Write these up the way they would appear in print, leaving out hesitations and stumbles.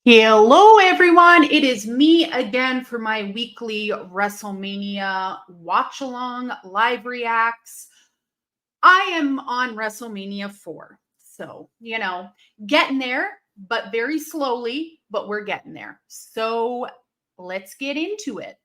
Hello, everyone. It is me again for my weekly Wrestlemania watch along live reacts. I am on Wrestlemania 4. So, getting there, but very slowly, but we're getting there. So let's get into it.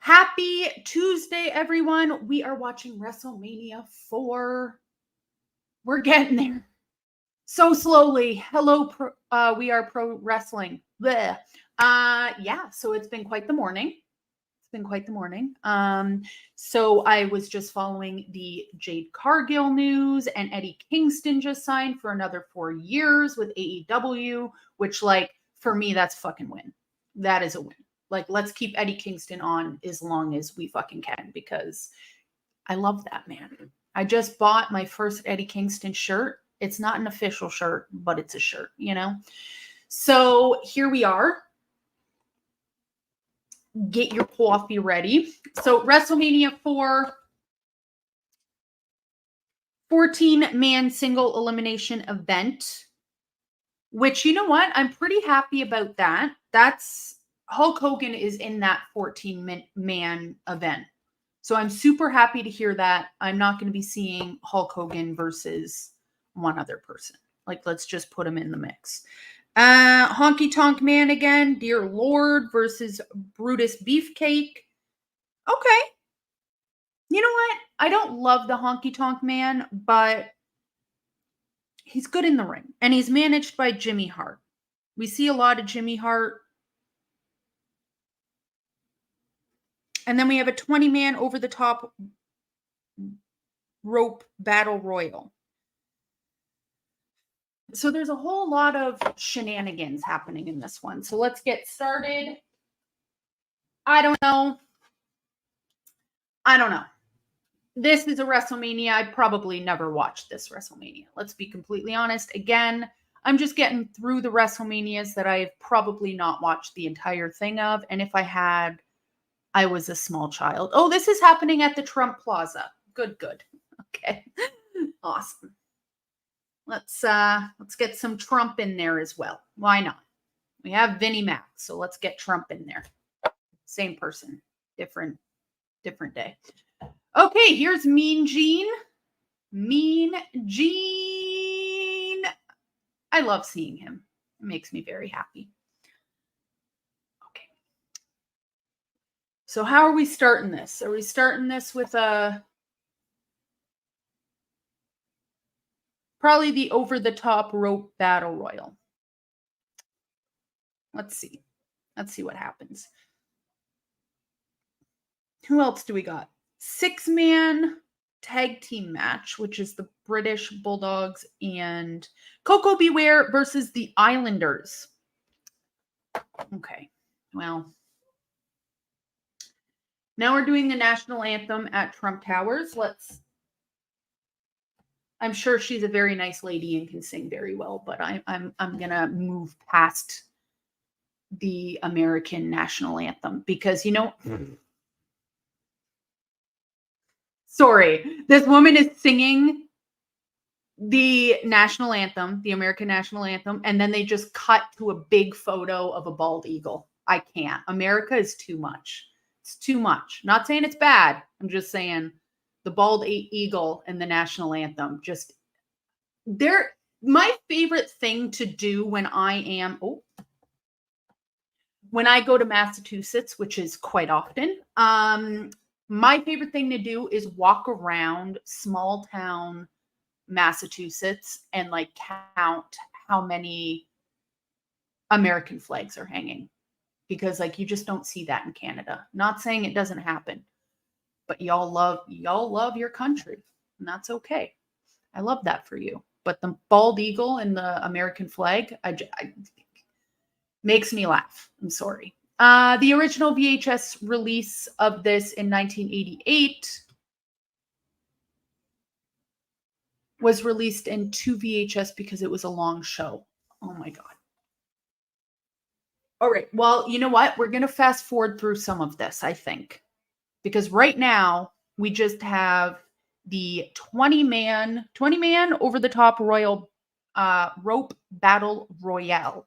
Happy Tuesday, everyone. We are watching Wrestlemania 4. We're getting there. So slowly. Hello, We Are Pro Wrestling. Bleh. So it's been quite the morning. So I was just following the Jade Cargill news, and Eddie Kingston just signed for another 4 years with AEW, which, for me, that's fucking win. That is a win. Let's keep Eddie Kingston on as long as we fucking can, because I love that man. I just bought my first Eddie Kingston shirt. It's not an official shirt, but it's a shirt, So here we are. Get your coffee ready. So Wrestlemania 4, 14-man single elimination event, which, you know what? I'm pretty happy about that. Hulk Hogan is in that 14-man event. So I'm super happy to hear that. I'm not going to be seeing Hulk Hogan versus one other person. Let's just put him in the mix. Honky Tonk Man again, Dear Lord versus Brutus Beefcake. Okay. You know what? I don't love the Honky Tonk Man, but he's good in the ring. And he's managed by Jimmy Hart. We see a lot of Jimmy Hart. And then we have a 20-man over-the-top rope battle royal. So there's a whole lot of shenanigans happening in this one. So let's get started. I don't know. This is a WrestleMania. I probably never watched this WrestleMania. Let's be completely honest. Again, I'm just getting through the WrestleManias that I've probably not watched the entire thing of. And if I had, I was a small child. Oh, this is happening at the Trump Plaza. Good. Okay. Awesome. Let's get some Trump in there as well. Why not? We have Vinnie Mac, so let's get Trump in there. Same person, different day. Okay, here's Mean Gene. I love seeing him. It makes me very happy. Okay. So how are we starting this? Are we starting this with probably the over-the-top rope battle royal? Let's see what happens. Who else do we got? 6-man tag team match, which is the British Bulldogs and Coco Beware versus the Islanders. Okay, well, now we're doing the national anthem at Trump Towers. I'm sure she's a very nice lady and can sing very well, but I'm gonna move past the American national anthem because sorry, this woman is singing the national anthem, the American national anthem, and then they just cut to a big photo of a bald eagle. I can't. America is too much. It's too much. Not saying it's bad. I'm just saying the bald eagle and the national anthem. My favorite thing to do when I go to Massachusetts, which is quite often, my favorite thing to do is walk around small town Massachusetts and count how many American flags are hanging, because you just don't see that in Canada. Not saying it doesn't happen, but y'all love your country, and that's okay. I love that for you. But the bald eagle and the American flag, I makes me laugh. I'm sorry. The original VHS release of this in 1988 was released in 2 VHS because it was a long show. Oh my God. All right. Well, you know what? We're going to fast forward through some of this, I think. Because right now, we just have the 20-man over the top royal rope battle royale.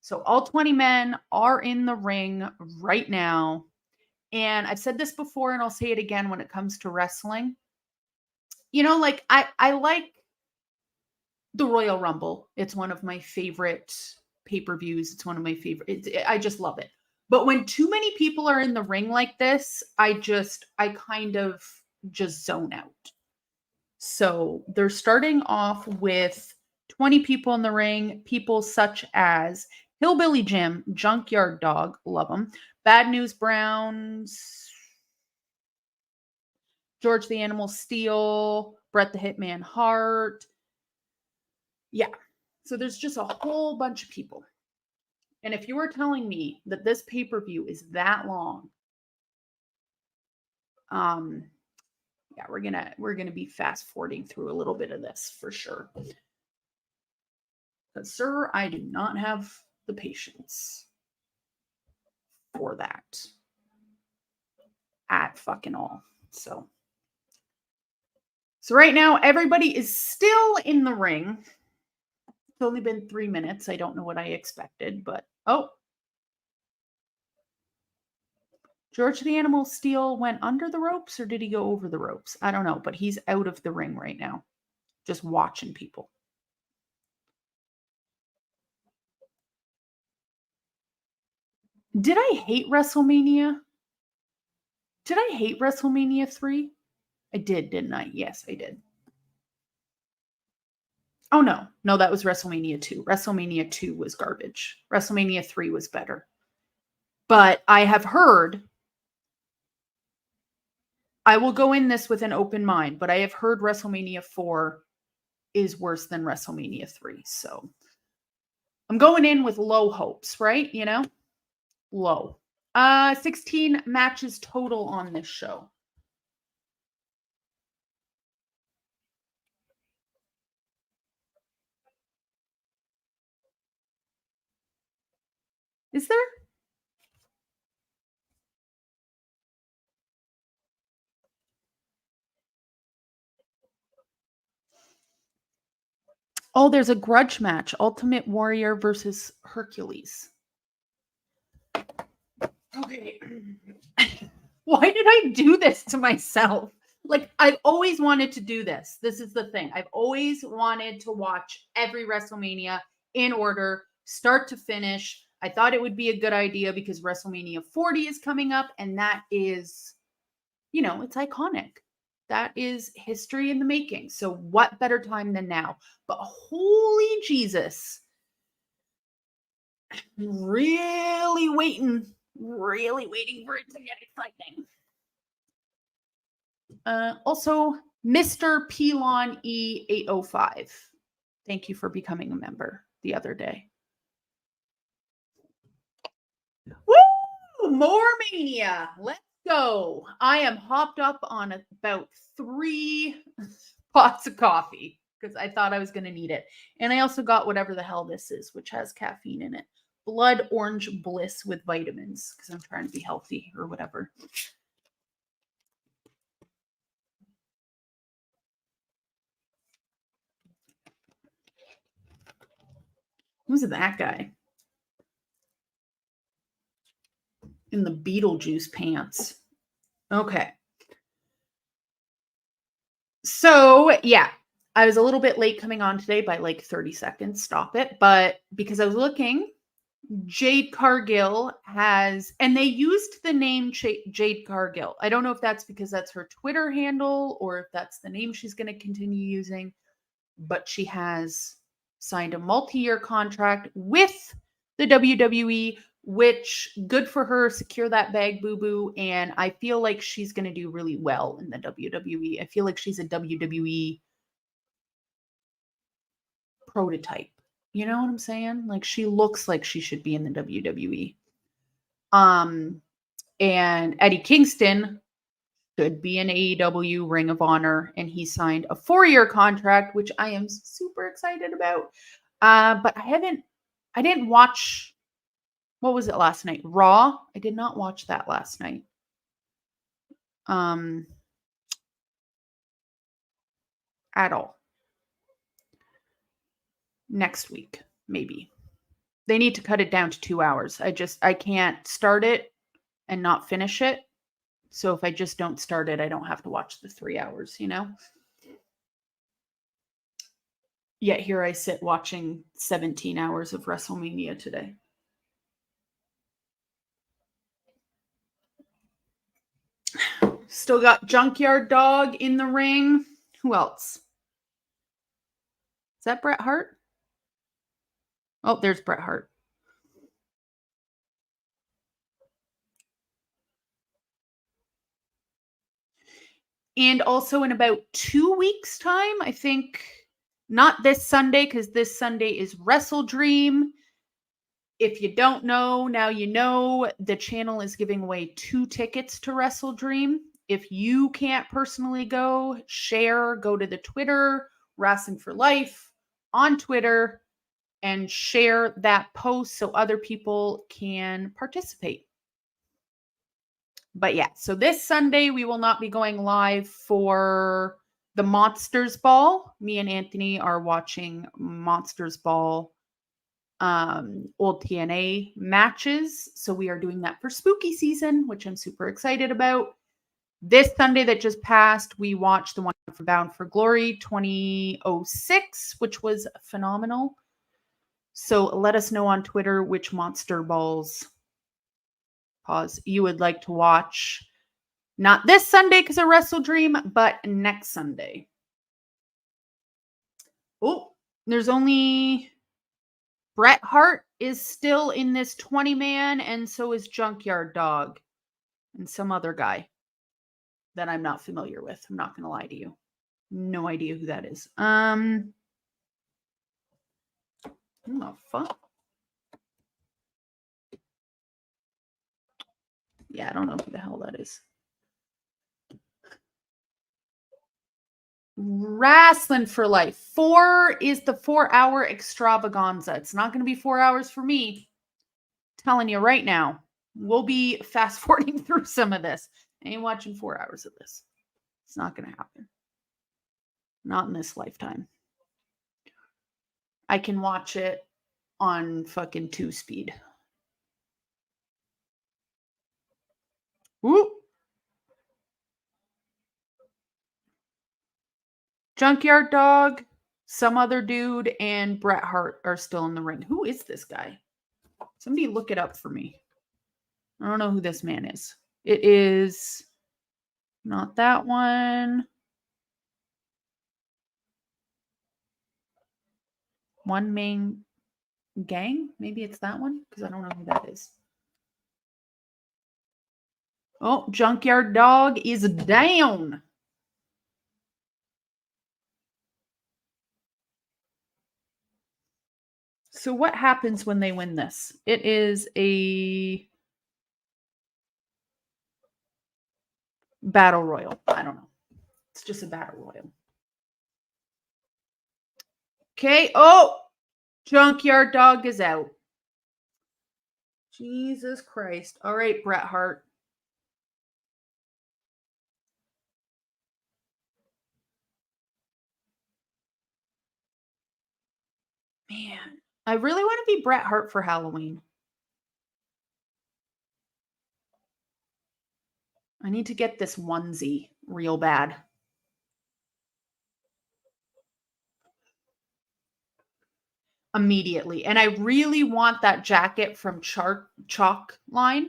So all 20 men are in the ring right now. And I've said this before and I'll say it again when it comes to wrestling. You know, like I like the Royal Rumble. It's one of my favorite pay-per-views. It's one of my favorite. I just love it. But when too many people are in the ring like this, I kind of just zone out. So they're starting off with 20 people in the ring, people such as Hillbilly Jim, Junkyard Dog, love him, Bad News Browns, George the Animal Steel, Bret the Hitman Hart. Yeah. So there's just a whole bunch of people. And if you were telling me that this pay-per-view is that long, yeah, we're gonna be fast forwarding through a little bit of this for sure. But sir, I do not have the patience for that at fucking all. So right now everybody is still in the ring. It's only been 3 minutes. I don't know what I expected, but oh. George the Animal Steel went under the ropes or did he go over the ropes? I don't know, but he's out of the ring right now. Just watching people. Did I hate WrestleMania? Did I hate WrestleMania 3? I did, didn't I? Yes, I did. Oh, no. No, that was WrestleMania 2. WrestleMania 2 was garbage. WrestleMania 3 was better. But I have heard, I will go in this with an open mind, but I have heard WrestleMania 4 is worse than WrestleMania 3. So I'm going in with low hopes, right? You know? Low. 16 matches total on this show. Is there? Oh, there's a grudge match. Ultimate Warrior versus Hercules. Okay. Why did I do this to myself? Like, I've always wanted to do this. This is the thing. I've always wanted to watch every WrestleMania in order, start to finish. I thought it would be a good idea because WrestleMania 40 is coming up, and that is, you know, it's iconic. That is history in the making. So what better time than now? But holy Jesus. Really waiting for it to get exciting. Also, Mr. Pelon E805. Thank you for becoming a member the other day. Woo! More Mania. Let's go. I am hopped up on about 3 pots of coffee because I thought I was going to need it. And I also got whatever the hell this is, which has caffeine in it. Blood Orange Bliss with vitamins because I'm trying to be healthy or whatever. Who's that guy? In the Beetlejuice pants. Okay. So, yeah, I was a little bit late coming on today by like 30 seconds. Stop it. But because I was looking, Jade Cargill has, and they used the name Jade Cargill. I don't know if that's because that's her Twitter handle or if that's the name she's going to continue using, but she has signed a multi-year contract with the WWE, which good for her, secure that bag, boo-boo. And I feel like she's going to do really well in the WWE. I feel like she's a WWE prototype. You know what I'm saying? Like she looks like she should be in the WWE. And Eddie Kingston should be in AEW Ring of Honor, and he signed a 4-year contract, which I am super excited about. But I didn't watch, what was it last night? Raw? I did not watch that last night. At all. Next week, maybe. They need to cut it down to 2 hours. I can't start it and not finish it. So if I just don't start it, I don't have to watch the 3 hours, you know? Yet here I sit watching 17 hours of Wrestlemania today. Still got Junkyard Dog in the ring. Who else? Is that Bret Hart? Oh, there's Bret Hart. And also in about 2 weeks' time, I think, not this Sunday, because this Sunday is Wrestle Dream. If you don't know, now you know. The channel is giving away 2 tickets to Wrestle Dream. If you can't personally go, go to the Twitter, Wrestling for Life on Twitter, and share that post so other people can participate. But yeah, so this Sunday we will not be going live for the Monsters Ball. Me and Anthony are watching Monsters Ball old TNA matches. So we are doing that for spooky season, which I'm super excited about. This Sunday that just passed, we watched the one for Bound for Glory 2006, which was phenomenal. So let us know on Twitter which Monster Balls you would like to watch. Not this Sunday because of Wrestle Dream, but next Sunday. Oh, there's only Bret Hart is still in this 20-man, and so is Junkyard Dog and some other guy that I'm not familiar with. I'm not going to lie to you. No idea who that is. What the fuck? Yeah, I don't know who the hell that is. Wrasslin for Life. 4 is the 4-hour extravaganza. It's not going to be 4 hours for me. I'm telling you right now. We'll be fast forwarding through some of this. I ain't watching 4 hours of this. It's not going to happen. Not in this lifetime. I can watch it on fucking 2-speed. Whoop. Junkyard Dog, some other dude, and Bret Hart are still in the ring. Who is this guy? Somebody look it up for me. I don't know who this man is. It is not that one. One Main Gang? Maybe it's that one? Because I don't know who that is. Oh, Junkyard Dog is down. So what happens when they win this? It is a battle royal. I don't know. It's just a battle royal. Okay. Oh, Junkyard Dog is out. Jesus Christ. All right, Bret Hart. Man, I really want to be Bret Hart for Halloween. I need to get this onesie real bad. Immediately. And I really want that jacket from Chalk Line.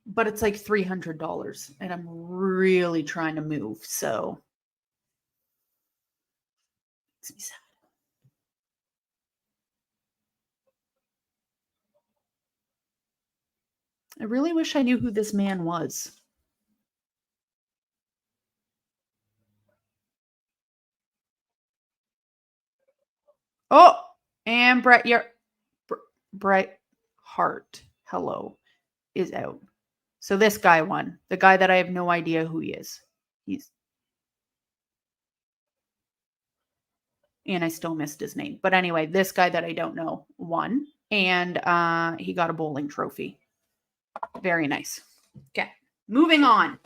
But it's like $300 and I'm really trying to move. So makes me sad. I really wish I knew who this man was. Oh, And Bret Hart, hello, is out. So this guy won. The guy that I have no idea who he is. And I still missed his name. But anyway, this guy that I don't know won. And he got a bowling trophy. Very nice. Okay, moving on.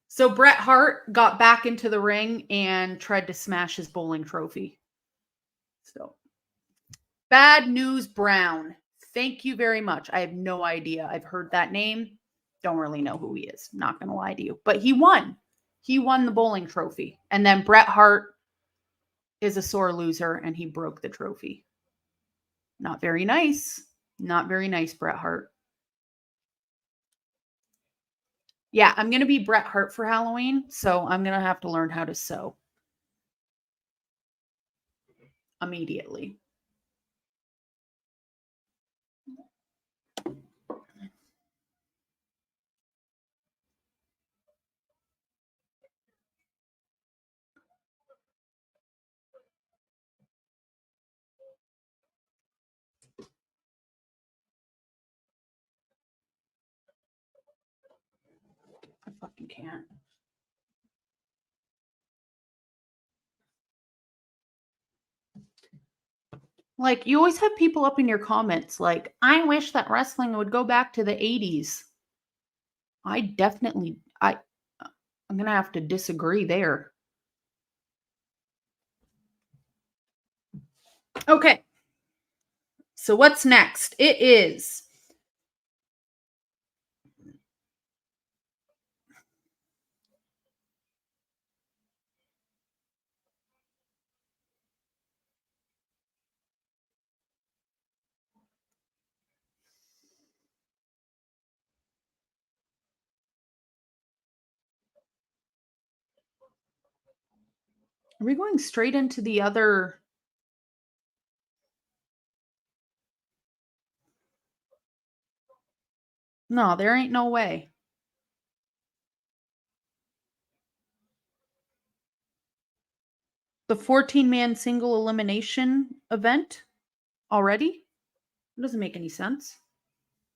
So Bret Hart got back into the ring and tried to smash his bowling trophy. So Bad News Brown. Thank you very much. I have no idea. I've heard that name. Don't really know who he is. Not going to lie to you. But he won. He won the bowling trophy. And then Bret Hart is a sore loser and he broke the trophy. Not very nice. Not very nice, Bret Hart. Yeah, I'm going to be Bret Hart for Halloween, so I'm going to have to learn how to sew immediately. I fucking can't. Like, you always have people up in your comments like, I wish that wrestling would go back to the 80s. I'm going to have to disagree there. Okay. So what's next? It is Are we going straight into the other? No, there ain't no way. The 14-man single elimination event already? It doesn't make any sense.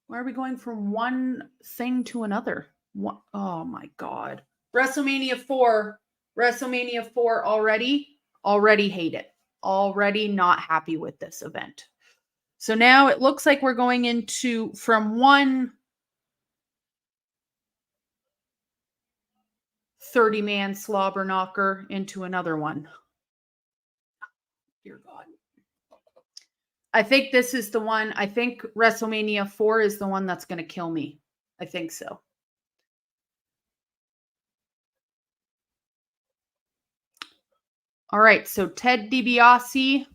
Why are we going from one thing to another? What? Oh my God. WrestleMania 4. WrestleMania 4 already. Already hate it. Already not happy with this event. So now it looks like we're going into from one 30-man slobber knocker into another one. Dear God. I think this is the one. I think WrestleMania 4 is the one that's going to kill me. I think so. All right. So Ted DiBiase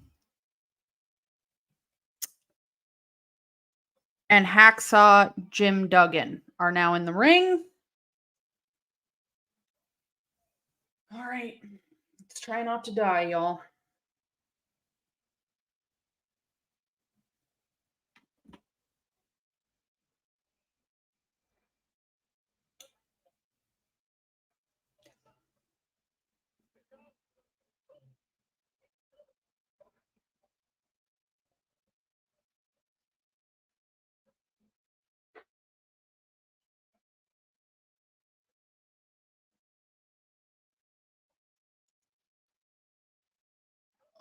and Hacksaw Jim Duggan are now in the ring. All right. Let's try not to die, y'all.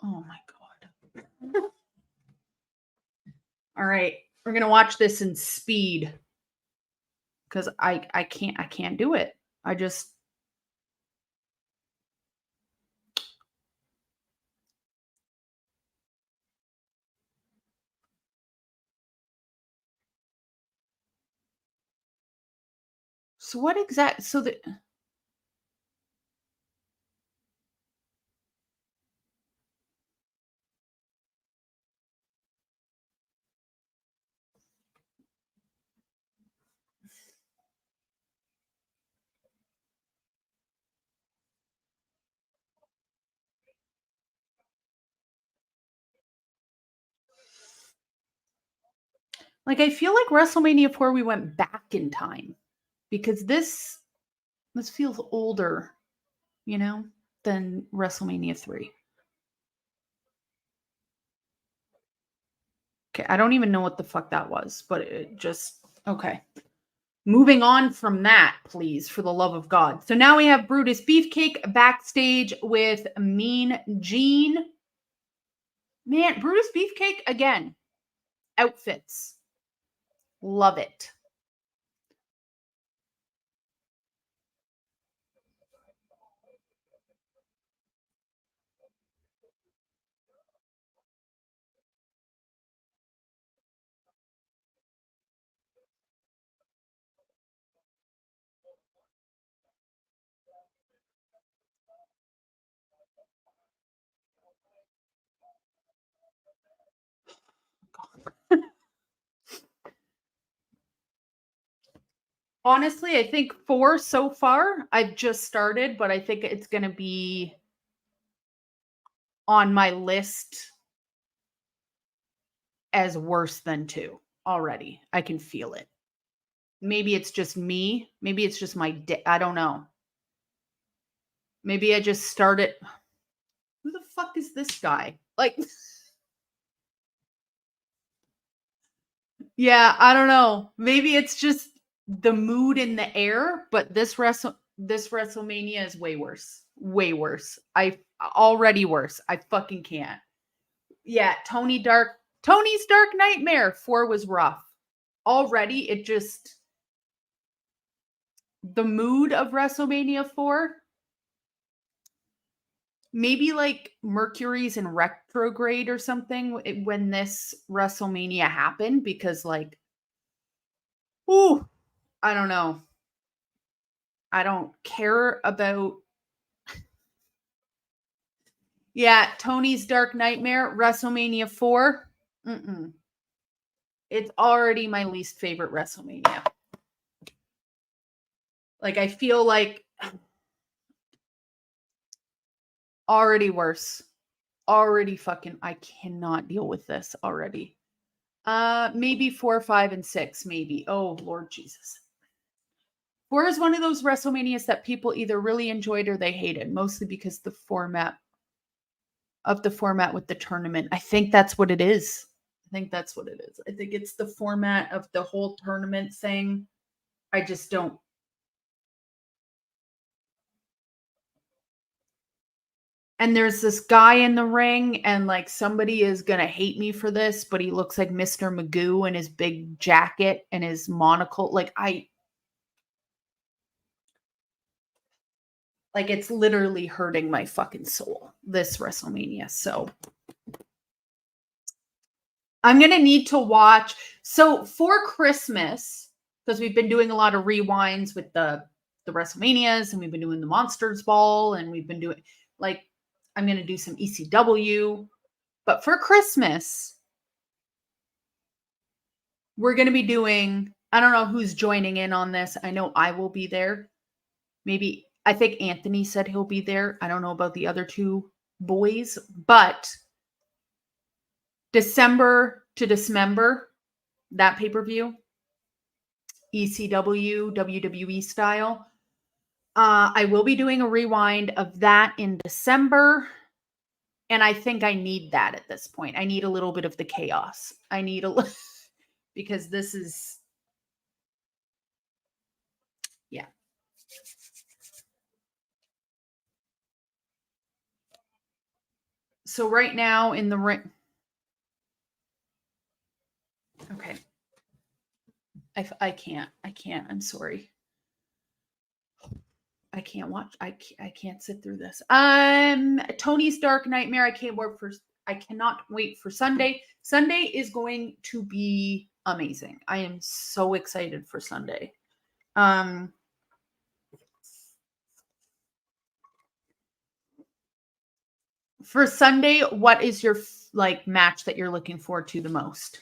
Oh my God. All right. We're going to watch this in speed because I can't do it. I just. So what exact? So the. Like, I feel like WrestleMania 4, we went back in time because this This feels older, you know, than WrestleMania 3. Okay, I don't even know what the fuck that was, but it just okay. Moving on from that, please, for the love of God. So now we have Brutus Beefcake backstage with Mean Gene. Man, Brutus Beefcake again. Outfits. Love it. Honestly, I think 4 so far. I've just started, but I think it's going to be on my list as worse than 2 already. I can feel it. Maybe it's just me. Maybe it's just my I don't know. Maybe I just started. Who the fuck is this guy? Like, yeah, I don't know. Maybe it's just the mood in the air, but this WrestleMania is way worse. Way worse. I already worse. I fucking can't. Yeah, Tony's Dark Nightmare 4 was rough. Already it just the mood of WrestleMania 4, maybe like Mercury's in retrograde or something when this WrestleMania happened, because like, ooh, I don't know. I don't care about. Yeah, Tony's Dark Nightmare, WrestleMania 4. Mm-mm. It's already my least favorite WrestleMania. Like, I feel like already worse. Already fucking, I cannot deal with this already. Maybe 4, 5, and 6, maybe. Oh, Lord Jesus. 4 is one of those WrestleManias that people either really enjoyed or they hated, mostly because the format with the tournament. I think that's what it is. I think it's the format of the whole tournament thing. I just don't. And there's this guy in the ring, and like somebody is going to hate me for this, but he looks like Mr. Magoo in his big jacket and his monocle. Like, it's literally hurting my fucking soul, this WrestleMania. So I'm going to need to watch. So for Christmas, because we've been doing a lot of rewinds with the WrestleManias, and we've been doing the Monsters Ball, and we've been doing, like, I'm going to do some ECW. But for Christmas, we're going to be doing, I don't know who's joining in on this. I know I will be there. Maybe, I think Anthony said he'll be there. I don't know about the other 2 boys, but December to Dismember, that pay-per-view, ECW, WWE style. I will be doing a rewind of that in December. And I think I need that at this point. I need a little bit of the chaos. I need a little, because this is, yeah. So right now in the ring. Okay. I can't. I'm sorry. I can't watch. I can't sit through this. Tony's Dark Nightmare. I cannot wait for Sunday. Sunday is going to be amazing. I am so excited for Sunday. For Sunday, what is your match that you're looking forward to the most?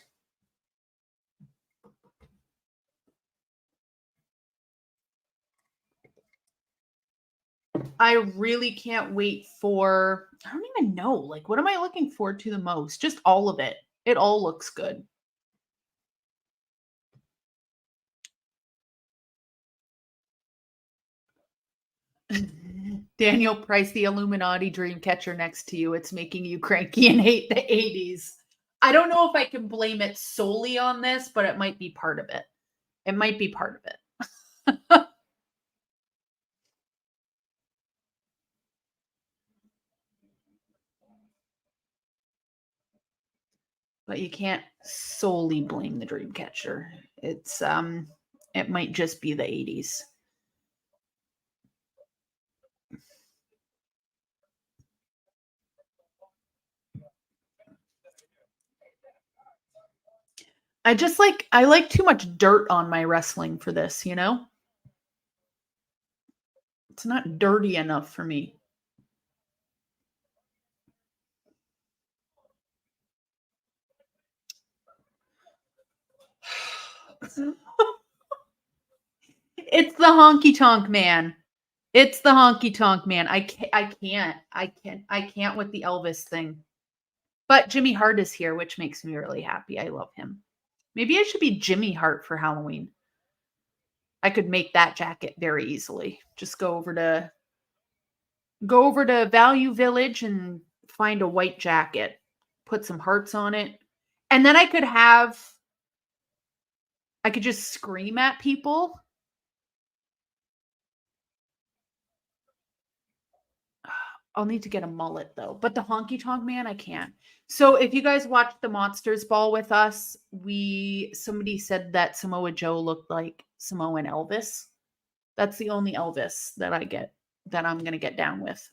I really can't wait for, I don't even know. Like, what am I looking forward to the most? Just all of it. It all looks good. Daniel Price, the Illuminati dream catcher next to you. It's making you cranky and hate the 80s. I don't know if I can blame it solely on this, but it might be part of it. It might be part of it. But you can't solely blame the dream catcher. It might just be the 80s. I like too much dirt on my wrestling for this, you know? It's not dirty enough for me. It's the honky tonk man. It's the honky tonk man. I can't with the Elvis thing. But Jimmy Hart is here, which makes me really happy. I love him. Maybe I should be Jimmy Hart for Halloween. I could make that jacket very easily. Just go over to Value Village and find a white jacket, put some hearts on it, and then I could just scream at people. I'll need to get a mullet though, but the honky tonk man, I can't. So if you guys watched the Monsters Ball with us, somebody said that Samoa Joe looked like Samoan Elvis. That's the only Elvis that I'm going to get down with.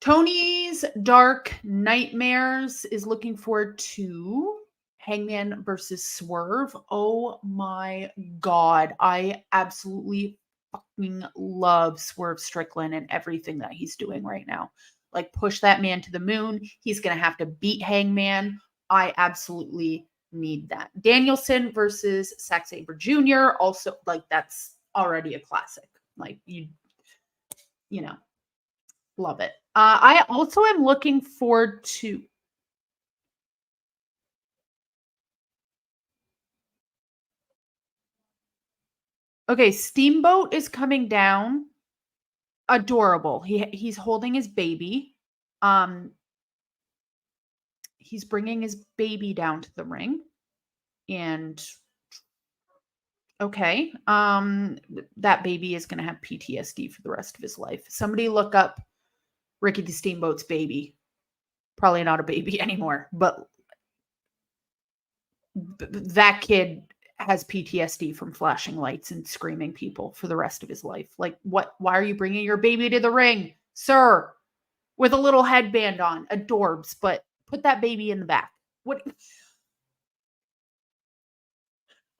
Tony's Dark Nightmares is looking forward to Hangman versus Swerve. Oh my God. I absolutely fucking love Swerve Strickland and everything that he's doing right now. Like, push that man to the moon. He's going to have to beat Hangman. I absolutely need that. Danielson versus Zack Sabre Jr. Also, like, that's already a classic. Like, you know, love it. I also am looking forward to. Okay, Steamboat is coming down. Adorable. He's holding his baby. He's bringing his baby down to the ring, and okay, that baby is going to have PTSD for the rest of his life. Somebody look up Ricky the Steamboat's baby. Probably not a baby anymore, but that kid has PTSD from flashing lights and screaming people for the rest of his life. Like, what? Why are you bringing your baby to the ring, sir? With a little headband on, adorbs, but put that baby in the back. What?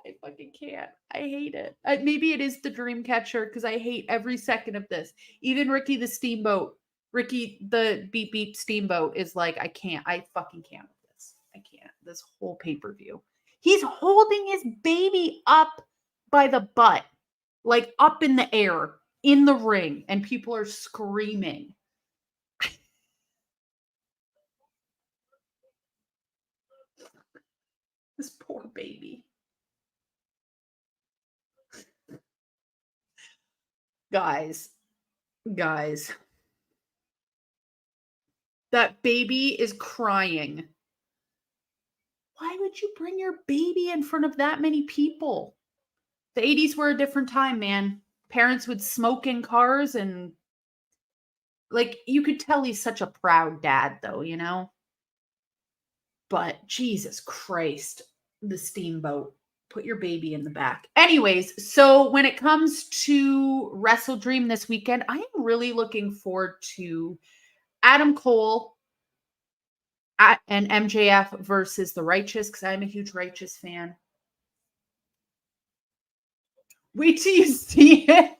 I fucking can't. I hate it. Maybe it is the dream catcher because I hate every second of this. Even Ricky the Steamboat, Ricky the Beep Beep Steamboat is like, I can't. I fucking can't with this. I can't. This whole pay-per-view. He's holding his baby up by the butt, like up in the air, in the ring, and people are screaming. This poor baby. Guys, that baby is crying. Why would you bring your baby in front of that many people? The 80s were a different time, man. Parents would smoke in cars and, like, you could tell he's such a proud dad, though, you know? But Jesus Christ, the Steamboat. Put your baby in the back. Anyways, so when it comes to Wrestle Dream this weekend, I am really looking forward to Adam Cole and MJF versus the Righteous, because I'm a huge Righteous fan. Wait till you see it.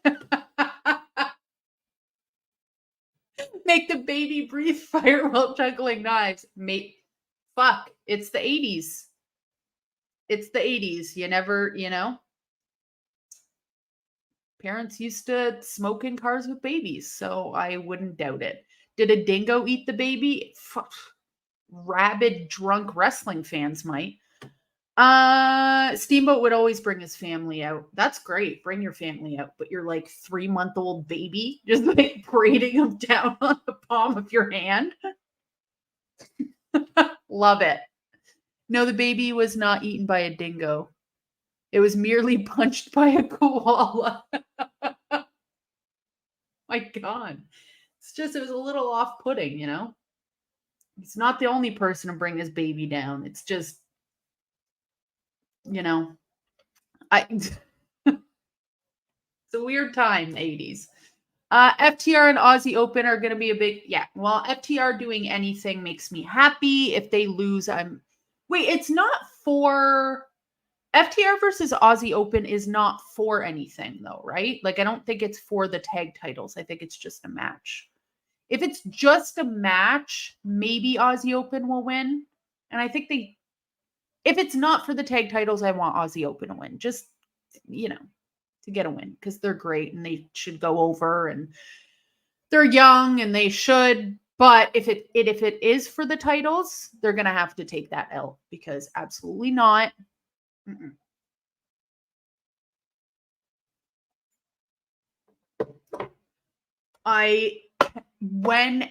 Make the baby breathe fire while juggling knives. Mate, fuck. It's the 80s. It's the 80s. You never, you know. Parents used to smoke in cars with babies, so I wouldn't doubt it. Did a dingo eat the baby? Fuck. Rabid, drunk wrestling fans might. Steamboat would always bring his family out. That's great. Bring your family out, but you're like 3-month-old baby just like parading them down on the palm of your hand. Love it. No, the baby was not eaten by a dingo. It was merely punched by a koala. My God. It was a little off putting, you know? He's not the only person to bring his baby down. It's just, you know, it's a weird time, the 80s. FTR and Aussie Open are going to be a big, yeah. Well, FTR doing anything makes me happy. If they lose, wait, it's not for FTR versus Aussie Open is not for anything though, right? Like, I don't think it's for the tag titles. I think it's just a match. If it's just a match, maybe Aussie Open will win. And I think if it's not for the tag titles, I want Aussie Open to win. Just, you know, to get a win because they're great and they should go over and they're young and they should. But if it is for the titles, they're gonna have to take that L because absolutely not. Mm-mm. When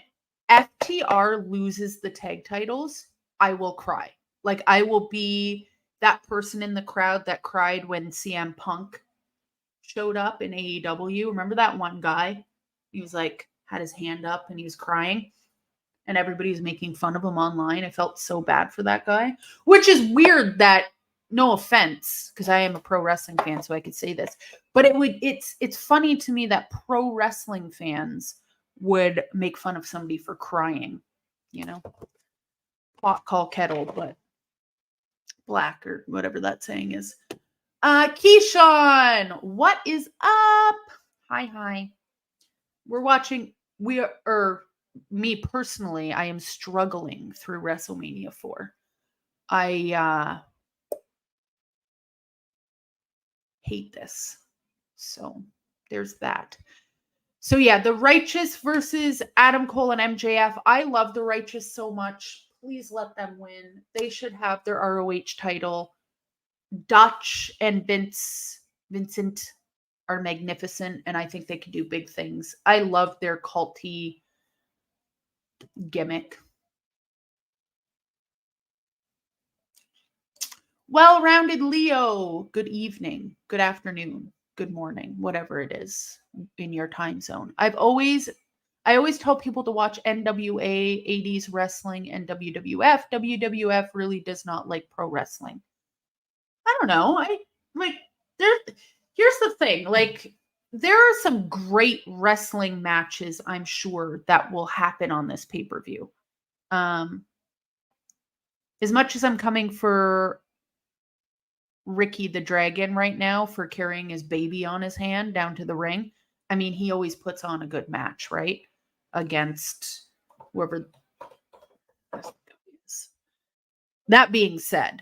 FTR loses the tag titles, I will cry. Like, I will be that person in the crowd that cried when CM Punk showed up in AEW. Remember that one guy? He was like, had his hand up and he was crying and everybody was making fun of him online. I felt so bad for that guy, which is weird that, no offense, because I am a pro wrestling fan, so I could say this, but it's funny to me that pro wrestling fans would make fun of somebody for crying, you know, pot call kettle, but black or whatever that saying is. Keyshawn, what is up? Hi. Me personally, I am struggling through Wrestlemania IV. I hate this. So there's that. So yeah, the Righteous versus Adam Cole and MJF. I love the Righteous so much. Please let them win. They should have their ROH title. Dutch and Vincent are magnificent, and I think they can do big things. I love their culty gimmick. Well-rounded Leo, good evening, good afternoon, good morning, whatever it is in your time zone. I always tell people to watch NWA, 80s wrestling, and WWF. WWF really does not like pro wrestling. I don't know. Here's the thing. Like, there are some great wrestling matches, I'm sure, that will happen on this pay-per-view. As much as I'm coming for Ricky the Dragon right now for carrying his baby on his hand down to the ring, I mean, he always puts on a good match, right? Against whoever. That being said,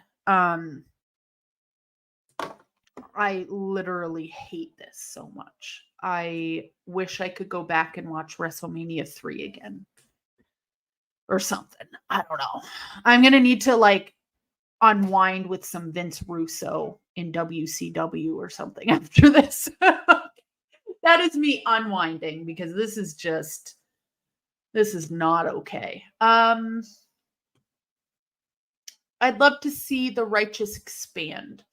I literally hate this so much. I wish I could go back and watch WrestleMania 3 again or something. I don't know. I'm going to need to like unwind with some Vince Russo in WCW or something after this. That is me unwinding because this is not okay. I'd love to see the Righteous expand.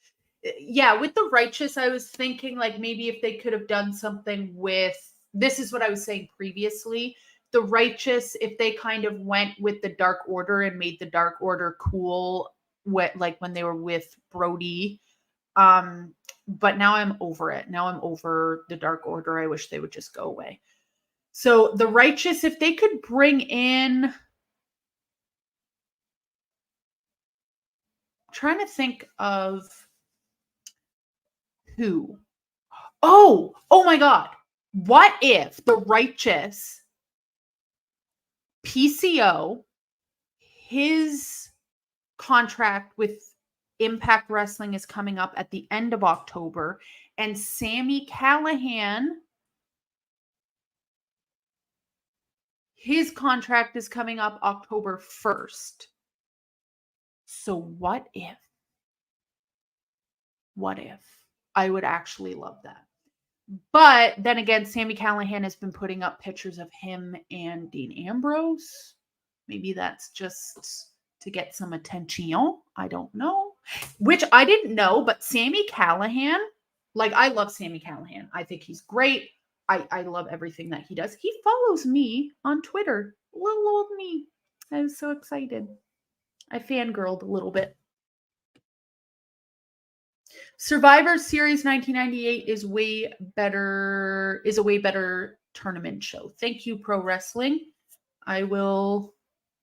Yeah, with the Righteous, I was thinking like maybe if they could have done something with, this is what I was saying previously, the Righteous, if they kind of went with the Dark Order and made the Dark Order cool, like when they were with Brody. But now I'm over it. Now I'm over the Dark Order. I wish they would just go away. So the Righteous, if they could bring in, I'm trying to think of who. Oh my God. What if the Righteous PCO, his contract with Impact Wrestling is coming up at the end of October, and Sami Callihan, his contract is coming up October 1st. So what if What if? I would actually love that. But then again, Sami Callihan has been putting up pictures of him and Dean Ambrose. Maybe that's just to get some attention. I don't know. Which I didn't know, but Sami Callihan, like, I love Sami Callihan. I think he's great. I love everything that he does. He follows me on Twitter. Little old me. I was so excited. I fangirled a little bit. Survivor Series 1998 is a way better tournament show. Thank you, Pro Wrestling. I will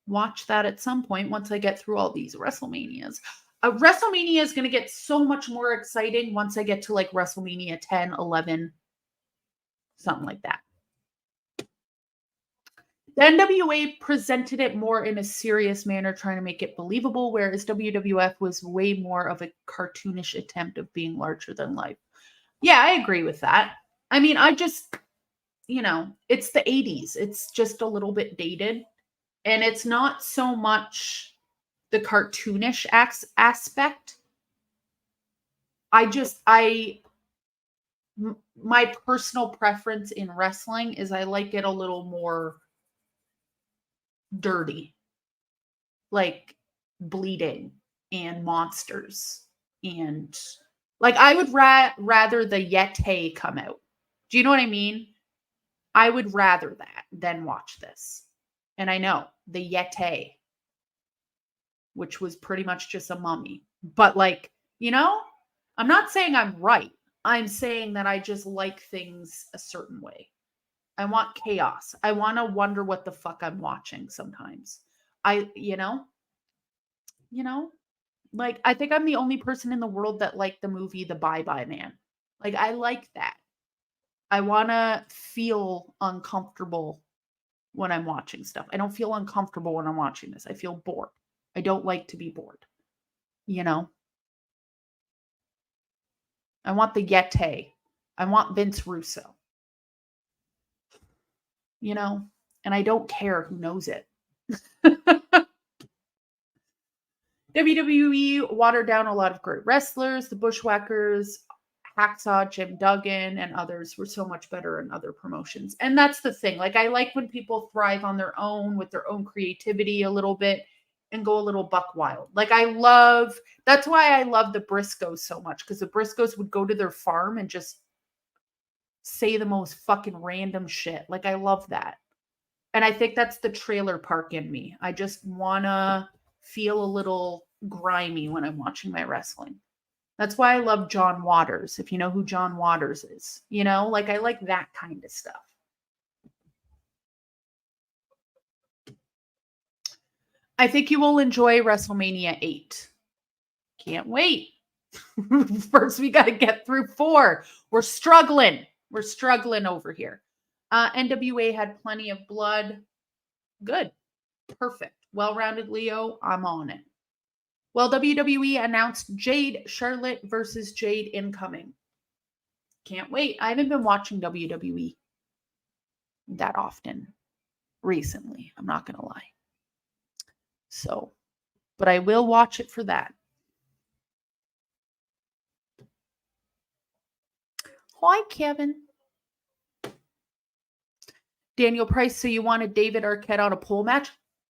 watch that at some point once I get through all these WrestleManias. WrestleMania is going to get so much more exciting once I get to like WrestleMania 10, 11, something like that. The NWA presented it more in a serious manner, trying to make it believable, whereas WWF was way more of a cartoonish attempt of being larger than life. Yeah, I agree with that. I mean, it's the 80s. It's just a little bit dated. And it's not so much the cartoonish aspect. My personal preference in wrestling is I like it a little more dirty, like bleeding and monsters, and like I would rather the Yeti come out. Do you know what I mean? I would rather that than watch this. And I know the Yeti, which was pretty much just a mummy, but like, I'm not saying I'm right. I'm saying that I just like things a certain way. I want chaos. I want to wonder what the fuck I'm watching sometimes. Like, I think I'm the only person in the world that liked the movie The Bye-Bye Man. Like, I like that. I want to feel uncomfortable when I'm watching stuff. I don't feel uncomfortable when I'm watching this. I feel bored. I don't like to be bored. I want the Yeti. I want Vince Russo. And I don't care who knows it. WWE watered down a lot of great wrestlers. The Bushwhackers, Hacksaw, Jim Duggan, and others were so much better in other promotions. And that's the thing. Like, I like when people thrive on their own with their own creativity a little bit and go a little buck wild. Like, that's why I love the Briscoes so much, because the Briscoes would go to their farm and just say the most fucking random shit. Like, I love that. And I think that's the trailer park in me. I just want to feel a little grimy when I'm watching my wrestling. That's why I love John Waters, if you know who John Waters is. Like, I like that kind of stuff. I think you will enjoy WrestleMania 8. Can't wait. First, we got to get through 4. We're struggling. We're struggling over here. NWA had plenty of blood. Good. Perfect. Well-rounded Leo. I'm on it. Well, WWE announced Jade Charlotte versus Jade incoming. Can't wait. I haven't been watching WWE that often recently. I'm not going to lie. So, but I will watch it for that. Hi, Kevin. Daniel Price, so you wanted David Arquette on a pole match?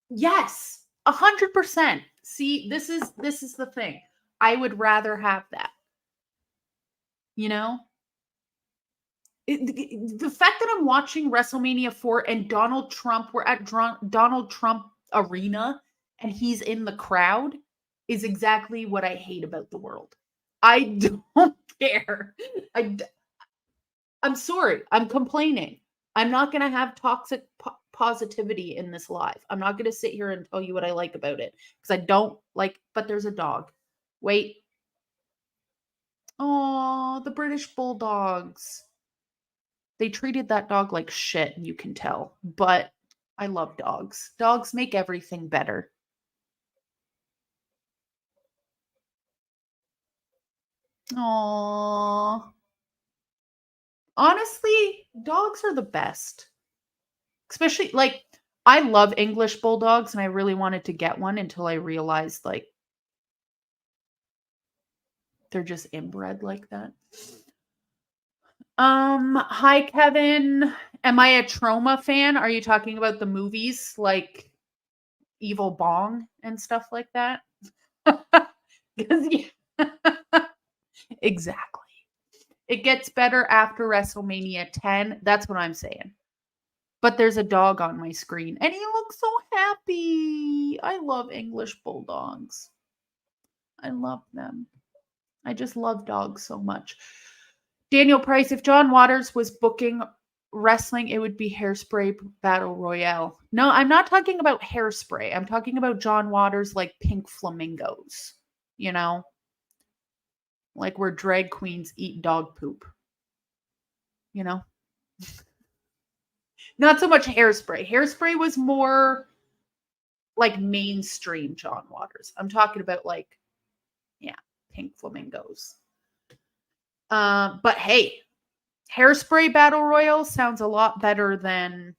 Yes, 100%. See, this is the thing. I would rather have that. The fact that I'm watching WrestleMania 4 and Donald Trump, we're at Donald Trump Arena and he's in the crowd is exactly what I hate about the world. I don't care. I'm sorry. I'm complaining. I'm not going to have toxic positivity in this live. I'm not going to sit here and tell you what I like about it because I don't like, but there's a dog. Wait. Oh, the British Bulldogs. They treated that dog like shit, you can tell. But I love dogs. Dogs make everything better. Aww. Honestly, dogs are the best. Especially, like, I love English Bulldogs, and I really wanted to get one until I realized, like, They're just inbred like that. Hi Kevin. Am I a Trauma fan? Are you talking about the movies like Evil Bong and stuff like that? Because exactly. It gets better after WrestleMania 10. That's what I'm saying. But there's a dog on my screen and he looks so happy. I love English bulldogs. I love them. I just love dogs so much. Daniel Price, if John Waters was booking wrestling, it would be Hairspray Battle Royale. No, I'm not talking about Hairspray. I'm talking about John Waters like Pink Flamingos, you know? Like where drag queens eat dog poop, you know? Not so much Hairspray. Hairspray was more like mainstream John Waters. I'm talking about like, yeah, Pink Flamingos. But hey, Hairspray Battle Royale sounds a lot better than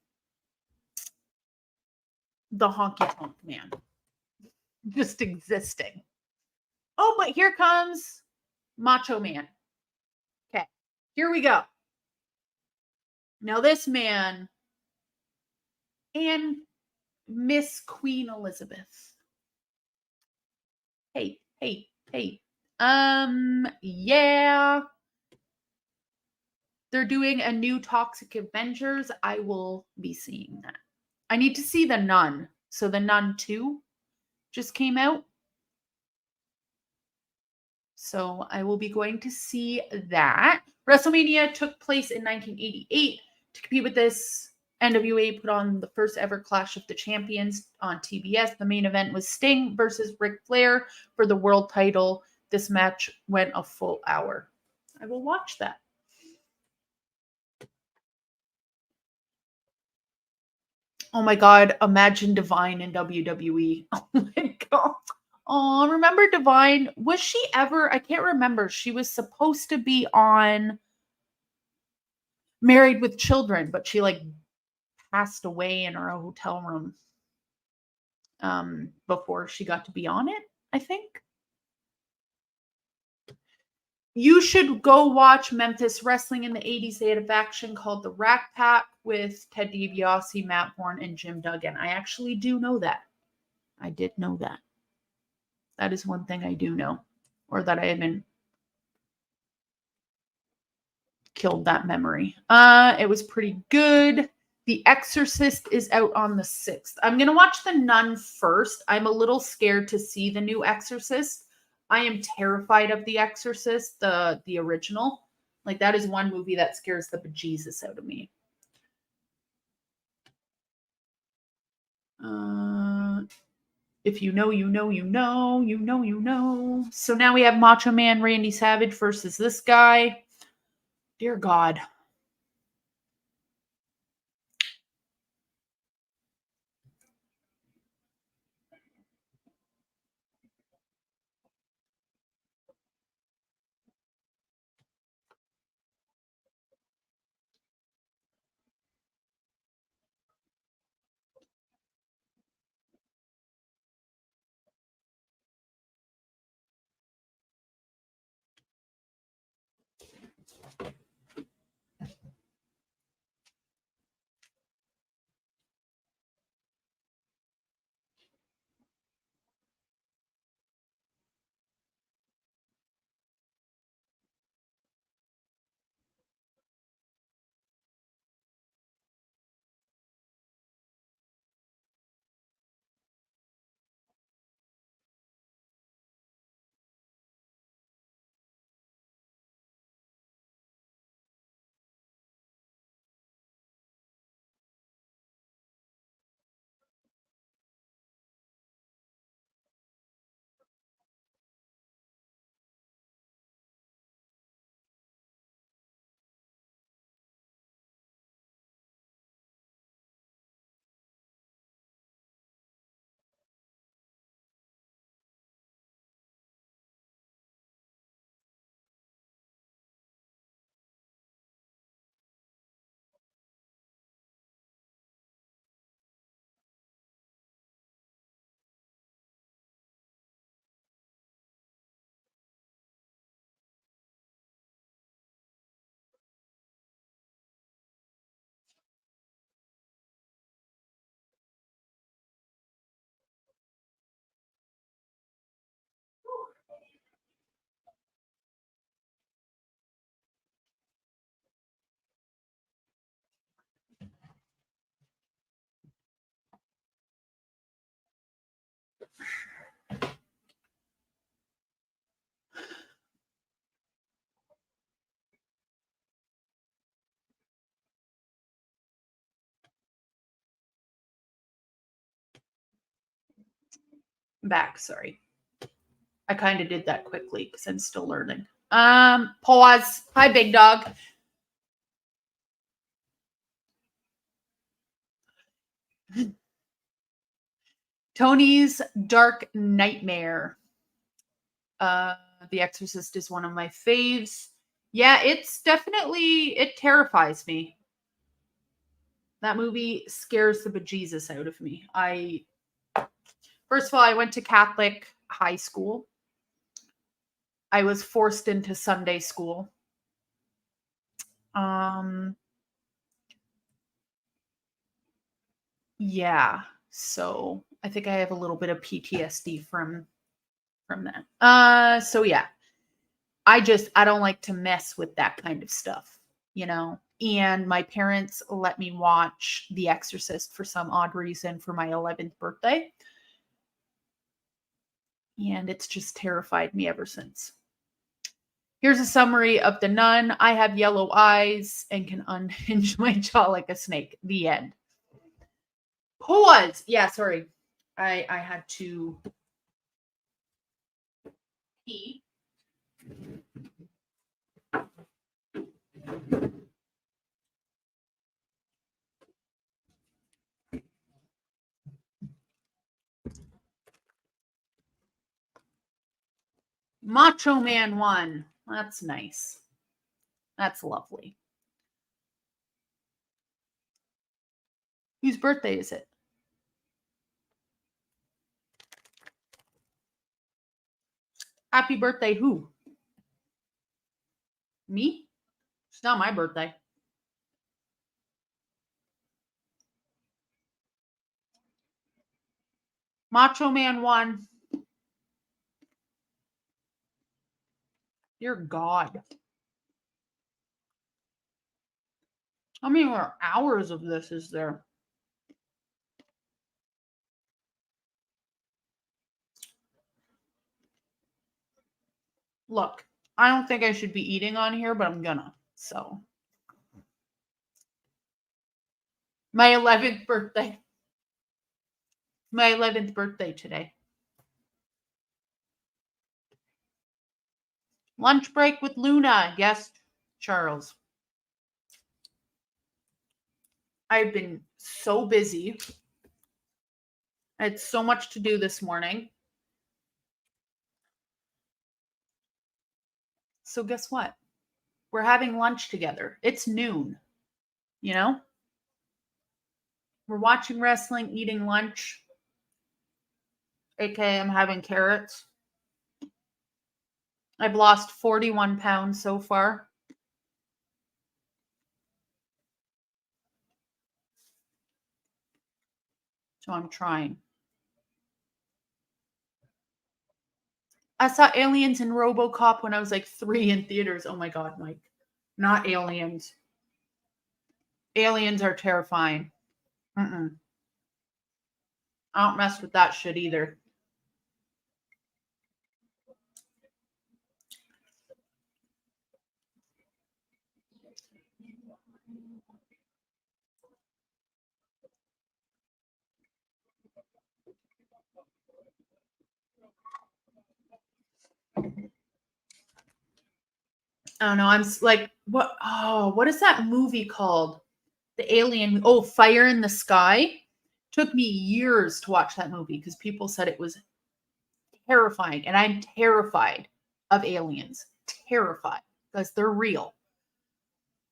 the Honky Tonk Man just existing. Oh, but here comes Macho Man. Okay, here we go. Now, this man and Miss Queen Elizabeth. Hey. Yeah. They're doing a new Toxic Avengers. I will be seeing that. I need to see The Nun. So The Nun 2 just came out. So I will be going to see that. WrestleMania took place in 1988. To compete with this, NWA put on the first ever Clash of the Champions on TBS. The main event was Sting versus Ric Flair for the world title. This match went a full hour. I will watch that. Oh my God, imagine Divine in WWE. Oh my God. Oh, remember Divine? Was she ever? I can't remember. She was supposed to be on Married with Children, but she like passed away in her hotel room before she got to be on it, I think. You should go watch Memphis Wrestling in the 80s. They had a faction called the Rack Pack with Ted DiBiase, Matt Horn, and Jim Duggan. I actually do know that. I did know that. That is one thing I do know, or that I haven't killed that memory. It was pretty good. The Exorcist is out on the 6th. I'm going to watch The Nun first. I'm a little scared to see the new Exorcist. I am terrified of The Exorcist, the original. Like, that is one movie that scares the bejesus out of me. If you know, you know, you know, you know, you know. So now we have Macho Man Randy Savage versus this guy. Dear God. Back, sorry. I kind of did that quickly because I'm still learning. Pause. Hi, big dog. Tony's Dark Nightmare. The Exorcist is one of my faves. Yeah, it's definitely, it terrifies me. That movie scares the bejesus out of me. First of all, I went to Catholic high school. I was forced into Sunday school. Yeah. So I think I have a little bit of PTSD from that. So yeah. I don't like to mess with that kind of stuff, you know. And my parents let me watch The Exorcist for some odd reason for my 11th birthday. And it's just terrified me ever since. Here's a summary of The Nun. I have yellow eyes and can unhinge my jaw like a snake. The end. Pause. Yeah, sorry. I had to pee. Macho Man won. That's nice. That's lovely. Whose birthday is it? Happy birthday, who? Me? It's not my birthday. Macho Man won. Dear God. How many more hours of this is there? Look, I don't think I should be eating on here, but I'm gonna. So, my 11th birthday. My 11th birthday today. Lunch break with Luna. Yes, Charles. I've been so busy. I had so much to do this morning. So guess what? We're having lunch together. It's noon. You know? We're watching wrestling, eating lunch. AKA I'm having carrots. I've lost 41 pounds so far. So I'm trying. I saw Aliens and RoboCop when I was like 3 in theaters. Oh my God, Mike. Not Aliens. Aliens are terrifying. I don't mess with that shit either. I don't know. I'm like, what? Oh, what is that movie called? The Alien. Oh, Fire in the Sky. Took me years to watch that movie because people said it was terrifying, and I'm terrified of aliens. Terrified because they're real.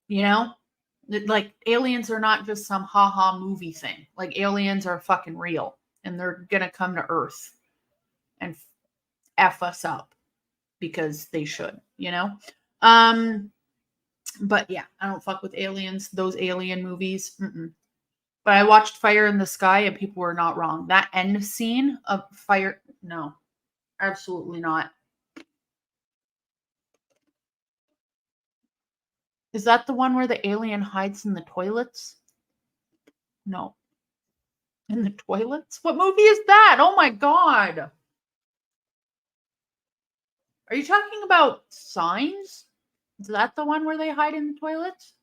You know, like aliens are not just some haha movie thing. Like aliens are fucking real, and they're gonna come to Earth and f us up because they should. You know. But yeah, I don't fuck with aliens. Those alien movies. But I watched Fire in the Sky, and people were not wrong. That end scene of fire, no, absolutely not. Is that the one where the alien hides in the toilets? No. In the toilets? What movie is that? Oh my god. Are you talking about Signs? Is that the one where they hide in the toilets?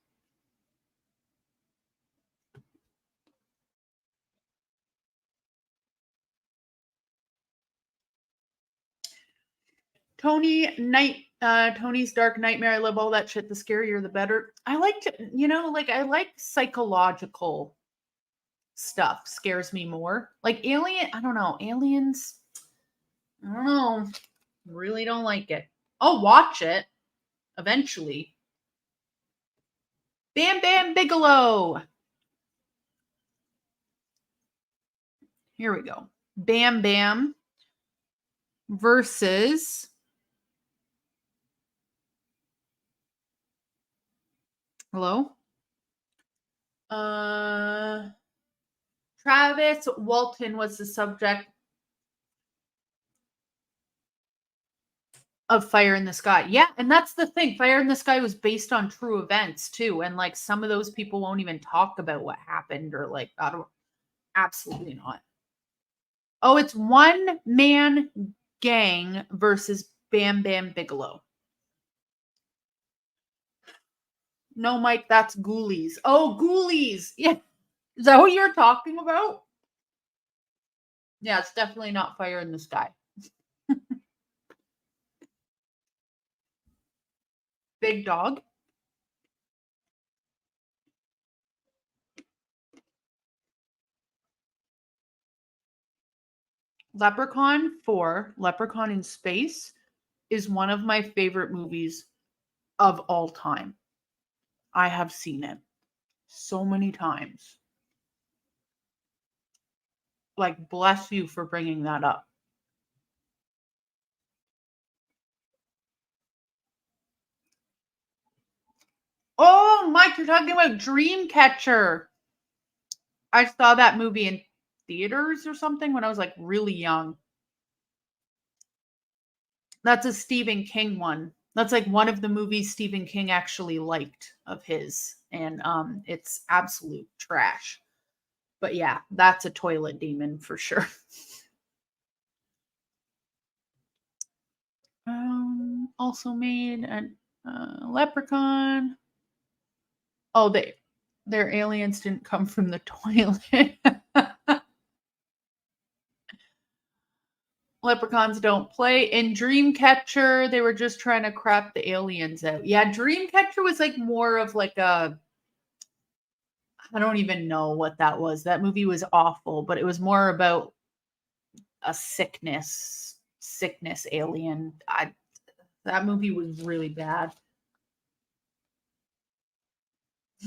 Tony's Dark Nightmare. I love all that shit. The scarier, the better. I like to, I like psychological stuff. Scares me more. Like Alien. I don't know. Aliens. I don't know. Really don't like it. I'll watch it eventually. Bam Bam Bigelow. Here we go. Bam Bam versus hello. Travis Walton was the subject of Fire in the Sky. Yeah, and that's the thing. Fire in the Sky was based on true events too, and like some of those people won't even talk about what happened or like I don't. Absolutely not. Oh, it's one man gang versus Bam Bam Bigelow. No, Mike, that's Ghoulies. Oh, Ghoulies. Yeah. Is that what you're talking about? Yeah, it's definitely not Fire in the Sky. Big Dog. Leprechaun 4, Leprechaun in Space, is one of my favorite movies of all time. I have seen it so many times. Like, bless you for bringing that up. Oh, Mike, you're talking about Dreamcatcher. I saw that movie in theaters or something when I was like really young. That's a Stephen King one. That's like one of the movies Stephen King actually liked of his. And it's absolute trash. But yeah, that's a toilet demon for sure. Also made a Leprechaun. Oh, their aliens didn't come from the toilet. Leprechauns don't play. In Dreamcatcher, they were just trying to crap the aliens out. Yeah, Dreamcatcher was like more of like a I don't even know what that was. That movie was awful, but it was more about a sickness alien. That movie was really bad.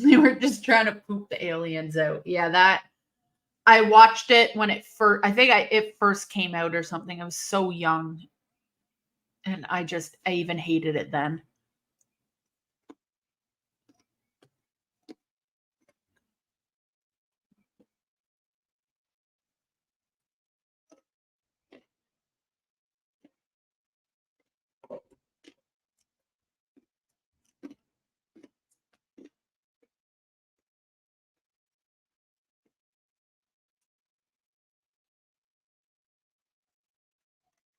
They were just trying to poop the aliens out. Yeah, that I watched it when it first. It first came out or something. I was so young, and I even hated it then.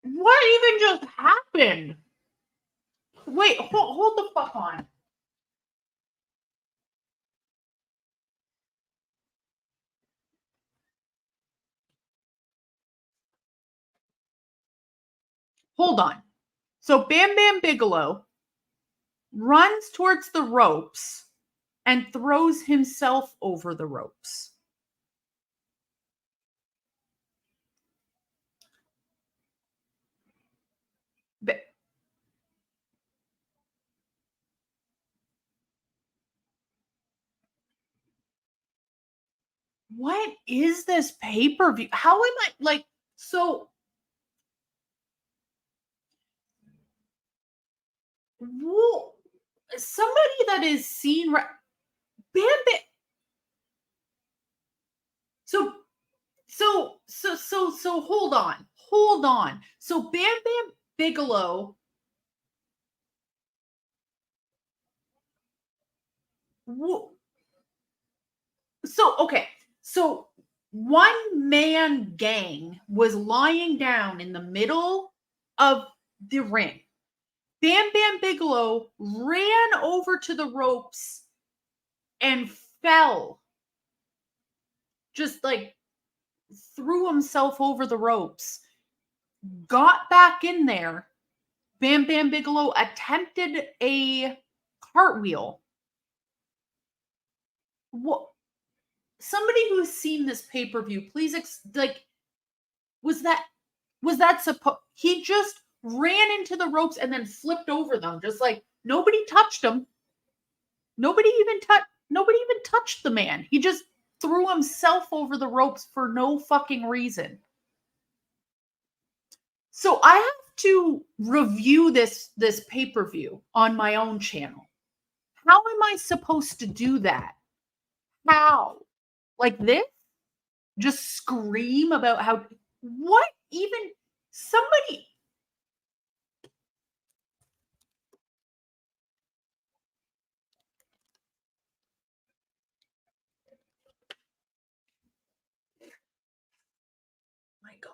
What even just happened? Wait, hold the fuck on. Hold on. So Bam Bam Bigelow runs towards the ropes and throws himself over the ropes. What is this pay-per-view? How am I like so somebody that is seen Bam Bam so hold on. Hold on. So Bam Bam Bigelow so okay. So one-man gang was lying down in the middle of the ring. Bam Bam Bigelow ran over to the ropes and fell. Just like threw himself over the ropes. Got back in there. Bam Bam Bigelow attempted a cartwheel. What? Somebody who's seen this pay-per-view, please, was that supposed? He just ran into the ropes and then flipped over them, just like nobody touched him. Nobody even touched the man. He just threw himself over the ropes for no fucking reason. So I have to review this pay-per-view on my own channel. How am I supposed to do that? How? Like this? Just scream about how, what even, somebody. My God.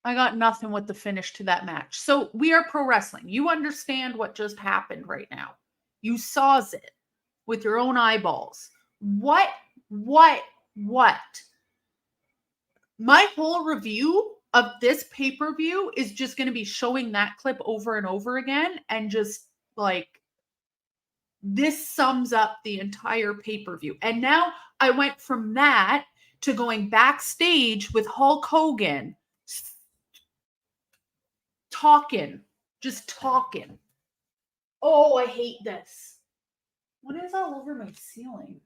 I got nothing with the finish to that match. So we are pro wrestling. You understand what just happened right now. You saw it with your own eyeballs. What? My whole review of this pay-per-view is just going to be showing that clip over and over again. And just like, this sums up the entire pay-per-view. And now I went from that to going backstage with Hulk Hogan, just talking. Oh, I hate this. What is all over my ceiling?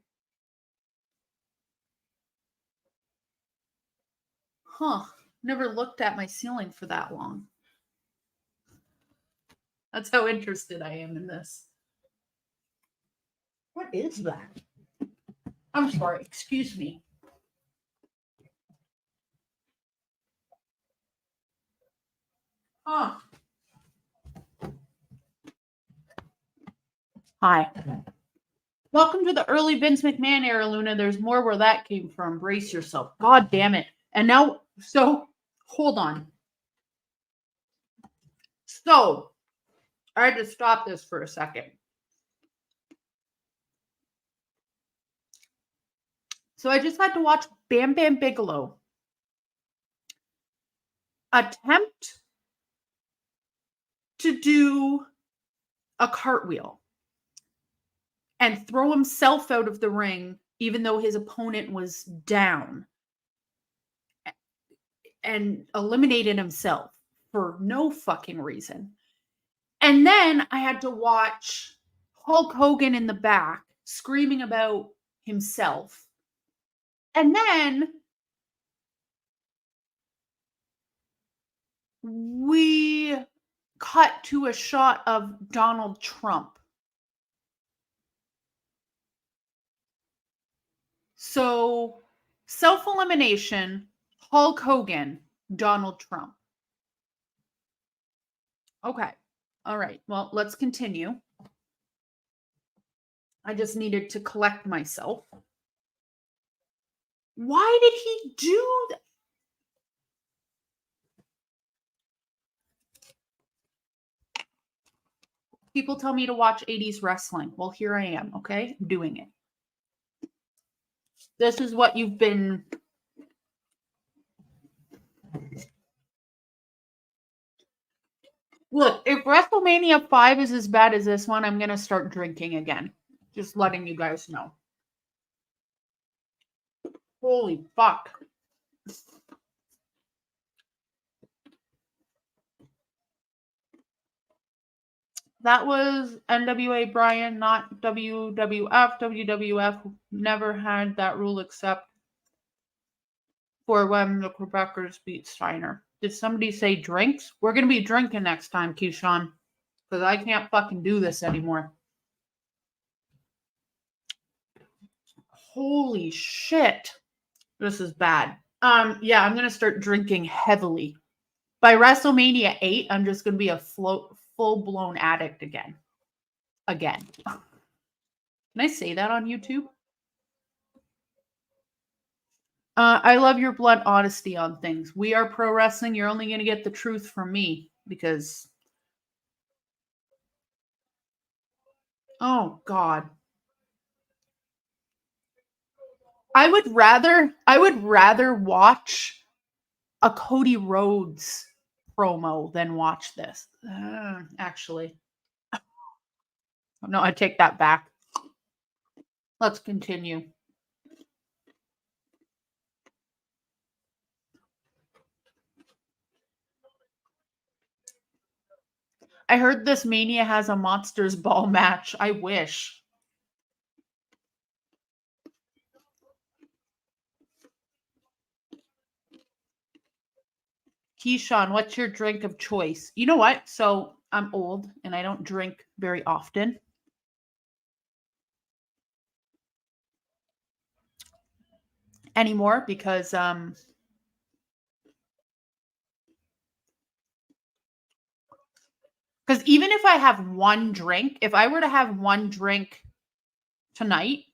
Huh. Never looked at my ceiling for that long. That's how interested I am in this. What is that? I'm sorry. Excuse me. Huh. Hi. Welcome to the early Vince McMahon era, Luna. There's more where that came from. Brace yourself. God damn it. And now, so, hold on. So, I had to stop this for a second. So I just had to watch Bam Bam Bigelow attempt to do a cartwheel and throw himself out of the ring, even though his opponent was down, and eliminated himself for no fucking reason. And then I had to watch Hulk Hogan in the back screaming about himself. And then we cut to a shot of Donald Trump. So, self-elimination, Hulk Hogan, Donald Trump. Okay. All right. Well, let's continue. I just needed to collect myself. Why did he do that? People tell me to watch 80s wrestling. Well, here I am, okay? I'm doing it. This is what you've been... Look, if Wrestlemania 5 is as bad as this one, I'm going to start drinking again. Just letting you guys know. Holy fuck. That was NWA Bryan, not WWF. WWF never had that rule except for when the Quebecers beat Steiner. Did somebody say drinks? We're going to be drinking next time, Keyshawn. Because I can't fucking do this anymore. Holy shit. This is bad. Yeah, I'm going to start drinking heavily. By WrestleMania 8, I'm just going to be a full-blown addict again. Can I say that on YouTube? I love your blunt honesty on things. We are pro wrestling. You're only going to get the truth from me because, oh God, I would rather watch a Cody Rhodes promo than watch this. Actually, no, I take that back. Let's continue. I heard this Mania has a Monsters Ball match. I wish. Keyshawn, what's your drink of choice? You know what? So I'm old and I don't drink very often. Anymore because even if I have one drink, if I were to have one drink tonight,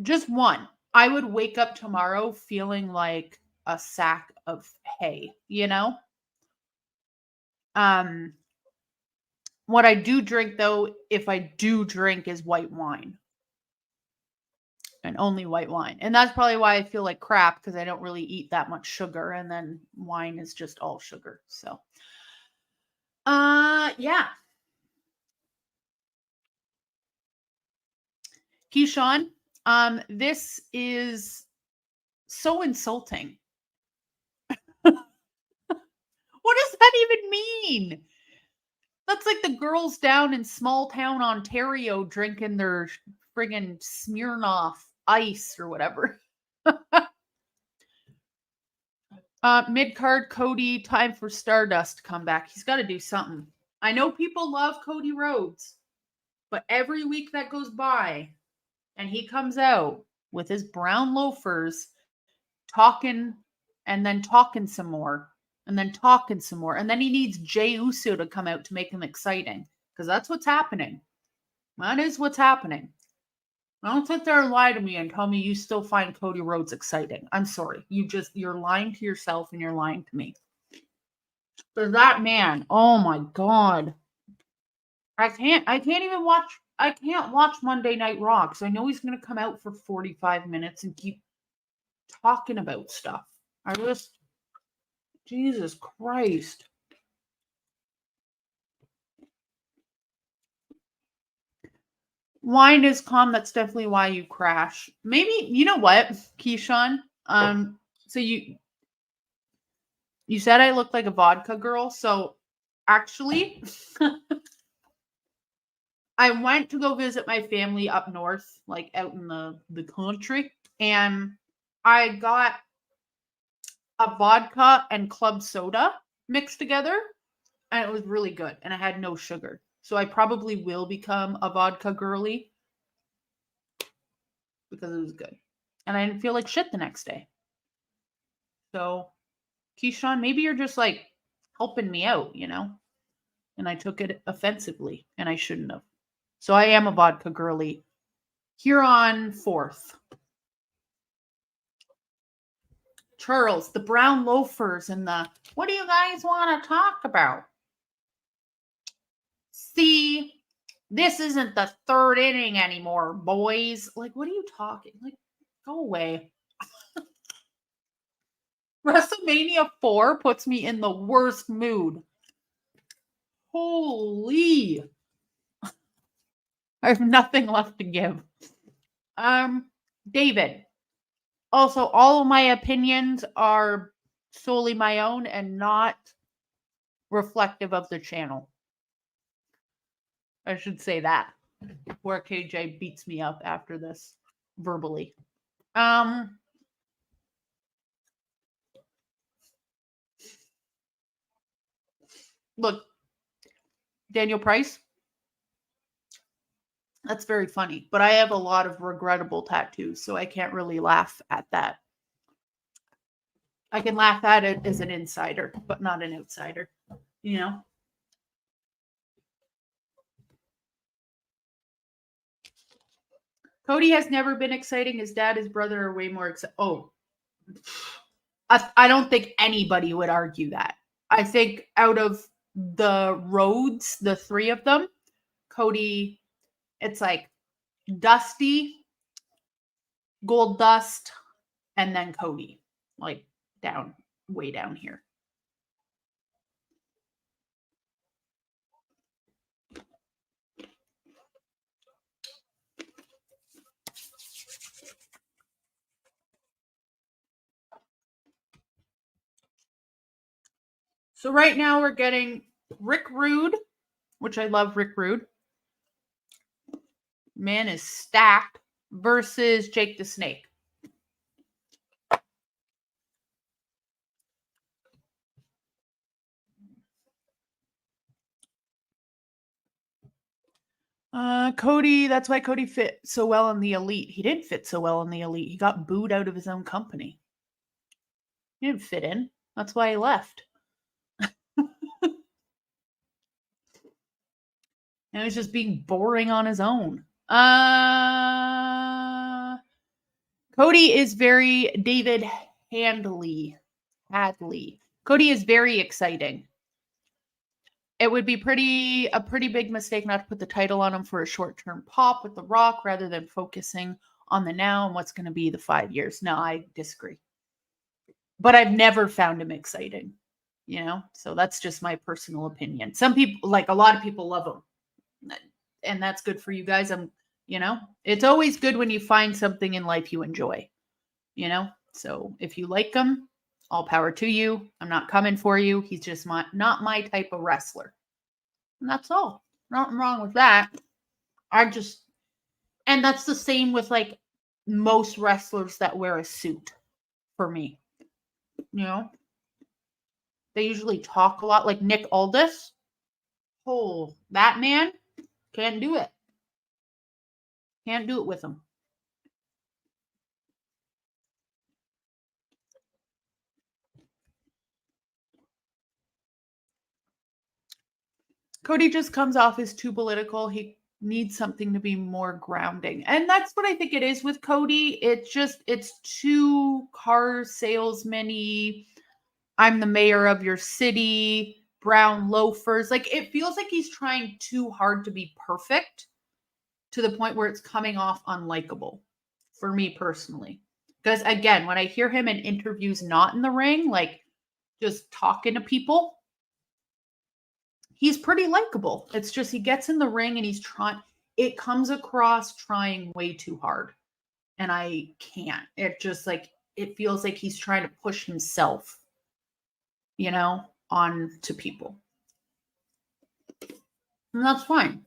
just one, I would wake up tomorrow feeling like a sack of hay, you know? Um what I do drink though, if I do drink, is white wine. And only white wine. And that's probably why I feel like crap because I don't really eat that much sugar and then wine is just all sugar. So yeah. Keyshawn, this is so insulting. What does that even mean? That's like the girls down in small town Ontario drinking their friggin' Smirnoff ice or whatever. Mid card Cody, time for Stardust to come back. He's got to do something. I know people love Cody Rhodes, but every week that goes by and he comes out with his brown loafers talking and then talking some more and then talking some more. And then he needs Jey Uso to come out to make him exciting because that's what's happening. That is what's happening. Don't sit there and lie to me and tell me you still find Cody Rhodes exciting. I'm sorry. You're lying to yourself and you're lying to me. But that man, oh my God. I can't watch Monday Night Raw because I know he's gonna come out for 45 minutes and keep talking about stuff. Jesus Christ. Wine is calm. That's definitely why you crash. Maybe, you know what, Keyshawn? So you said I looked like a vodka girl. So actually, I went to go visit my family up north, like out in the country, and I got a vodka and club soda mixed together, and it was really good, and I had no sugar. So I probably will become a vodka girly because it was good. And I didn't feel like shit the next day. So, Keyshawn, maybe you're just like helping me out, you know? And I took it offensively, and I shouldn't have. So I am a vodka girly here on 4th. Charles, the brown loafers and the, what do you guys want to talk about? See, this isn't the 3rd inning anymore, boys. Like, what are you talking? Like, go away. Wrestlemania 4 puts me in the worst mood. Holy. I have nothing left to give. David. Also, all of my opinions are solely my own and not reflective of the channel. I should say that. Where KJ beats me up after this verbally. Look, Daniel Price. That's very funny, but I have a lot of regrettable tattoos, so I can't really laugh at that. I can laugh at it as an insider, but not an outsider, you know? Cody has never been exciting. His dad, his brother are way more exciting. Oh, I don't think anybody would argue that. I think out of the Rhodes, the three of them, Cody, it's like Dusty, Gold Dust, and then Cody, like down, way down here. So right now we're getting Rick Rude, which I love Rick Rude. Man is stacked versus Jake the Snake. Cody, that's why Cody fit so well in the Elite. He didn't fit so well in the Elite. He got booed out of his own company. He didn't fit in. That's why he left. And he was just being boring on his own. Cody is very David Hadley. Cody is very exciting. It would be a pretty big mistake not to put the title on him for a short-term pop with The Rock rather than focusing on the now and what's going to be the 5 years. No, I disagree. But I've never found him exciting, So that's just my personal opinion. Some people, like a lot of people, love him. And that's good for you guys. It's always good when you find something in life you enjoy, So if you like him, all power to you. I'm not coming for you. He's just not my type of wrestler. And that's all. Nothing wrong with that. And that's the same with like most wrestlers that wear a suit for me. They usually talk a lot, like Nick Aldis. Oh, that man can't do it. Can't do it with him. Cody just comes off as too political. He needs something to be more grounding. And that's what I think it is with Cody. It's too car salesman-y. I'm the mayor of your city, brown loafers. Like it feels like he's trying too hard to be perfect to the point where it's coming off unlikable for me personally. Because again, when I hear him in interviews not in the ring, like just talking to people, he's pretty likable. It's just he gets in the ring and it comes across trying way too hard. And I can't. It feels like he's trying to push himself, on to people. And that's fine.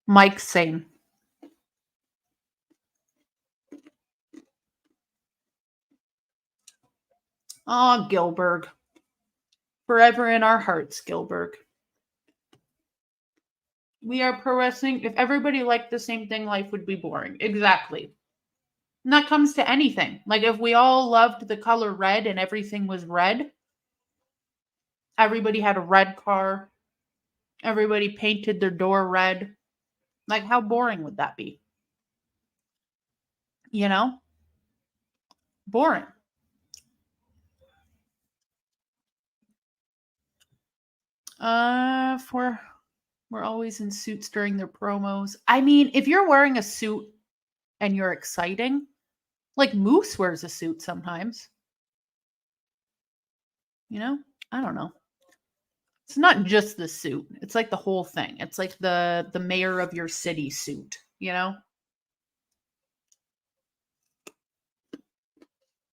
Mike, same. Oh, Gilbert. Forever in our hearts, Gilbert. We are pro wrestling. If everybody liked the same thing, life would be boring. Exactly. And that comes to anything. Like if we all loved the color red and everything was red, everybody had a red car, everybody painted their door red. Like how boring would that be? Boring. We're always in suits during their promos. I mean, if you're wearing a suit and you're exciting, like Moose wears a suit sometimes. I don't know. It's not just the suit. It's like the whole thing. It's like the mayor of your city suit,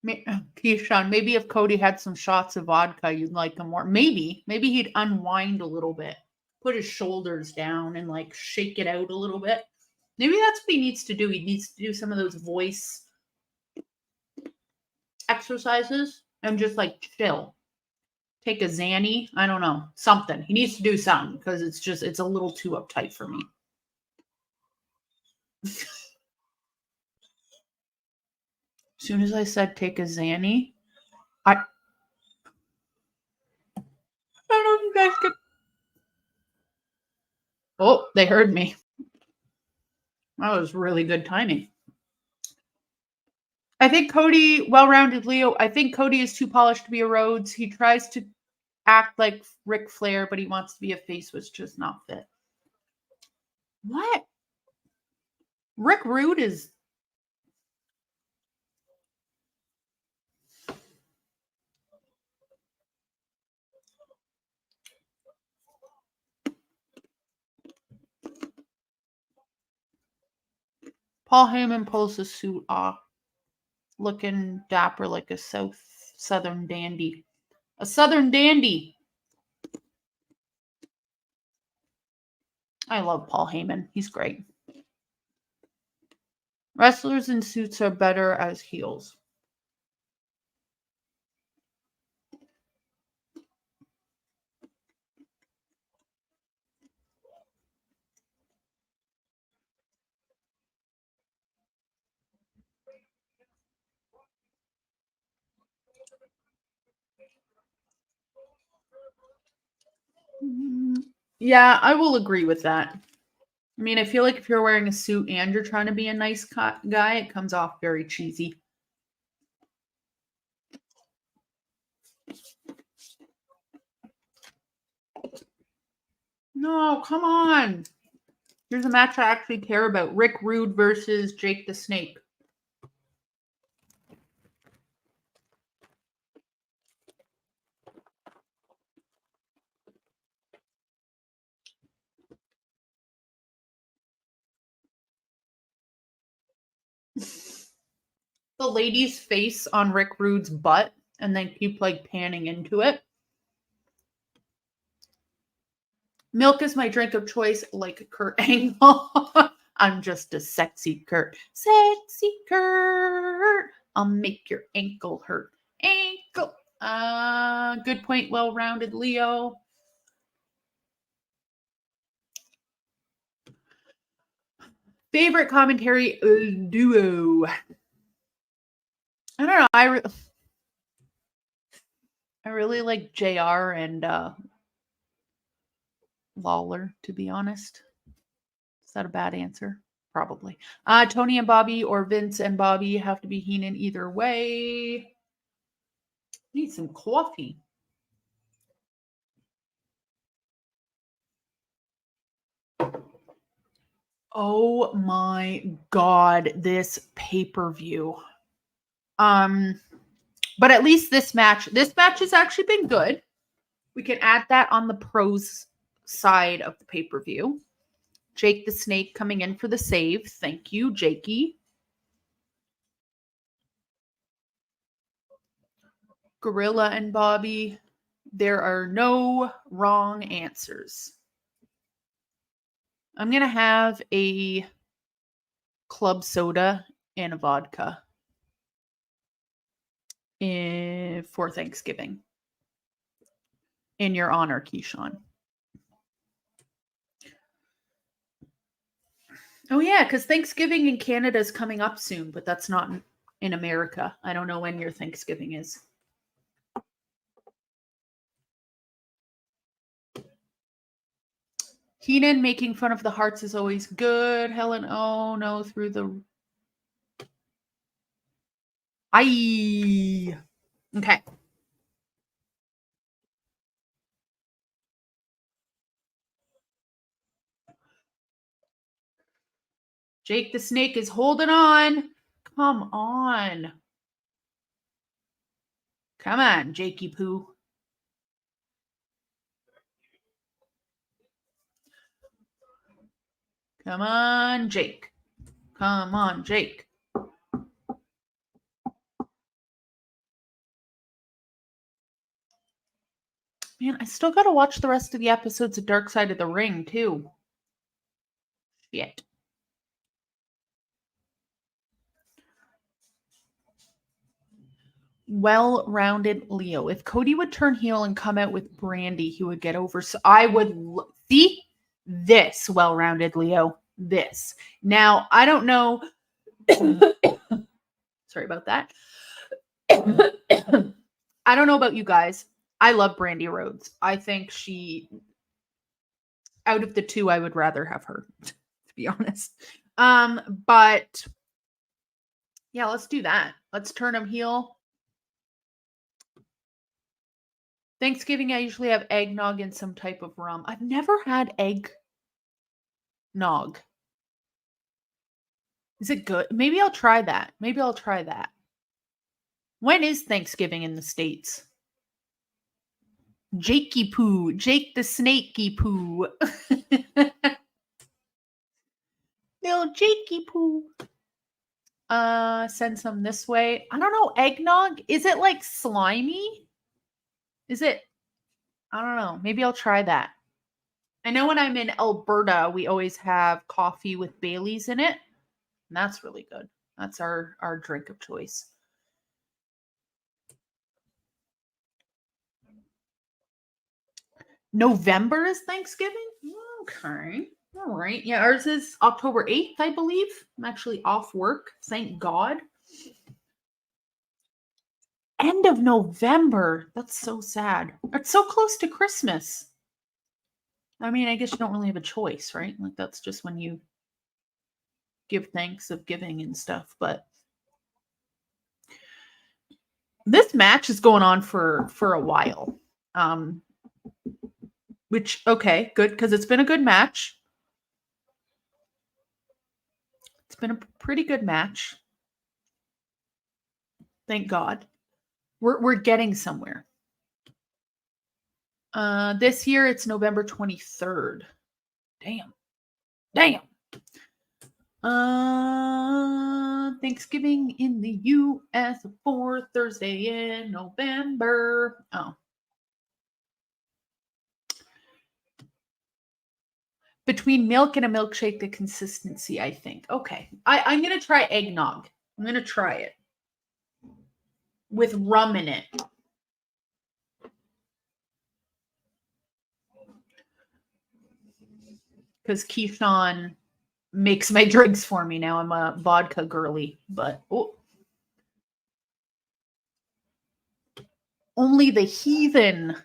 Keyshawn, maybe if Cody had some shots of vodka, you'd like him more. Maybe he'd unwind a little bit, put his shoulders down and like shake it out a little bit. Maybe that's what he needs to do. He needs to do some of those voice exercises and just like chill. Take a Xanny. I don't know. Something. He needs to do something because it's a little too uptight for me. As soon as I said take a Xanny, I don't know if you guys could. Oh, they heard me. That was really good timing. I think Cody, well-rounded Leo. I think Cody is too polished to be a Rhodes. He tries to act like Ric Flair, but he wants to be a face, which just not fit. What? Rick Rude is. Paul Heyman pulls the suit off, looking dapper like a southern dandy. A southern dandy. I love Paul Heyman. He's great. Wrestlers in suits are better as heels. Yeah, I will agree with that. I mean, I feel like if you're wearing a suit and you're trying to be a nice guy, it comes off very cheesy. No, come on. Here's a match I actually care about. Rick Rude versus Jake the Snake. The lady's face on Rick Rude's butt and then keep like panning into it. Milk is my drink of choice, like Kurt Angle. I'm just a sexy Kurt. Sexy Kurt. I'll make your ankle hurt. Ankle. Good point. Well-rounded Leo. Favorite commentary duo. I don't know. I really like JR and Lawler, to be honest. Is that a bad answer? Probably. Tony and Bobby or Vince and Bobby have to be Heenan either way. Need some coffee. Oh my God, this pay-per-view. But at least this match has actually been good. We can add that on the pros side of the pay-per-view. Jake the Snake coming in for the save. Thank you, Jakey. Gorilla and Bobby. There are no wrong answers. I'm going to have a club soda and a vodka for Thanksgiving. In your honor, Keyshawn. Oh, yeah, because Thanksgiving in Canada is coming up soon, but that's not in America. I don't know when your Thanksgiving is. Heenan making fun of the Hearts is always good. Helen, oh no, through the... Aye. Okay. Jake the Snake is holding on. Come on. Come on, Jakey Poo. Come on, Jake. Come on, Jake. Man, I still got to watch the rest of the episodes of Dark Side of the Ring, too. Shit. Well-rounded Leo. If Cody would turn heel and come out with Brandy, he would get over. So I would see this well-rounded Leo. This. Now, I don't know. Sorry about that. I don't know about you guys. I love Brandy Rhodes. I think out of the two, I would rather have her, to be honest. But yeah, let's do that. Let's turn him heel. Thanksgiving, I usually have eggnog and some type of rum. I've never had eggnog. Is it good? Maybe I'll try that. When is Thanksgiving in the States? Jakey Poo. Jake the Snakey Poo. Little Jakey Poo. Send some this way. I don't know. Eggnog? Is it like slimy? Is it? I don't know. Maybe I'll try that. I know when I'm in Alberta, we always have coffee with Baileys in it. And that's really good. That's our drink of choice. November is Thanksgiving? Okay. All right. Yeah, ours is October 8th, I believe. I'm actually off work. Thank God. End of November. That's so sad. It's so close to Christmas. I mean, I guess you don't really have a choice, right? Like, that's just when you give thanks of giving and stuff. But this match is going on for a while. Which, okay, good, because it's been a good match. It's been a pretty good match. Thank God. We're getting somewhere. This year it's November 23rd. Damn. Thanksgiving in the U.S. 4th Thursday in November. Oh. Between milk and a milkshake, the consistency, I think. Okay. I'm going to try eggnog. I'm going to try it. With rum in it. Because Keyshawn makes my drinks for me now. I'm a vodka girly, but only the heathen.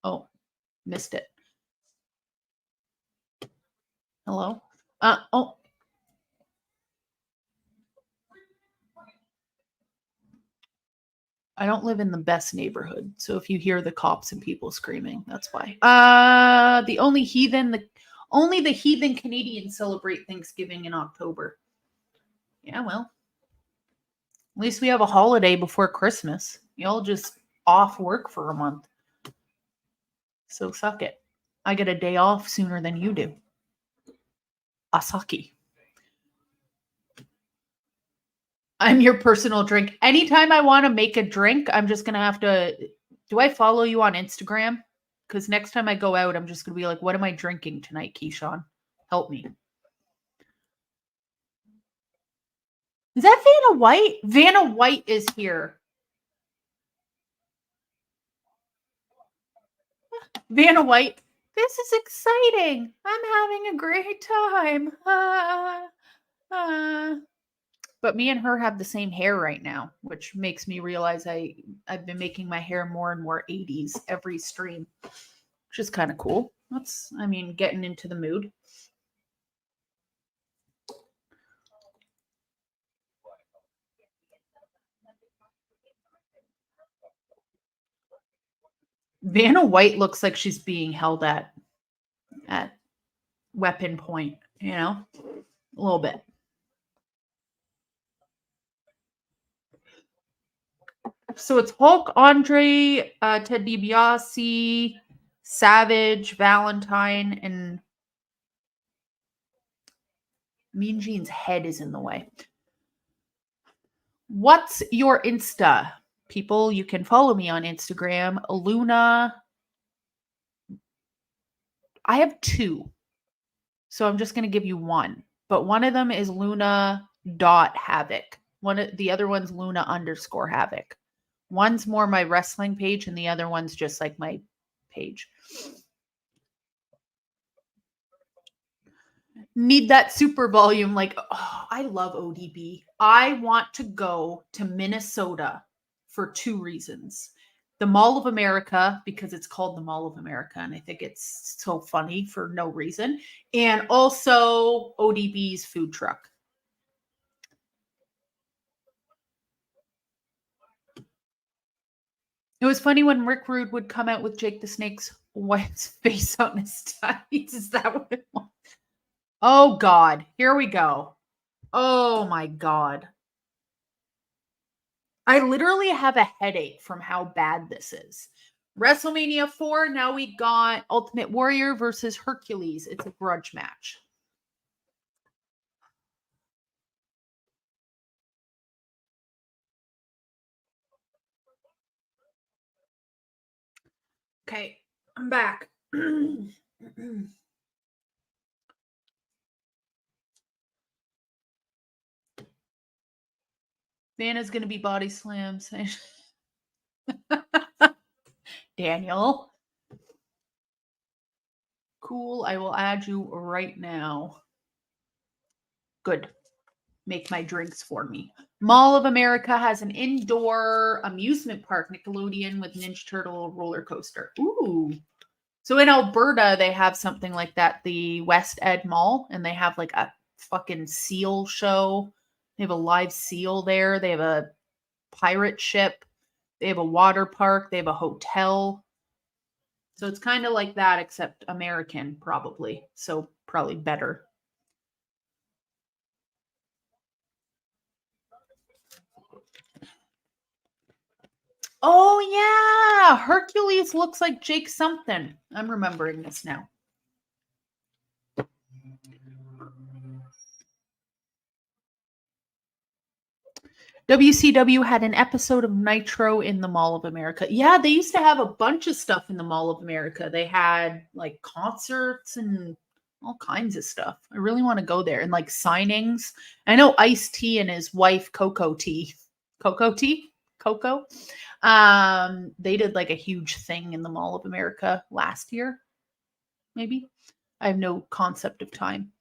Oh, missed it. Hello? Oh. I don't live in the best neighborhood, so if you hear the cops and people screaming, that's why. The only the heathen Canadians celebrate Thanksgiving in October. Yeah, well, at least we have a holiday before Christmas. Y'all just off work for a month. So suck it. I get a day off sooner than you do. Asaki. I'm your personal drink. Anytime I want to make a drink, I'm just going to have to... Do I follow you on Instagram? Because next time I go out, I'm just going to be like, what am I drinking tonight, Keyshawn? Help me. Is that Vanna White? Vanna White is here. Vanna White. This is exciting. I'm having a great time. But me and her have the same hair right now, which makes me realize I've been making my hair more and more 80s every stream, which is kind of cool. Getting into the mood. Vanna White looks like she's being held at weapon point, a little bit. So it's Hulk, Andre, Ted DiBiase, Savage, Valentine, and Mean Gene's head is in the way. What's your Insta? People, you can follow me on Instagram. Luna. I have 2. So I'm just going to give you one. But one of them is Luna.Havoc. The other one's Luna_Havoc. One's more my wrestling page, and the other one's just like my page. Need that super volume. I love ODB. I want to go to Minnesota for 2 reasons. the Mall of America, because it's called the Mall of America, and I think it's so funny for no reason, and also ODB's food truck. It was funny when Rick Rude would come out with Jake the Snake's wife's face on his tights. Is that what it was? Oh, God. Here we go. Oh, my God. I literally have a headache from how bad this is. Wrestlemania 4, now we got Ultimate Warrior versus Hercules. It's a grudge match. Okay, I'm back. Vanna's going to be body slams. Daniel. Cool. I will add you right now. Good. Make my drinks for me. Mall of America has an indoor amusement park, Nickelodeon, with Ninja Turtle roller coaster. Ooh. So in Alberta, they have something like that, the West Ed Mall, and they have like a fucking seal show. They have a live seal there. They have a pirate ship. They have a water park. They have a hotel. So it's kind of like that, except American, probably. So probably better. Oh, yeah. Hercules looks like Jake something. I'm remembering this now. WCW had an episode of Nitro in the Mall of America. Yeah, they used to have a bunch of stuff in the Mall of America. They had like concerts and all kinds of stuff. I really want to go there and like signings. I know Ice-T and his wife Coco, they did like a huge thing in the Mall of America last year. Maybe. I have no concept of time.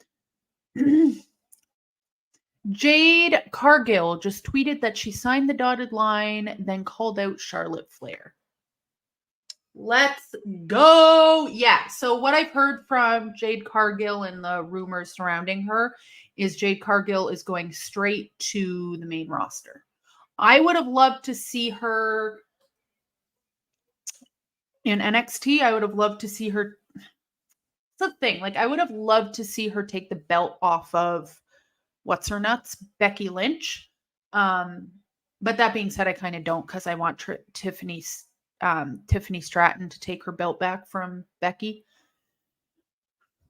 Jade Cargill just tweeted that she signed the dotted line, then called out Charlotte Flair. Let's go. Yeah. So what I've heard from Jade Cargill and the rumors surrounding her is Jade Cargill is going straight to the main roster. I would have loved to see her in NXT. I would have loved to see her. It's the thing. Like, I would have loved to see her take the belt off of what's her nuts, Becky Lynch. But that being said, I kind of don't, because I want Tiffany Stratton to take her belt back from Becky.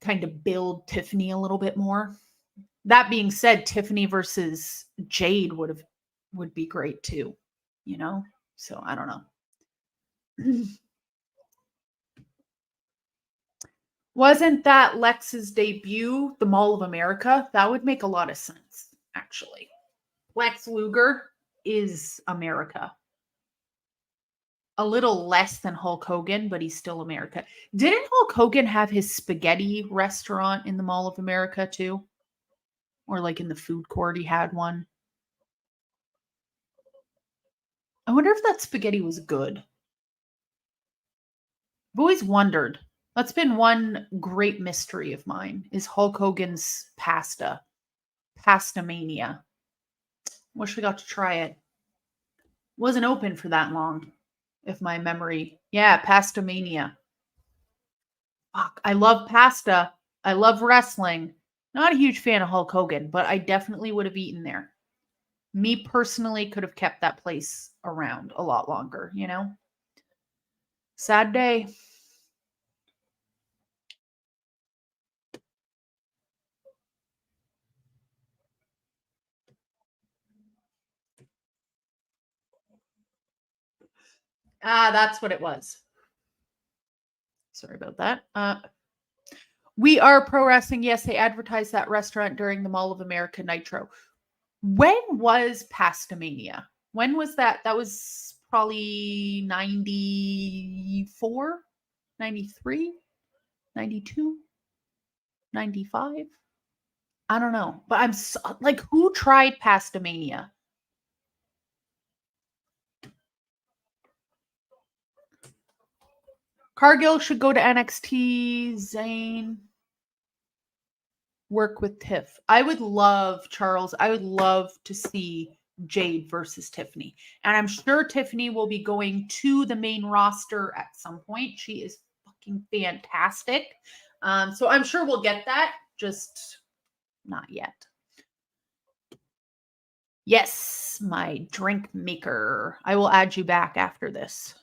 Kind of build Tiffany a little bit more. That being said, Tiffany versus Jade would be great too, you know? So I don't know. Wasn't that Lex's debut, the Mall of America? That would make a lot of sense, actually. Lex Luger is America. A little less than Hulk Hogan, but he's still America. Didn't Hulk Hogan have his spaghetti restaurant in the Mall of America too? Or like in the food court, he had one. I wonder if that spaghetti was good. I've always wondered. That's been one great mystery of mine, is Hulk Hogan's pasta. Pasta mania. Wish we got to try it. Wasn't open for that long, if my memory. Yeah, pasta mania. Fuck, I love pasta. I love wrestling. Not a huge fan of Hulk Hogan, but I definitely would have eaten there. Me personally could have kept that place around a lot longer, you know? Sad day. Ah, that's what it was. Sorry about that. We Are Pro Wrestling. Yes, they advertised that restaurant during the Mall of America Nitro. When was Pastamania? When was that? That was probably 94, 93, 92, 95. I don't know. But I'm so, like, who tried Pastamania? Cargill should go to NXT. Zayn work with Tiff. I would love, Charles, I would love to see Jade versus Tiffany. And I'm sure Tiffany will be going to the main roster at some point. She is fucking fantastic. So I'm sure we'll get that, just not yet. Yes, my drink maker. I will add you back after this.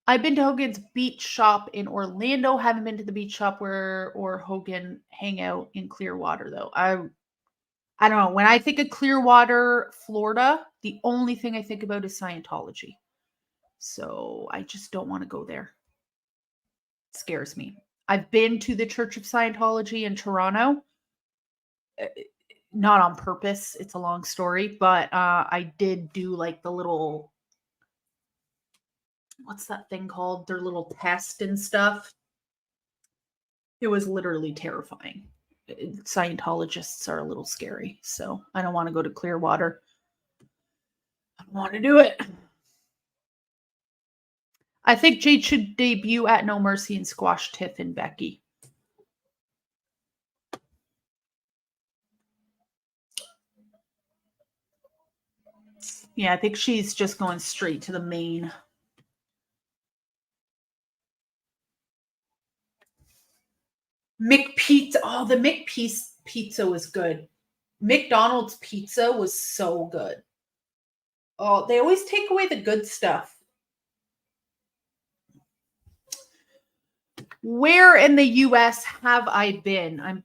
I've been to Hogan's beach shop in Orlando. Haven't been to the beach shop where or Hogan hang out in Clearwater though. I don't know. When I think of Clearwater, Florida, the only thing I think about is Scientology. So I just don't want to go there. It scares me. I've been to the Church of Scientology in Toronto. Not on purpose. It's a long story, but I did do like the little, what's that thing called? Their little test and stuff. It was literally terrifying. Scientologists are a little scary, so I don't want to go to Clearwater. I don't want to do it. I think Jade should debut at No Mercy and squash Tiff and Becky. Yeah, I think she's just going straight to the main. McPizza. Oh, the McPizza was good. McDonald's pizza was so good. Oh, they always take away the good stuff. Where in the US have I been?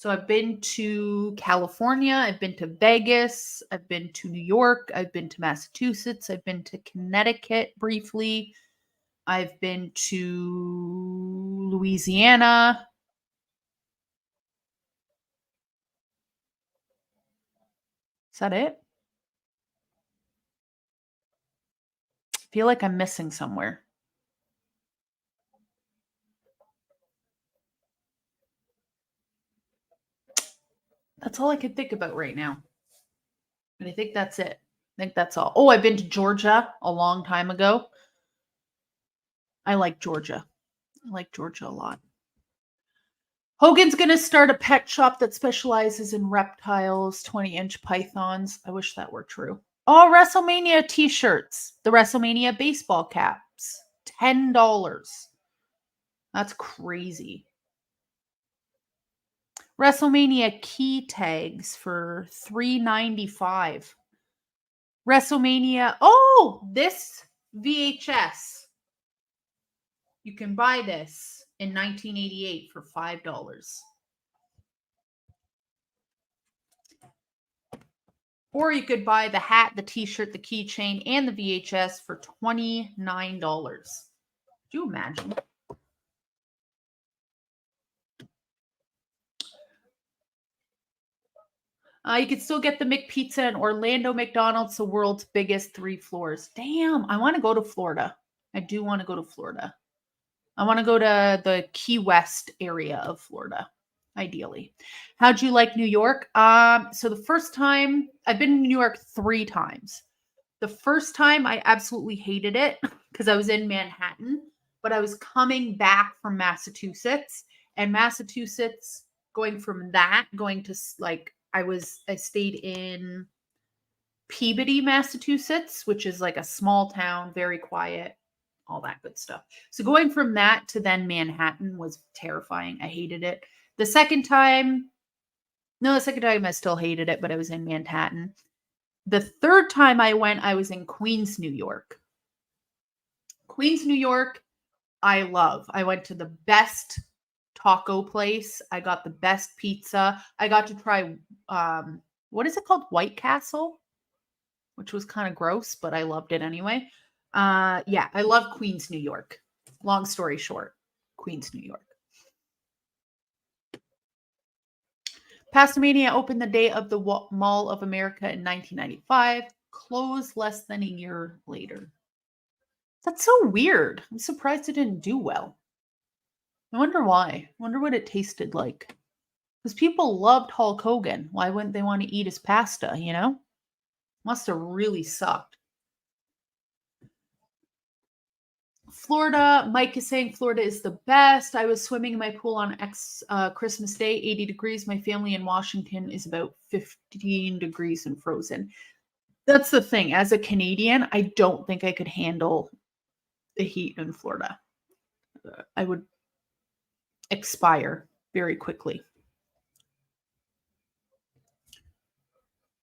I've been to California, I've been to Vegas, I've been to New York, I've been to Massachusetts, I've been to Connecticut briefly, I've been to Louisiana. Is that it? I feel like I'm missing somewhere. That's all I can think about right now. And I think that's it. I think that's all. Oh, I've been to Georgia a long time ago. I like Georgia. I like Georgia a lot. Hogan's going to start a pet shop that specializes in reptiles, 20-inch pythons. I wish that were true. Oh, WrestleMania t-shirts. The WrestleMania baseball caps. $10. That's crazy. WrestleMania key tags for $3.95. WrestleMania. Oh, this VHS. You can buy this in 1988 for $5. Or you could buy the hat, the t-shirt, the keychain, and the VHS for $29. Could you imagine? You could still get the McPizza in Orlando McDonald's, the world's biggest 3 floors. Damn, I want to go to Florida. I do want to go to Florida. I want to go to the Key West area of Florida, ideally. How'd you like New York? So the first time, I've been in New York 3 times. The first time I absolutely hated it because I was in Manhattan, but I was coming back from Massachusetts, and Massachusetts, going to like, I stayed in Peabody, Massachusetts, which is like a small town, very quiet, all that good stuff. So going from that to then Manhattan was terrifying. I hated it. The second time I still hated it, but I was in Manhattan. The third time I went, I was in Queens, New York. Queens, New York, I love. I went to the best taco place. I got the best pizza. I got to try, what is it called? White Castle, which was kind of gross, but I loved it anyway. Yeah, I love Queens, New York. Long story short, Queens, New York. Pastamania opened the day of the Mall of America in 1995, closed less than a year later. That's so weird. I'm surprised it didn't do well. I wonder why. I wonder what it tasted like. Because people loved Hulk Hogan. Why wouldn't they want to eat his pasta, you know? Must have really sucked. Florida, Mike is saying Florida is the best. I was swimming in my pool on Christmas Day, 80 degrees. My family in Washington is about 15 degrees and frozen. That's the thing. As a Canadian, I don't think I could handle the heat in Florida. I would expire very quickly.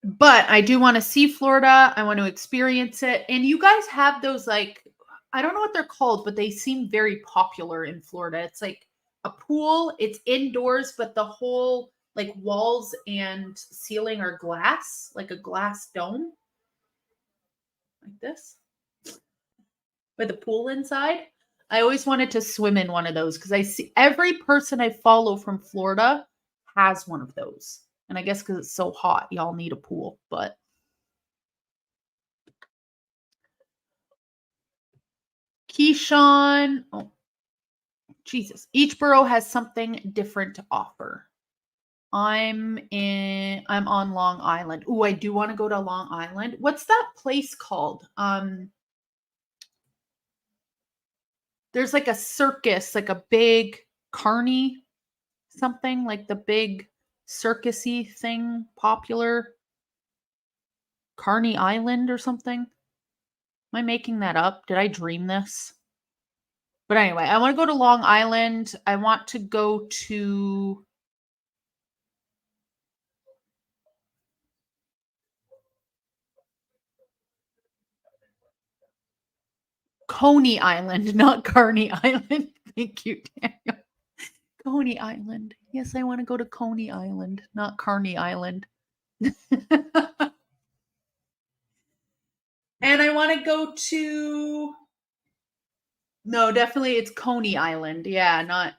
But I do want to see Florida. I want to experience it. And you guys have those, like, I don't know what they're called, but they seem very popular in Florida. It's like a pool, it's indoors, but the whole like walls and ceiling are glass, like a glass dome. Like this. With a pool inside. I always wanted to swim in one of those because I see every person I follow from Florida has one of those. And I guess because it's so hot, y'all need a pool. But Keyshawn, oh, Jesus. Each borough has something different to offer. I'm on Long Island. Oh, I do want to go to Long Island. What's that place called? There's like a circus, like a big carny something, like the big circusy thing, popular Carney Island or something. Am I making that up? Did I dream this? But anyway, I want to go to Long Island. I want to go to Coney Island, not Carney Island. Thank you, Daniel. Coney Island. Yes, I want to go to Coney Island, not Carney Island. And I want to go to no, definitely it's Coney Island. Yeah, not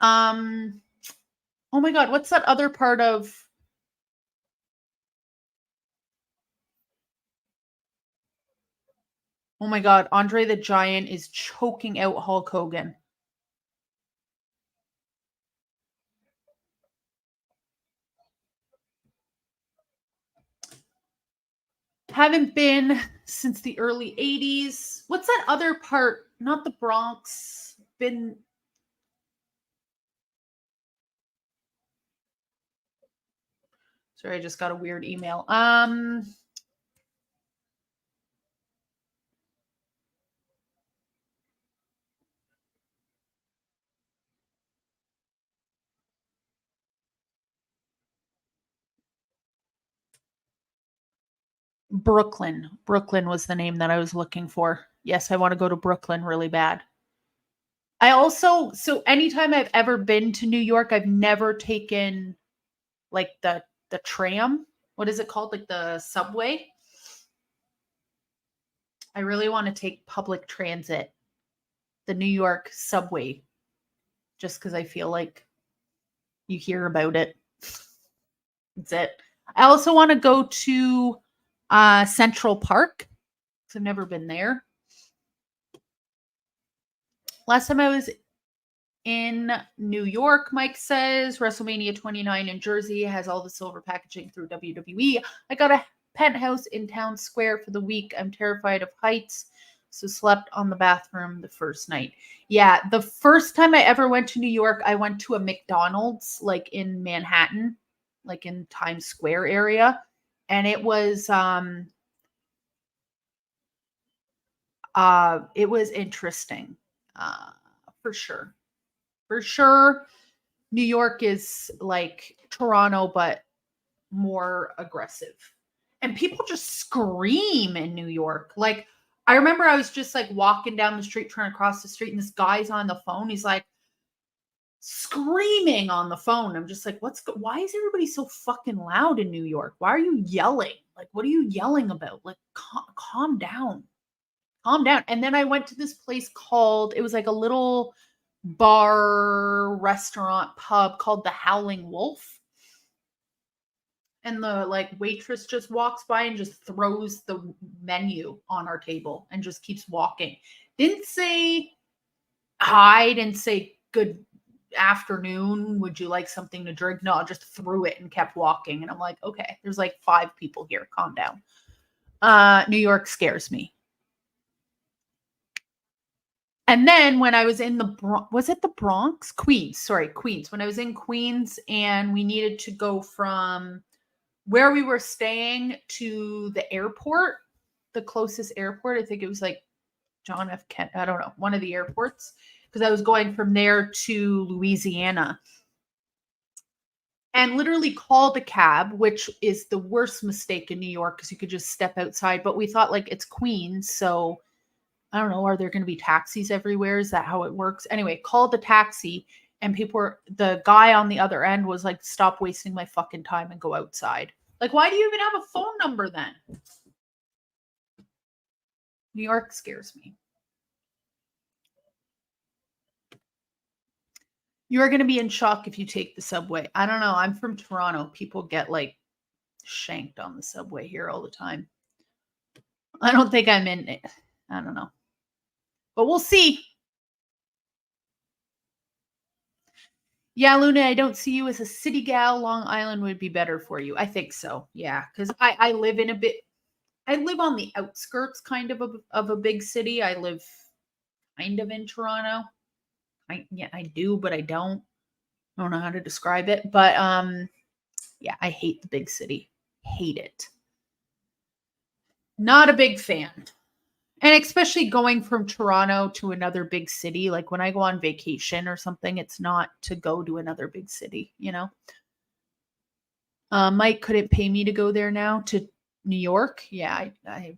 oh my god, what's that other part of oh my god, Andre the Giant is choking out Hulk Hogan. Haven't been since the early 80s. What's that other part? Not the Bronx. Been sorry, I just got a weird email. Brooklyn. Brooklyn was the name that I was looking for. Yes, I want to go to Brooklyn really bad. I also so anytime I've ever been to New York, I've never taken like the tram. What is it called? Like the subway. I really want to take public transit, the New York subway, just because I feel like you hear about it. That's it. I also want to go to Central Park because I've never been there. Last time I was in New York, Mike says, Wrestlemania 29 in Jersey has all the silver packaging through WWE. I got a penthouse in Town Square for the week. I'm terrified of heights, so slept on the bathroom the first night. Yeah, the first time I ever went to New York, I went to a McDonald's like in Manhattan, like in Times Square area, and it was interesting. For sure. For sure, New York is like Toronto, but more aggressive. And people just scream in New York. Like, I remember I was just like walking down the street, trying to cross the street, and this guy's on the phone. He's like screaming on the phone. I'm just like, why is everybody so fucking loud in New York? Why are you yelling? Like, what are you yelling about? Like, calm down. Calm down. And then I went to this place called, it was like a little bar, restaurant, pub called the Howling Wolf. And the like waitress just walks by and just throws the menu on our table and just keeps walking. Didn't say hi, didn't say good afternoon. Would you like something to drink? No, just threw it and kept walking. And I'm like, okay, there's like 5 people here. Calm down. New York scares me. And then when I was in was it the Bronx? Queens, sorry, Queens. When I was in Queens and we needed to go from where we were staying to the airport, the closest airport, I think it was like John F. Kennedy, I don't know, one of the airports, because I was going from there to Louisiana. And literally called a cab, which is the worst mistake in New York because you could just step outside. But we thought like it's Queens, so I don't know, are there going to be taxis everywhere? Is that how it works? Anyway, called the taxi and the guy on the other end was like, stop wasting my fucking time and go outside. Like, why do you even have a phone number then? New York scares me. You're going to be in shock if you take the subway. I don't know. I'm from Toronto. People get like shanked on the subway here all the time. I don't think I'm in it. I don't know. But we'll see. Yeah, Luna, I don't see you as a city gal. Long Island would be better for you. I think so. Yeah, because I live in I live on the outskirts kind of a big city. I live kind of in Toronto. I do, but I don't. I don't know how to describe it. But yeah, I hate the big city. Hate it. Not a big fan. And especially going from Toronto to another big city, like when I go on vacation or something, it's not to go to another big city, you know? Mike couldn't pay me to go there now to New York. Yeah, I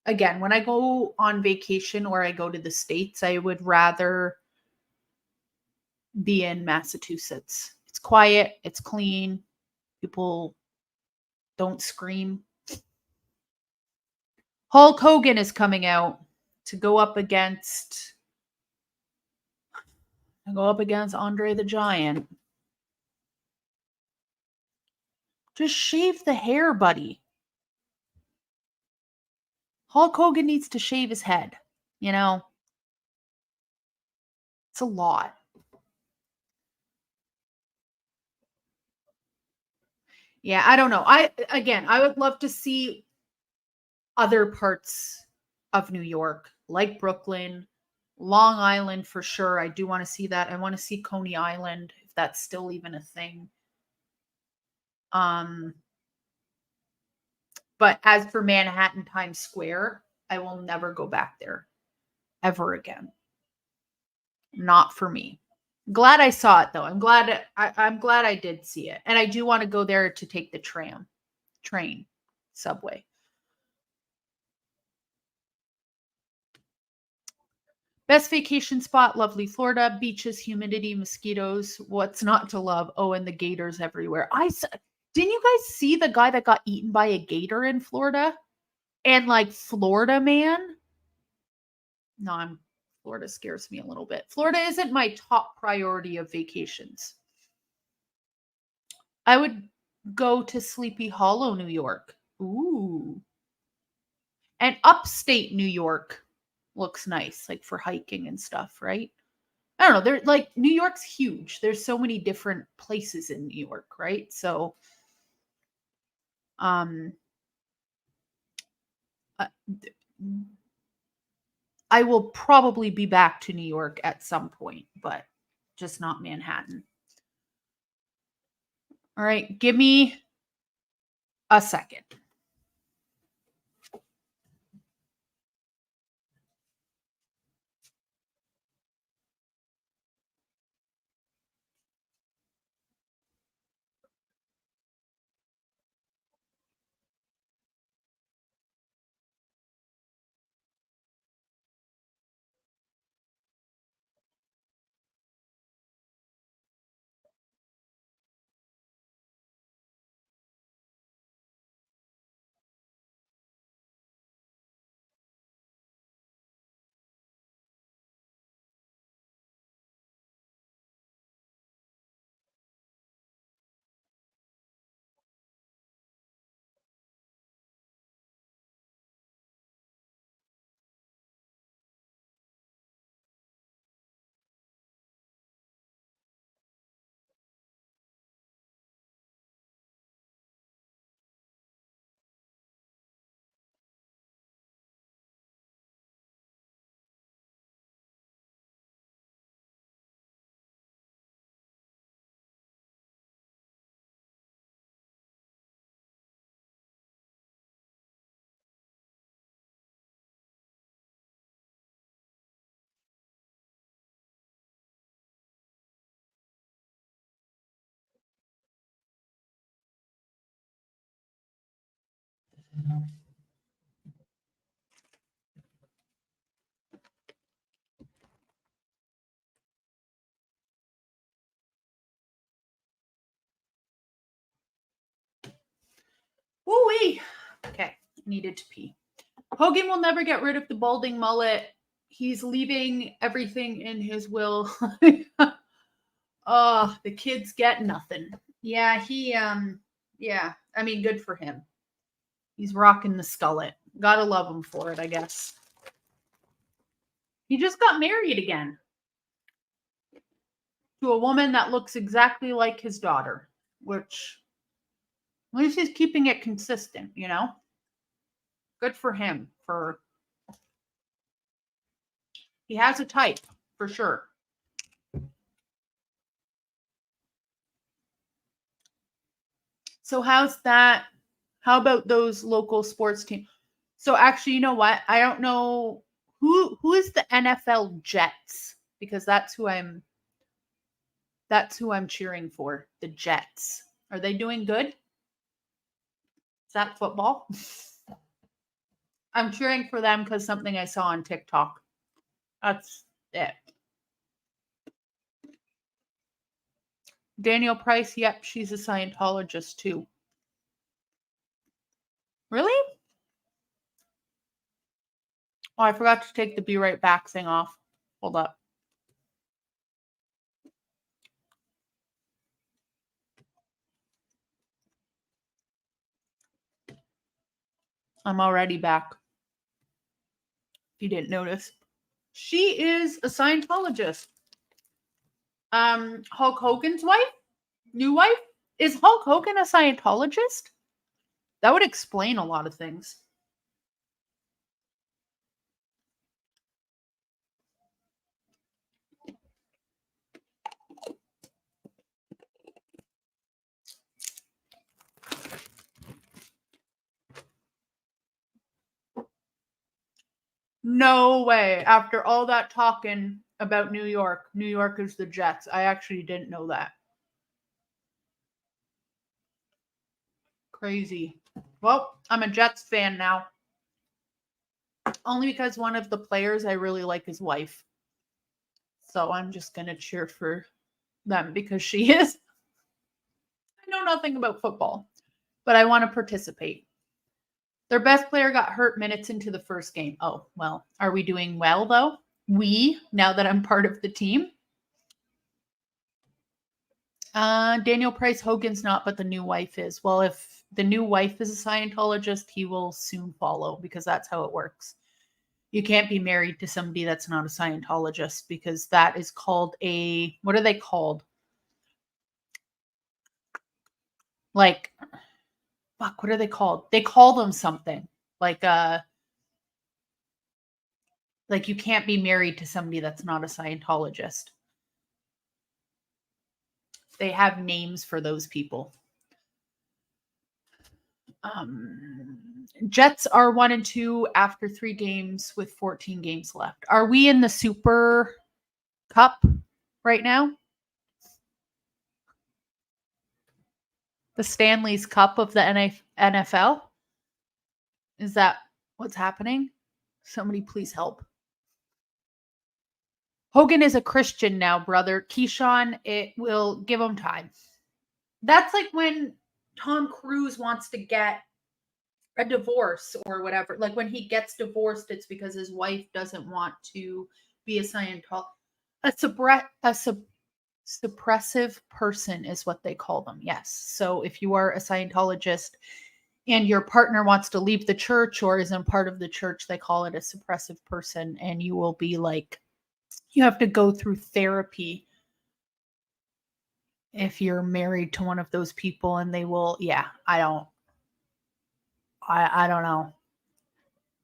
again, when I go on vacation or I go to the States, I would rather be in Massachusetts. It's quiet, it's clean, people don't scream. Hulk Hogan is coming out to go up against Andre the Giant. Just shave the hair, buddy. Hulk Hogan needs to shave his head. You know, it's a lot. Yeah, I don't know. I would love to see other parts of New York, like Brooklyn, Long Island for sure. I do want to see that. I want to see Coney Island if that's still even a thing. Um, but as for Manhattan Times Square, I will never go back there ever again. Not for me. Glad I saw it though. I'm glad I did see it. And I do want to go there to take the train, subway. Best vacation spot, lovely Florida, beaches, humidity, mosquitoes. What's not to love? Oh, and the gators everywhere. Didn't you guys see the guy that got eaten by a gator in Florida? And like Florida man? No, Florida scares me a little bit. Florida isn't my top priority of vacations. I would go to Sleepy Hollow, New York. Ooh. And upstate New York looks nice, like for hiking and stuff, right? I don't know. They're like New York's huge. There's so many different places in New York, right? So, um, uh, I will probably be back to New York at some point, but just not Manhattan. All right, give me a second. Woo-wee. Okay, needed to pee. Hogan will never get rid of the balding mullet. He's leaving everything in his will. Oh, the kids get nothing. Yeah, yeah, I mean, good for him. He's rocking the skullet. Gotta love him for it, I guess. He just got married again to a woman that looks exactly like his daughter, which at least he's keeping it consistent, you know? Good for him. He has a type, for sure. So how's that? How about those local sports teams? So actually, you know what? I don't know who is the NFL Jets, because that's who I'm cheering for. The Jets. Are they doing good? Is that football? I'm cheering for them because something I saw on TikTok. That's it. Daniel Price, yep, she's a Scientologist too. Really? Oh, I forgot to take the be right back thing off. Hold up. I'm already back. If you didn't notice. She is a Scientologist. Hulk Hogan's wife? New wife? Is Hulk Hogan a Scientologist? That would explain a lot of things. No way. After all that talking about New York is the Jets. I actually didn't know that. Crazy. Well, I'm a Jets fan now. Only because one of the players I really like his wife. So I'm just going to cheer for them because she is. I know nothing about football, but I want to participate. Their best player got hurt minutes into the first game. Oh, well, are we doing well though? Now that I'm part of the team. Daniel Price, Hogan's not, but the new wife is. Well, if the new wife is a Scientologist, he will soon follow because that's how it works. You can't be married to somebody that's not a Scientologist because that is called what are they called? Like, fuck, what are they called? They call them something like you can't be married to somebody that's not a Scientologist. They have names for those people. Jets are 1-2 after 3 games with 14 games left. Are we in the Super Cup right now? The Stanley's Cup of the NFL? Is that what's happening? Somebody please help. Hogan is a Christian now, brother. Keyshawn, it will give him time. That's like when Tom Cruise wants to get a divorce or whatever. Like when he gets divorced, it's because his wife doesn't want to be a Scientologist. A suppressive person is what they call them. Yes. So if you are a Scientologist and your partner wants to leave the church or isn't part of the church, they call it a suppressive person. And you will be like, you have to go through therapy if you're married to one of those people, and they will, I don't know.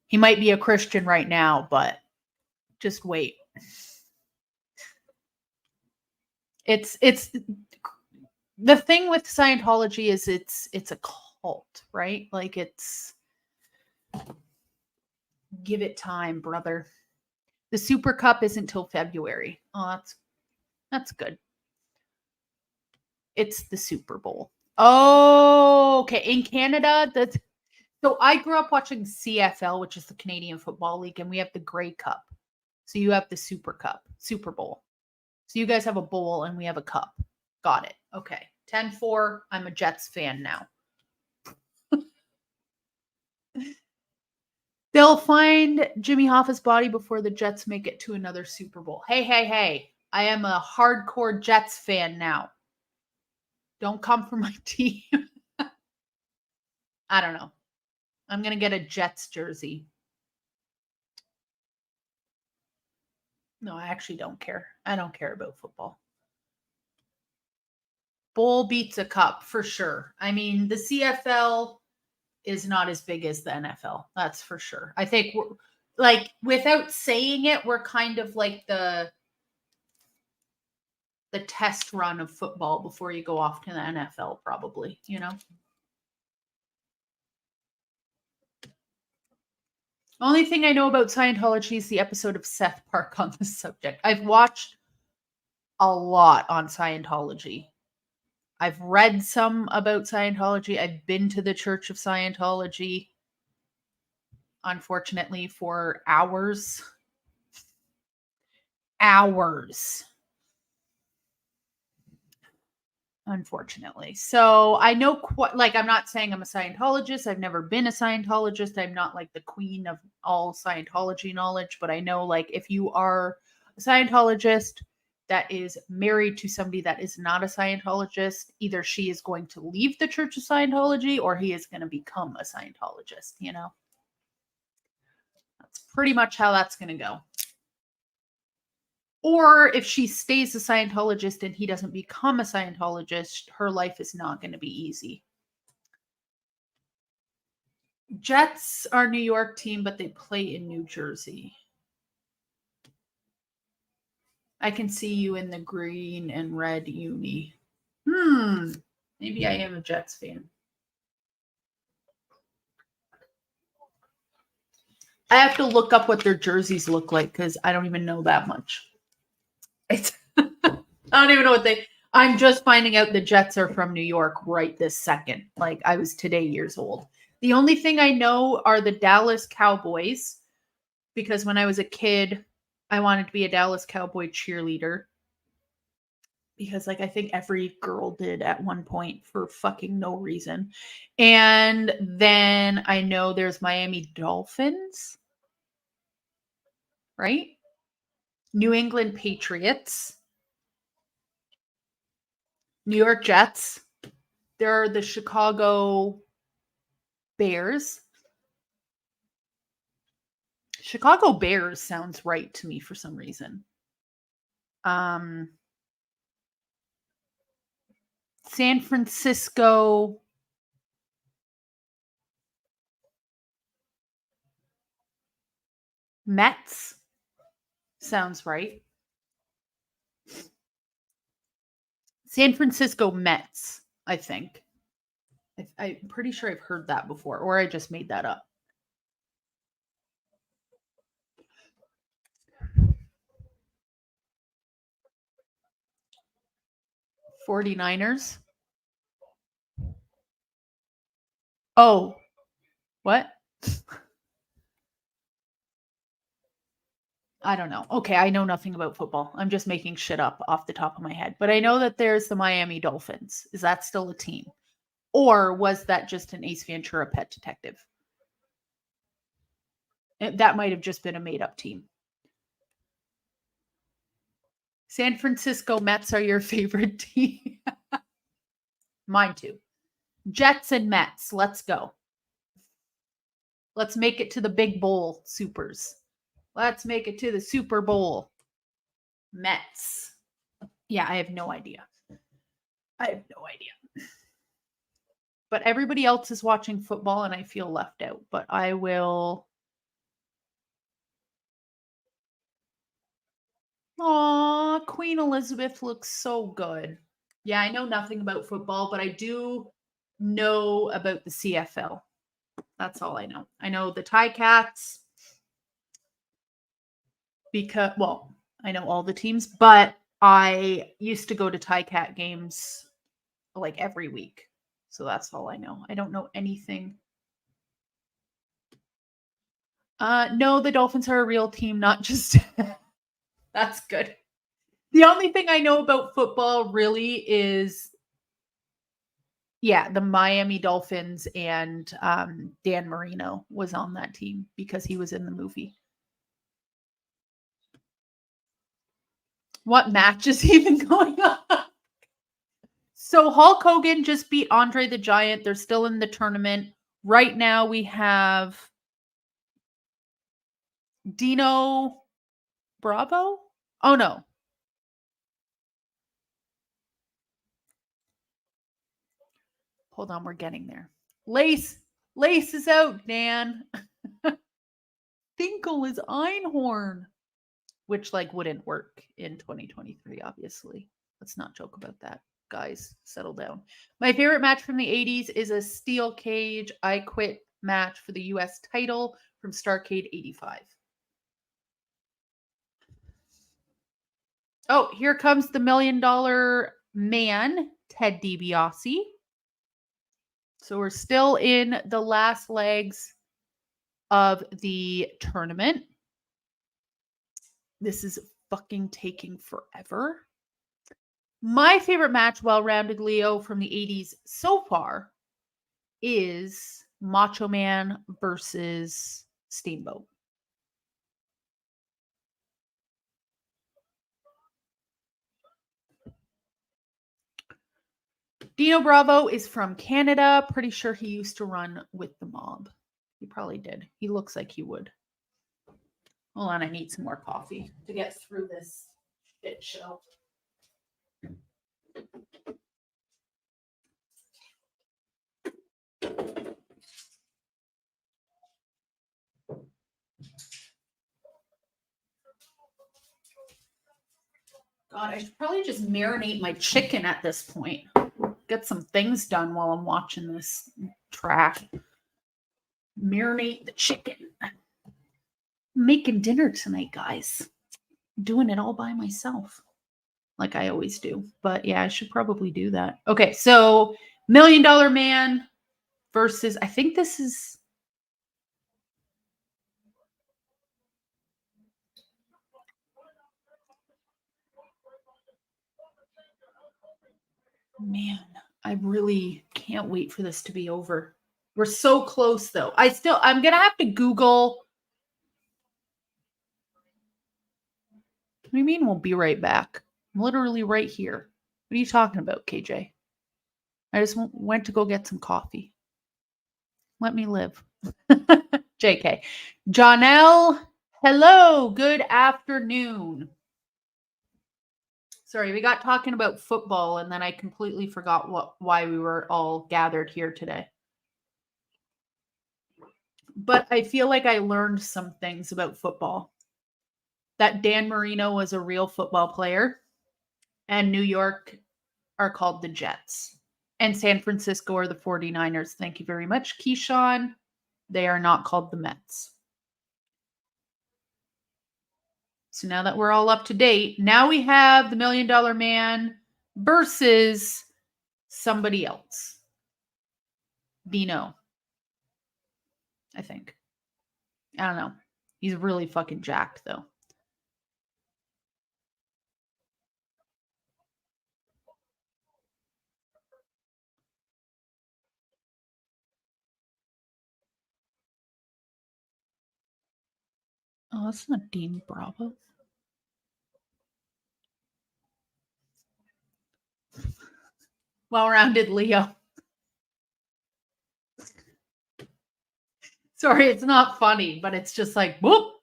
He might be a Christian right now, but just wait. It's the thing with Scientology is it's a cult, right? Like give it time, brother. The Super Cup isn't till February. Oh, that's good. It's the Super Bowl. Oh, okay. In Canada, So I grew up watching CFL, which is the Canadian Football League, and we have the Grey Cup. So you have the Super Cup, Super Bowl. So you guys have a bowl and we have a cup. Got it. Okay. 10-4. I'm a Jets fan now. They'll find Jimmy Hoffa's body before the Jets make it to another Super Bowl. Hey, hey, hey. I am a hardcore Jets fan now. Don't come for my team. I don't know. I'm going to get a Jets jersey. No, I actually don't care. I don't care about football. Bowl beats a cup for sure. I mean, the CFL is not as big as the NFL. That's for sure. I think we're like, without saying it, we're kind of like the test run of football before you go off to the NFL, probably, you know? Only thing I know about Scientology is the episode of Seth Park on this subject. I've watched a lot on Scientology. I've read some about Scientology. I've been to the Church of Scientology, unfortunately, for hours. Unfortunately. So I know like, I'm not saying I'm a Scientologist. I've never been a Scientologist. I'm not like the queen of all Scientology knowledge, but I know, like, if you are a Scientologist that is married to somebody that is not a Scientologist, either she is going to leave the Church of Scientology or he is going to become a Scientologist, you know? That's pretty much how that's going to go. Or if she stays a Scientologist and he doesn't become a Scientologist, her life is not going to be easy. Jets are New York team, but they play in New Jersey. I can see you in the green and red uni. Maybe I am a Jets fan. I have to look up what their jerseys look like because I don't even know that much. I don't even know what I'm just finding out the Jets are from New York right this second. Like, I was today years old. The only thing I know are the Dallas Cowboys, because when I was a kid, I wanted to be a Dallas Cowboy cheerleader. Because, like, I think every girl did at one point for fucking no reason. And then I know there's Miami Dolphins, right? New England Patriots, New York Jets. There are the Chicago Bears. Chicago Bears sounds right to me for some reason. San Francisco Mets sounds right. San Francisco Mets, I think. I'm pretty sure I've heard that before, or I just made that up. '49ers. Oh, what? I don't know. Okay, I know nothing about football. I'm just making shit up off the top of my head. But I know that there's the Miami Dolphins. Is that still a team? Or was that just an Ace Ventura Pet Detective? That might have just been a made-up team. San Francisco Mets are your favorite team? Mine too. Jets and Mets. Let's go. Let's make it to the big bowl, supers. Let's make it to the Super Bowl. Mets. Yeah, I have no idea. But everybody else is watching football and I feel left out. But I will. Aw, Queen Elizabeth looks so good. Yeah, I know nothing about football, but I do know about the CFL. That's all I know. I know the Ticats because, well, I know all the teams, but I used to go to Ticat games like every week. So that's all I know. I don't know anything No, the Dolphins are a real team, not just that's good. The only thing I know about football really is the Miami Dolphins, and Dan Marino was on that team because he was in the movie. What match is even going on? So Hulk Hogan just beat Andre the Giant. They're still in the tournament. Right now we have Dino Bravo. Oh no. Hold on, we're getting there. Lace is out, Dan. Finkel is Einhorn, which wouldn't work in 2023, obviously. Let's not joke about that. Guys, settle down. My favorite match from the 80s is a steel cage I Quit match for the US title from Starrcade 85. Oh, here comes the $1 Million Man, Ted DiBiase. So we're still in the last legs of the tournament. This is fucking taking forever. My favorite match, Well-Rounded Leo, from the 80s so far is Macho Man versus Steamboat. Dino Bravo is from Canada. Pretty sure he used to run with the mob. He probably did. He looks like he would. Hold on, I need some more coffee to get through this shit show. God, I should probably just marinate my chicken at this point. Get some things done while I'm watching this track. Marinate the chicken. I'm making dinner tonight, guys. I'm doing it all by myself, like I always do. But yeah, I should probably do that. Okay, so $1 Million Man versus, I think this is... Man, I really can't wait for this to be over. We're so close, though. I'm going to have to Google. What do you mean we'll be right back? I'm literally right here. What are you talking about, KJ? I just went to go get some coffee. Let me live. JK. Jonelle, hello. Good afternoon. Sorry, we got talking about football, and then I completely forgot why we were all gathered here today. But I feel like I learned some things about football. That Dan Marino was a real football player, and New York are called the Jets, and San Francisco are the 49ers. Thank you very much, Keyshawn. They are not called the Mets. So now that we're all up to date, now we have the $1 Million Man versus somebody else. Bino, I think. I don't know. He's really fucking jacked, though. Oh, that's not Dean Bravo. Well-Rounded Leo. Sorry, it's not funny, but it's just like, whoop.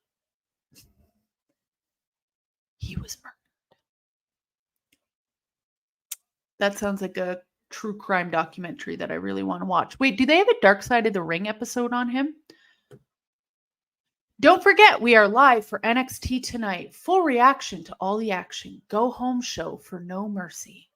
He was murdered. That sounds like a true crime documentary that I really want to watch. Wait, do they have a Dark Side of the Ring episode on him? Don't forget, we are live for NXT tonight. Full reaction to all the action. Go home show for No Mercy.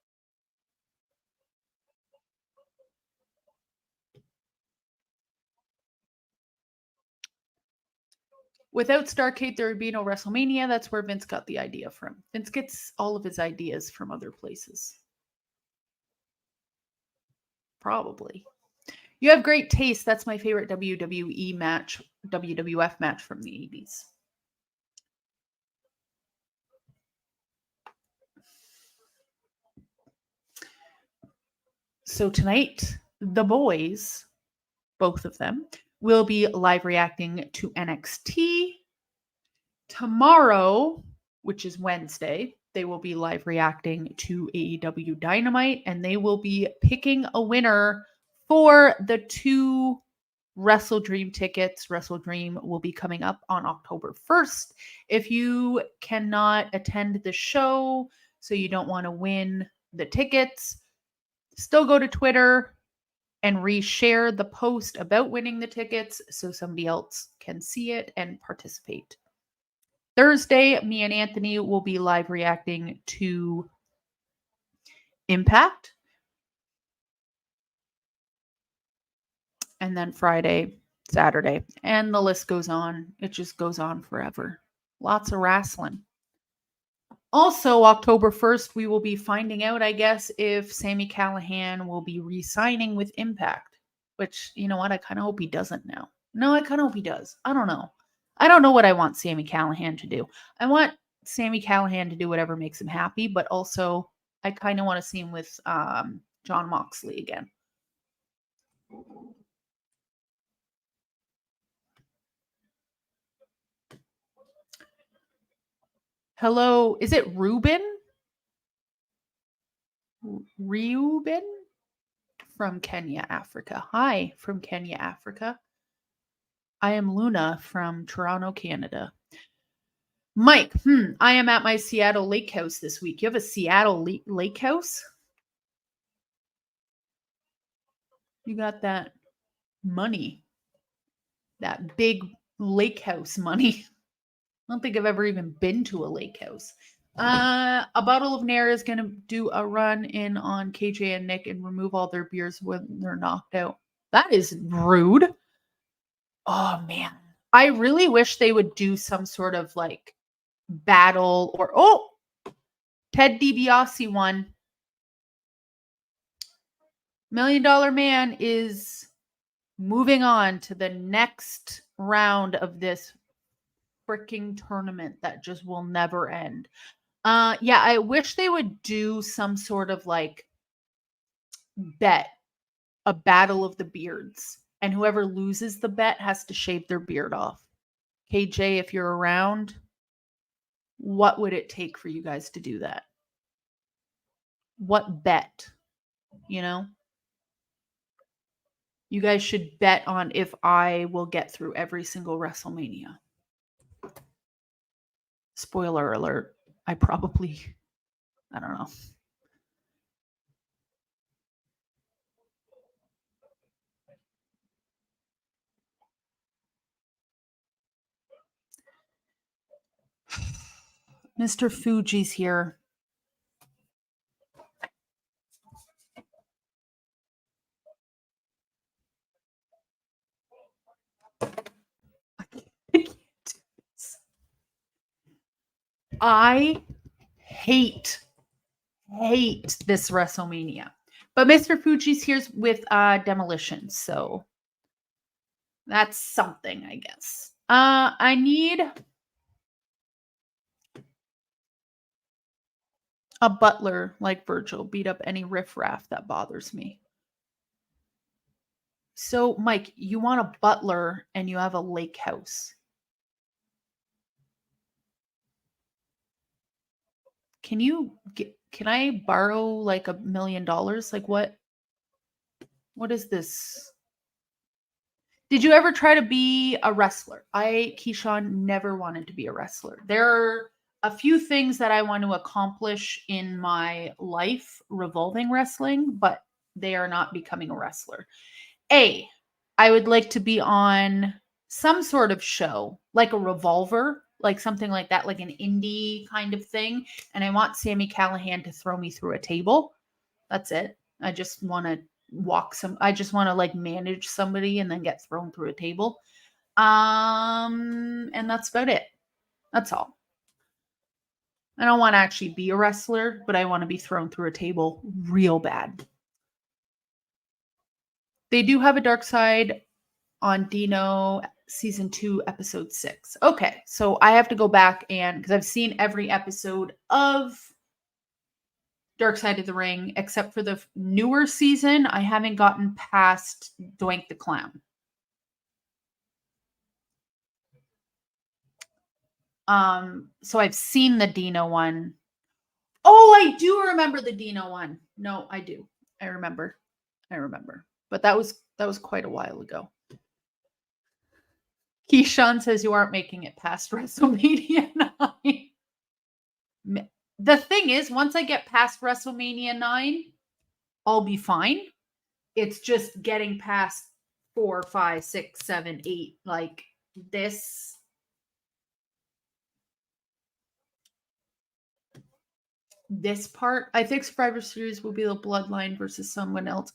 Without Starrcade, there would be no Wrestlemania. That's where Vince got the idea from. Vince gets all of his ideas from other places. Probably. You have great taste. That's my favorite WWE match, WWF match from the 80s. So tonight, the boys, both of them, will be live reacting to NXT. Tomorrow, which is Wednesday, they will be live reacting to AEW Dynamite, and they will be picking a winner for the 2 Wrestle Dream tickets. Wrestle Dream will be coming up on October 1st. If you cannot attend the show, so you don't want to win the tickets, still go to Twitter and reshare the post about winning the tickets so somebody else can see it and participate. Thursday, me and Anthony will be live reacting to Impact. And then Friday, Saturday, and the list goes on. It just goes on forever. Lots of wrestling. Also, October 1st, we will be finding out, I guess, if Sami Callihan will be re-signing with Impact, which, you know what, I kind of hope he doesn't now. No, I kind of hope he does. I don't know. I don't know what I want Sami Callihan to do. I want Sami Callihan to do whatever makes him happy, but also I kind of want to see him with Jon Moxley again. Hello, is it Ruben? Reuben from Kenya, Africa. Hi from Kenya, Africa. I am Luna from Toronto, Canada. Mike, I am at my Seattle lake house this week. You have a Seattle lake house? You got that money, that big lake house money. I don't think I've ever even been to a lake house. A Bottle of Nair is going to do a run in on KJ and Nick and remove all their beers when they're knocked out. That is rude. Oh, man. I really wish they would do some sort of like battle or, Ted DiBiase won. $1 Million Man is moving on to the next round of this freaking tournament that just will never end. Yeah, I wish they would do some sort of like bet, a battle of the beards, and whoever loses the bet has to shave their beard off. KJ, if you're around, what would it take for you guys to do that? What bet? You know? You guys should bet on if I will get through every single WrestleMania. Spoiler alert, I don't know. Mr. Fuji's here. I hate this WrestleMania. But Mr. Fuji's here with Demolition, so that's something, I guess. I need a butler like Virgil beat up any riffraff that bothers me. So, Mike, you want a butler and you have a lake house. Can I borrow like $1 million? Like what is this? Did you ever try to be a wrestler? Keyshawn, never wanted to be a wrestler. There are a few things that I want to accomplish in my life revolving wrestling, but they are not becoming a wrestler. I would like to be on some sort of show, like a Revolver, like something like that, like an indie kind of thing. And I want Sami Callihan to throw me through a table. That's it. I just want to I just want to like manage somebody and then get thrown through a table. And that's about it. That's all. I don't want to actually be a wrestler, but I want to be thrown through a table real bad. They do have a dark side on Dino season 2, episode 6. Okay, so I have to go back and because I've seen every episode of Dark Side of the Ring except for the newer season. I haven't gotten past Doink the Clown. So I've seen the Dino one. Oh, I do remember the Dino one. No, I do. I remember. But that was quite a while ago. Keyshawn says you aren't making it past WrestleMania 9. The thing is, once I get past WrestleMania 9, I'll be fine. It's just getting past 4, 5, 6, 7, 8. Like this. This part, I think Survivor Series will be the Bloodline versus someone else.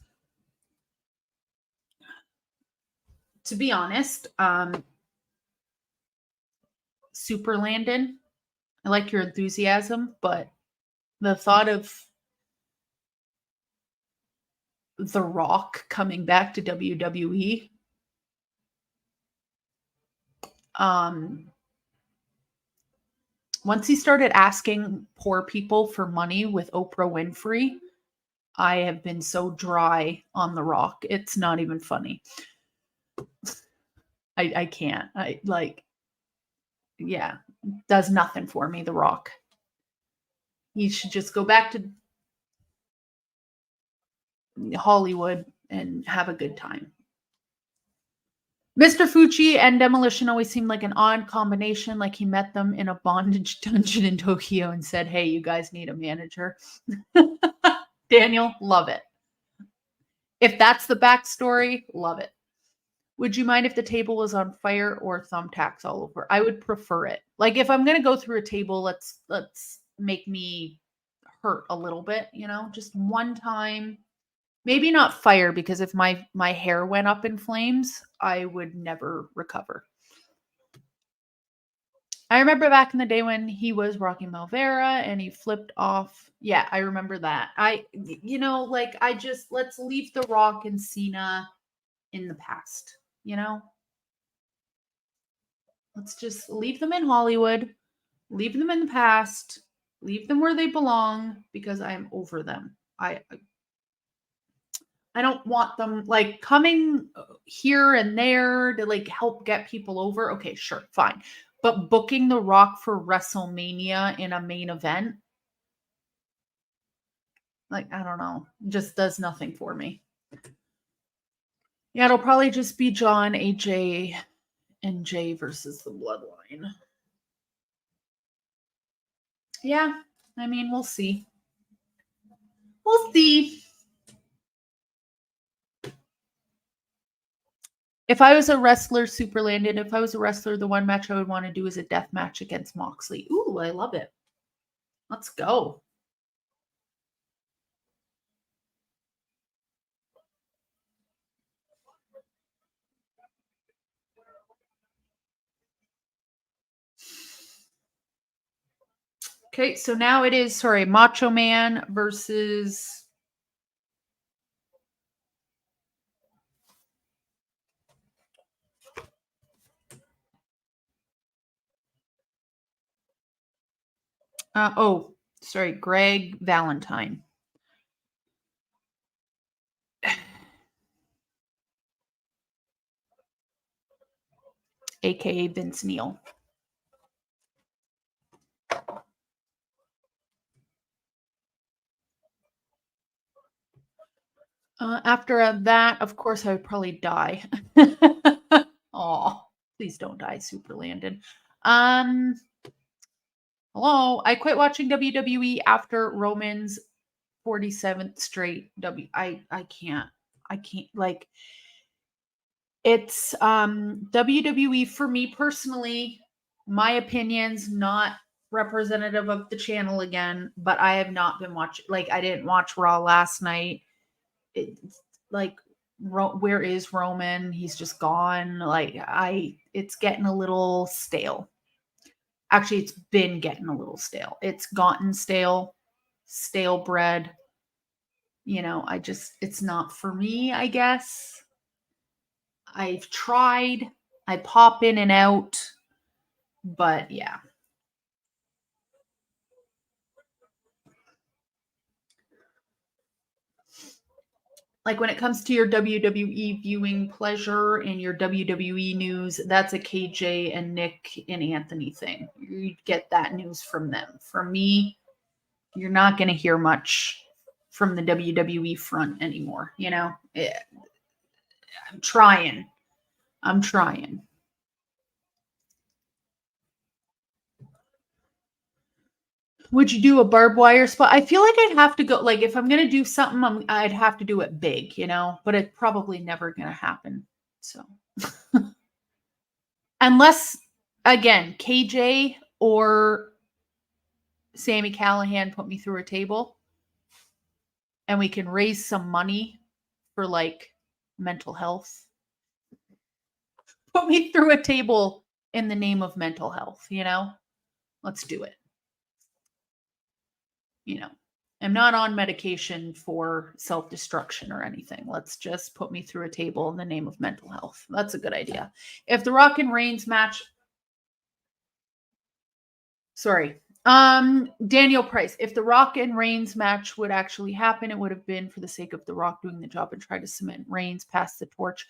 To be honest, Super Landon, I like your enthusiasm, but the thought of The Rock coming back to WWE, once he started asking poor people for money with Oprah Winfrey, I have been so dry on The Rock. It's not even funny. I can't. Yeah, does nothing for me, The Rock. He should just go back to Hollywood and have a good time. Mr. Fucci and Demolition always seemed like an odd combination, like he met them in a bondage dungeon in Tokyo and said, hey, you guys need a manager. Daniel, love it. If that's the backstory, love it. Would you mind if the table was on fire or thumbtacks all over? I would prefer it. Like if I'm going to go through a table, let's make me hurt a little bit, just one time. Maybe not fire, because if my hair went up in flames, I would never recover. I remember back in the day when he was Rocky Malvera and he flipped off. Yeah, I remember that. Let's leave The Rock and Cena in the past, Let's just leave them in Hollywood, leave them in the past, leave them where they belong, because I'm over them. I don't want them like coming here and there to like help get people over. Okay, sure, fine. But booking The Rock for WrestleMania in a main event, like, I don't know, just does nothing for me. Yeah, it'll probably just be John, AJ, and Jay versus the Bloodline. Yeah, I mean, we'll see. We'll see. If I was a wrestler, Super Landon, if I was a wrestler, the one match I would want to do is a death match against Moxley. Ooh, I love it. Let's go. Okay, so now it is, Macho Man versus... Greg Valentine. AKA Vince Neil. After that, of course, I would probably die. Oh, please don't die, Super Landon. Hello, I quit watching WWE after Roman's 47th straight I can't. Like, it's WWE for me personally, my opinion's not representative of the channel again, but I have not been watching, like, I didn't watch Raw last night. It's like, where is Roman? He's just gone. Like, it's getting a little stale. Actually, it's been getting a little stale. It's gotten stale bread. It's not for me, I guess. I've tried. I pop in and out. But yeah. Like when it comes to your WWE viewing pleasure and your WWE news, that's a KJ and Nick and Anthony thing. You get that news from them. For me, you're not going to hear much from the WWE front anymore. You know, I'm trying. I'm trying. Would you do a barbed wire spot? I feel like I'd have to go, like, if I'm going to do something, I'd have to do it big, you know, but it's probably never going to happen. So, unless, again, KJ or Sammy Callahan put me through a table and we can raise some money for like mental health. Put me through a table in the name of mental health, you know? Let's do it. You know, I'm not on medication for self-destruction or anything. Let's just put me through a table in the name of mental health. That's a good idea. If the Rock and Reigns match, sorry, Daniel Price, if the Rock and Reigns match would actually happen, it would have been for the sake of the Rock doing the job and try to cement Reigns past the torch.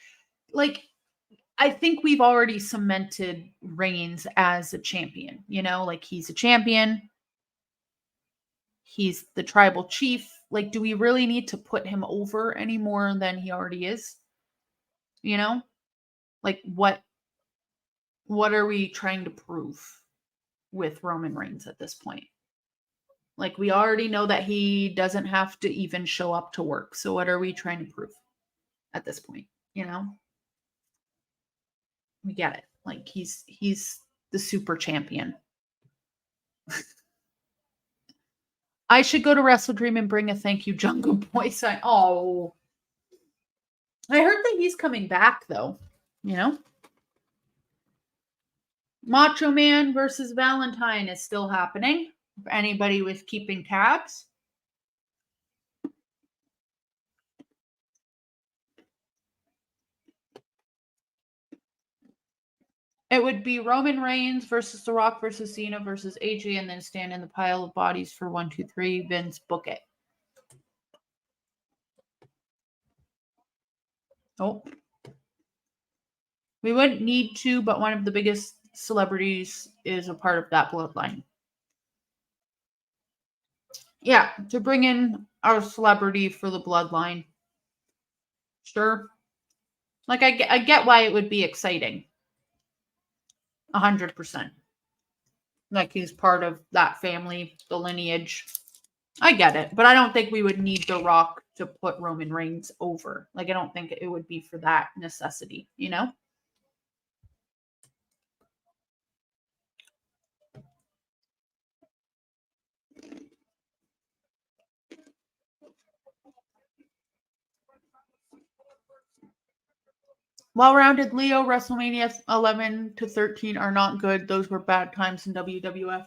Like, I think we've already cemented Reigns as a champion, you know, like he's a champion. He's the tribal chief. Like, do we really need to put him over any more than he already is? You know? Like what are we trying to prove with Roman Reigns at this point? Like, we already know that he doesn't have to even show up to work. So what are we trying to prove at this point? You know? We get it. Like, he's the super champion. I should go to Wrestle Dream and bring a thank you Jungle Boy sign. Oh. I heard that he's coming back though, you know? Macho Man versus Valentine is still happening. For anybody with keeping tabs. It would be Roman Reigns versus The Rock versus Cena versus AJ, and then stand in the pile of bodies for 1, 2, 3. Vince, book it. Oh. We wouldn't need to, but one of the biggest celebrities is a part of that bloodline. Yeah, to bring in our celebrity for the bloodline. Sure. Like, I get why it would be exciting. 100%. Like, he's part of that family, the lineage. I get it, but I don't think we would need The Rock to put Roman Reigns over. Like, I don't think it would be for that necessity, you know? Well-rounded Leo, Wrestlemania 11 to 13 are not good. Those were bad times in WWF.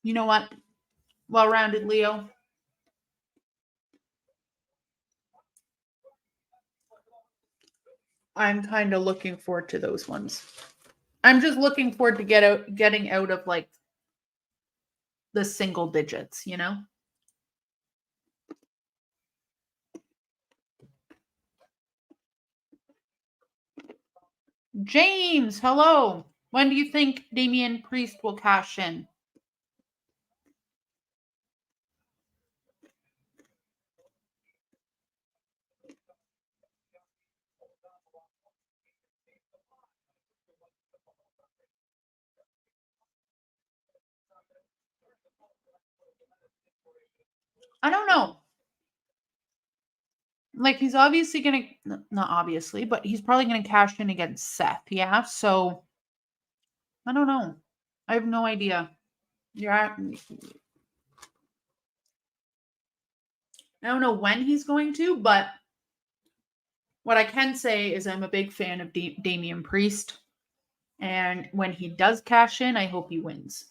You know what? Well-rounded Leo. I'm kind of looking forward to those ones. I'm just looking forward to getting out of like the single digits, you know? James, hello. When do you think Damian Priest will cash in? I don't know. Like, he's obviously going to, not obviously, but he's probably going to cash in against Seth. Yeah. So, I don't know. I have no idea. Yeah. I don't know when he's going to, but what I can say is I'm a big fan of Damian Priest. And when he does cash in, I hope he wins.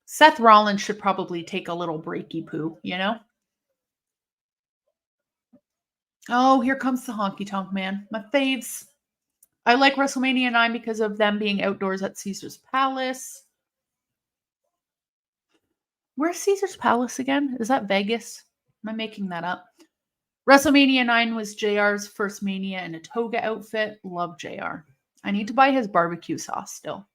Seth Rollins should probably take a little breaky poo, you know? Oh, here comes the Honky Tonk Man. My faves. I like WrestleMania 9 because of them being outdoors at Caesar's Palace. Where's Caesar's Palace again? Is that Vegas? Am I making that up? WrestleMania 9 was JR's first Mania in a toga outfit. Love JR. I need to buy his barbecue sauce still.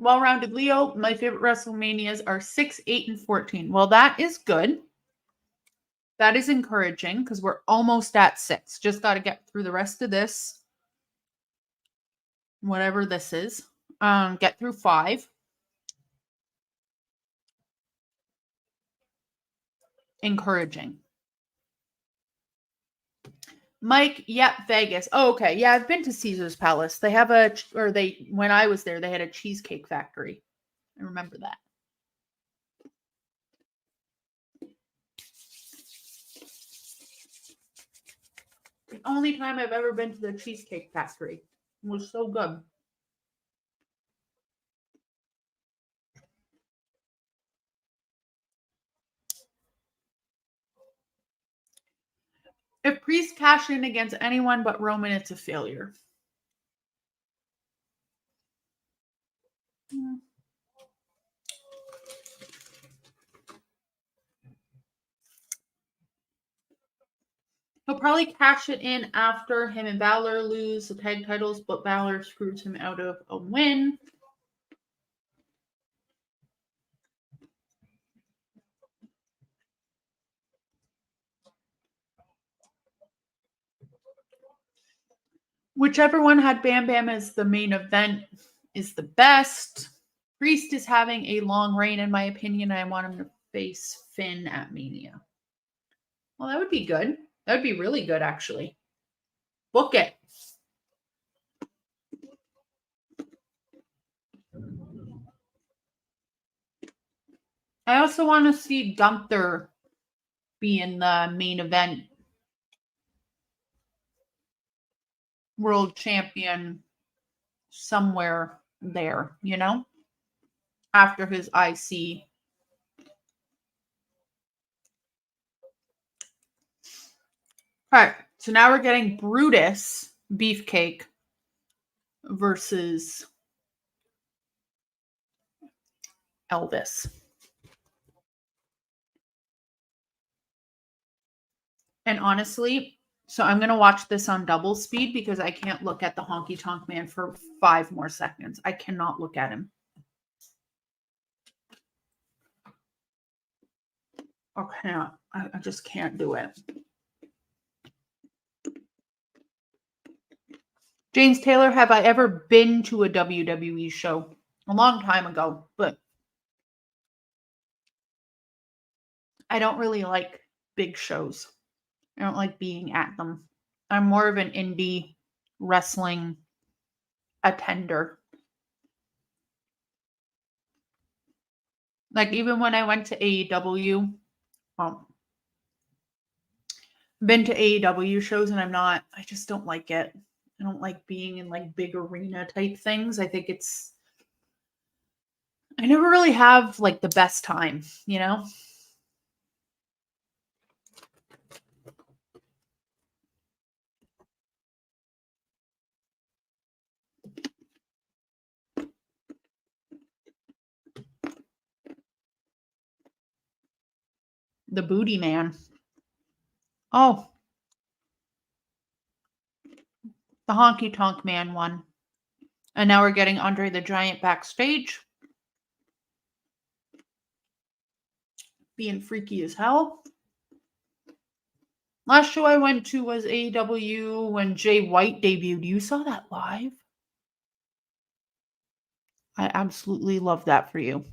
Well-rounded Leo, my favorite WrestleManias are 6, 8, and 14. Well, that is good. That is encouraging because we're almost at 6. Just got to get through the rest of this. Whatever this is. Get through 5. Encouraging. Mike, yep, Vegas. Oh, okay. Yeah, I've been to Caesar's Palace. They have when I was there, they had a cheesecake factory. I remember that. The only time I've ever been to the cheesecake factory. It was so good. If Priest cashed in against anyone but Roman, it's a failure. He'll probably cash it in after him and Balor lose the tag titles, but Balor screws him out of a win. Whichever one had Bam Bam as the main event is the best. Priest is having a long reign, in my opinion. I want him to face Finn at Mania. Well, that would be good. That would be really good, actually. Book it. I also want to see Gunther be in the main event. World champion somewhere there, you know? After his IC. All right, so now we're getting Brutus Beefcake versus Elvis. And honestly, so I'm going to watch this on double speed because I can't look at the Honky Tonk Man for 5 more seconds. I cannot look at him. I just can't do it. James Taylor, have I ever been to a WWE show? A long time ago, but I don't really like big shows. I don't like being at them. I'm more of an indie wrestling attender. Like even when I went to AEW, been to AEW shows and I just don't like it. I don't like being in like big arena type things. I think I never really have like the best time, you know? The Booty Man. Oh, the Honky Tonk Man one. And now we're getting Andre the Giant backstage. Being freaky as hell. Last show I went to was AEW when Jay White debuted. You saw that live? I absolutely love that for you.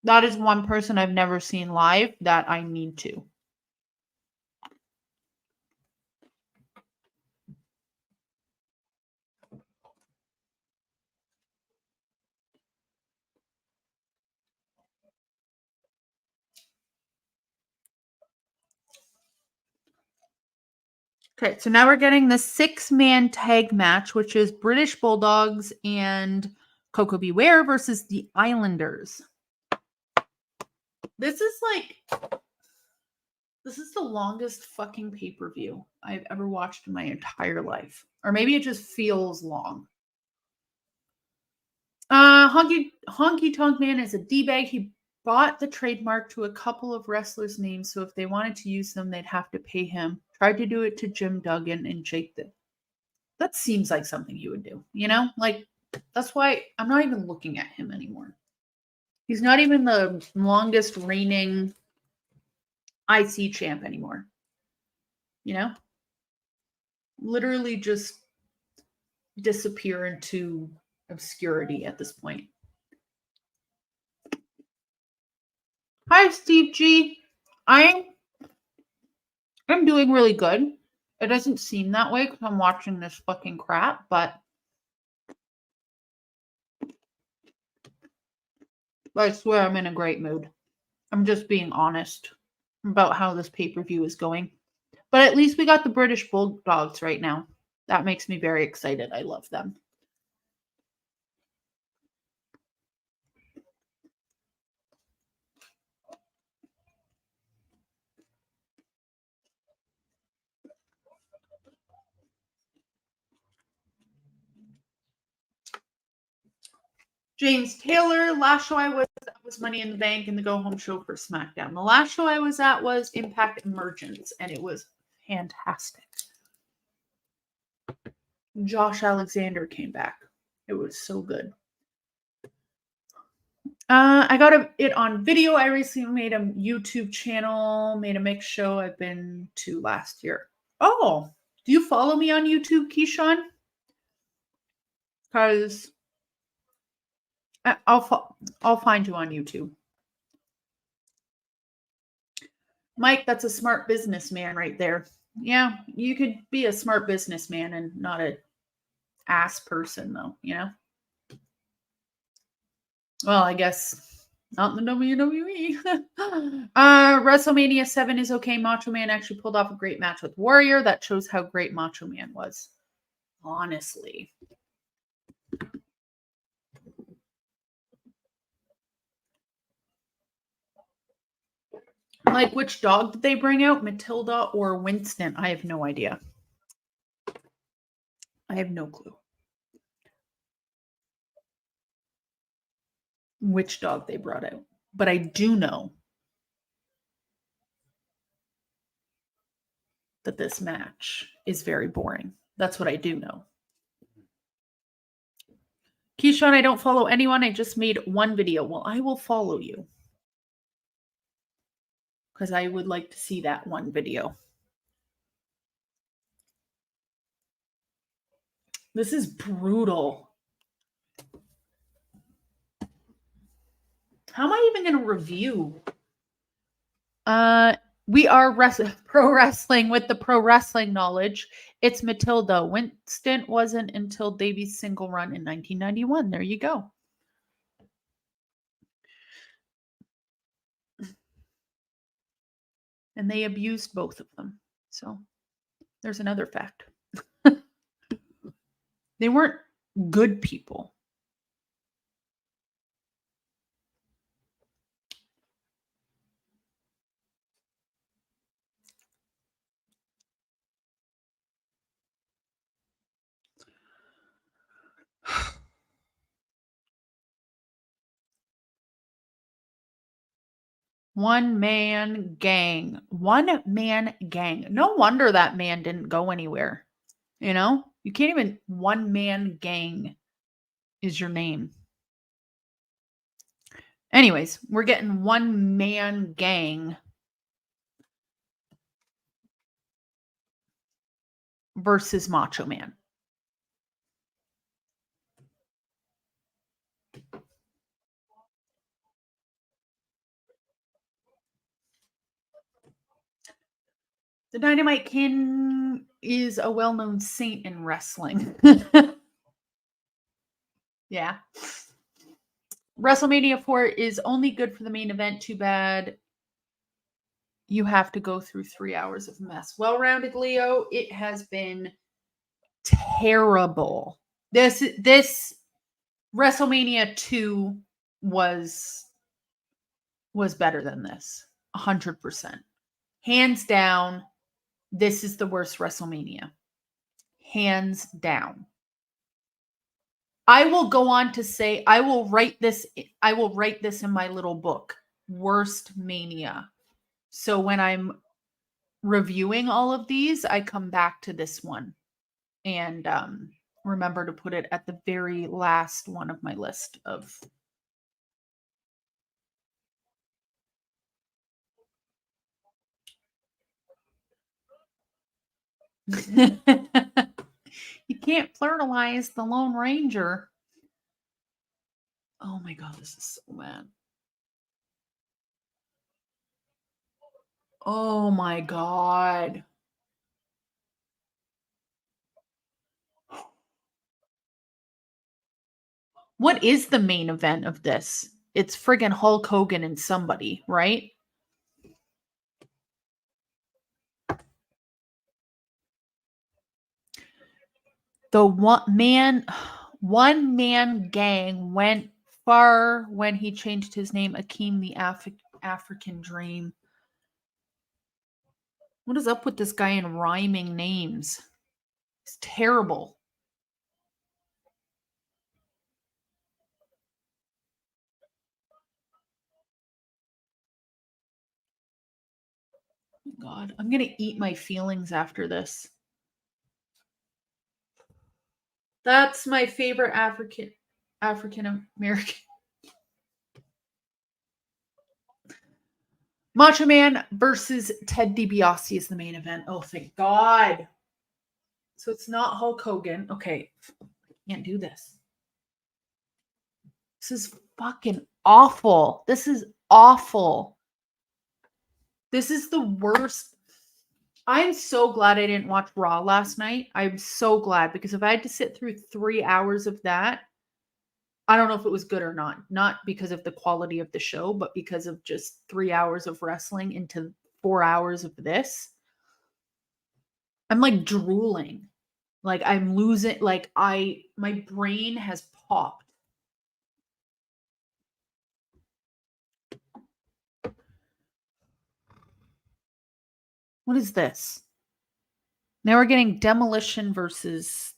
That is one person I've never seen live that I need to. Okay, so now we're getting the 6-man tag match, which is British Bulldogs and Coco Beware versus the Islanders. This is the longest fucking pay-per-view I've ever watched in my entire life. Or maybe it just feels long. Honky Tonk Man is a D-bag. He bought the trademark to a couple of wrestlers' names, so if they wanted to use them, they'd have to pay him. Tried to do it to Jim Duggan and Jake the... That seems like something he would do, you know? Like, that's why I'm not even looking at him anymore. He's not even the longest reigning IC champ anymore. You know? Literally just disappear into obscurity at this point. Hi, Steve G. I'm doing really good. It doesn't seem that way because I'm watching this fucking crap, but I swear I'm in a great mood. I'm just being honest about how this pay-per-view is going. But at least we got the British Bulldogs right now. That makes me very excited. I love them. James Taylor, last show I was at was Money in the Bank and the Go Home show for SmackDown. The last show I was at was Impact Emergence, and it was fantastic. Josh Alexander came back. It was so good. I got it on video. I recently made a YouTube channel, made a mix show I've been to last year. Oh, do you follow me on YouTube, Keyshawn? Because I'll find you on YouTube. Mike, that's a smart businessman right there. Yeah, you could be a smart businessman and not a ass person, though, you know? Well, I guess not in the WWE. WrestleMania 7 is okay. Macho Man actually pulled off a great match with Warrior. That shows how great Macho Man was. Honestly. Like, which dog did they bring out? Matilda or Winston? I have no idea. I have no clue. Which dog they brought out. But I do know that this match is very boring. That's what I do know. Keyshawn, I don't follow anyone. I just made one video. Well, I will follow you. Because I would like to see that one video. This is brutal. How am I even going to review? We are pro wrestling with the pro wrestling knowledge. It's Matilda. Winston wasn't until Davy's single run in 1991. There you go. And they abused both of them. So there's another fact. They weren't good people. One man gang. One man gang. No wonder that man didn't go anywhere. You know? You can't even... One man gang is your name. Anyways, we're getting one man gang versus Macho Man. The Dynamite King is a well-known saint in wrestling. Yeah. WrestleMania 4 is only good for the main event. Too bad you have to go through 3 hours of mess. Well-rounded, Leo. It has been terrible. This WrestleMania 2 was better than this. 100%. Hands down, this is the worst WrestleMania. Hands down. I will go on to say I will write this in my little book, Worst Mania. So when I'm reviewing all of these, I come back to this one and remember to put it at the very last one of my list of You can't pluralize the Lone Ranger. Oh my god, this is so bad. Oh my god. What is the main event of this? It's friggin' Hulk Hogan and somebody, right? The one man gang went far when he changed his name Akeem the African Dream. What is up with this guy in rhyming names? It's terrible. Oh God, I'm gonna eat my feelings after this. That's my favorite African American. Macho Man versus Ted DiBiase is the main event. Oh, thank God. So it's not Hulk Hogan. Okay. I can't do this. This is fucking awful. This is awful. This is the worst. I'm so glad I didn't watch Raw last night. I'm so glad, because if I had to sit through 3 hours of that, I don't know if it was good or not. Not because of the quality of the show, but because of just 3 hours of wrestling into 4 hours of this. I'm like drooling. Like I'm losing, like my brain has popped. What is this? Now we're getting Demolition versus.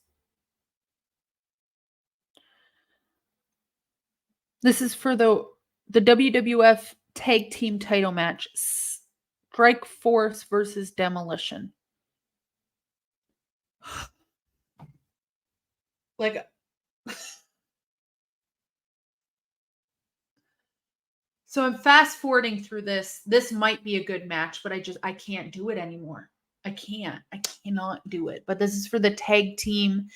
This is for the WWF Tag Team Title match. Strike Force versus Demolition. Like. So I'm fast forwarding through this. This might be a good match, but I can't do it anymore. I cannot do it. But this is for the tag team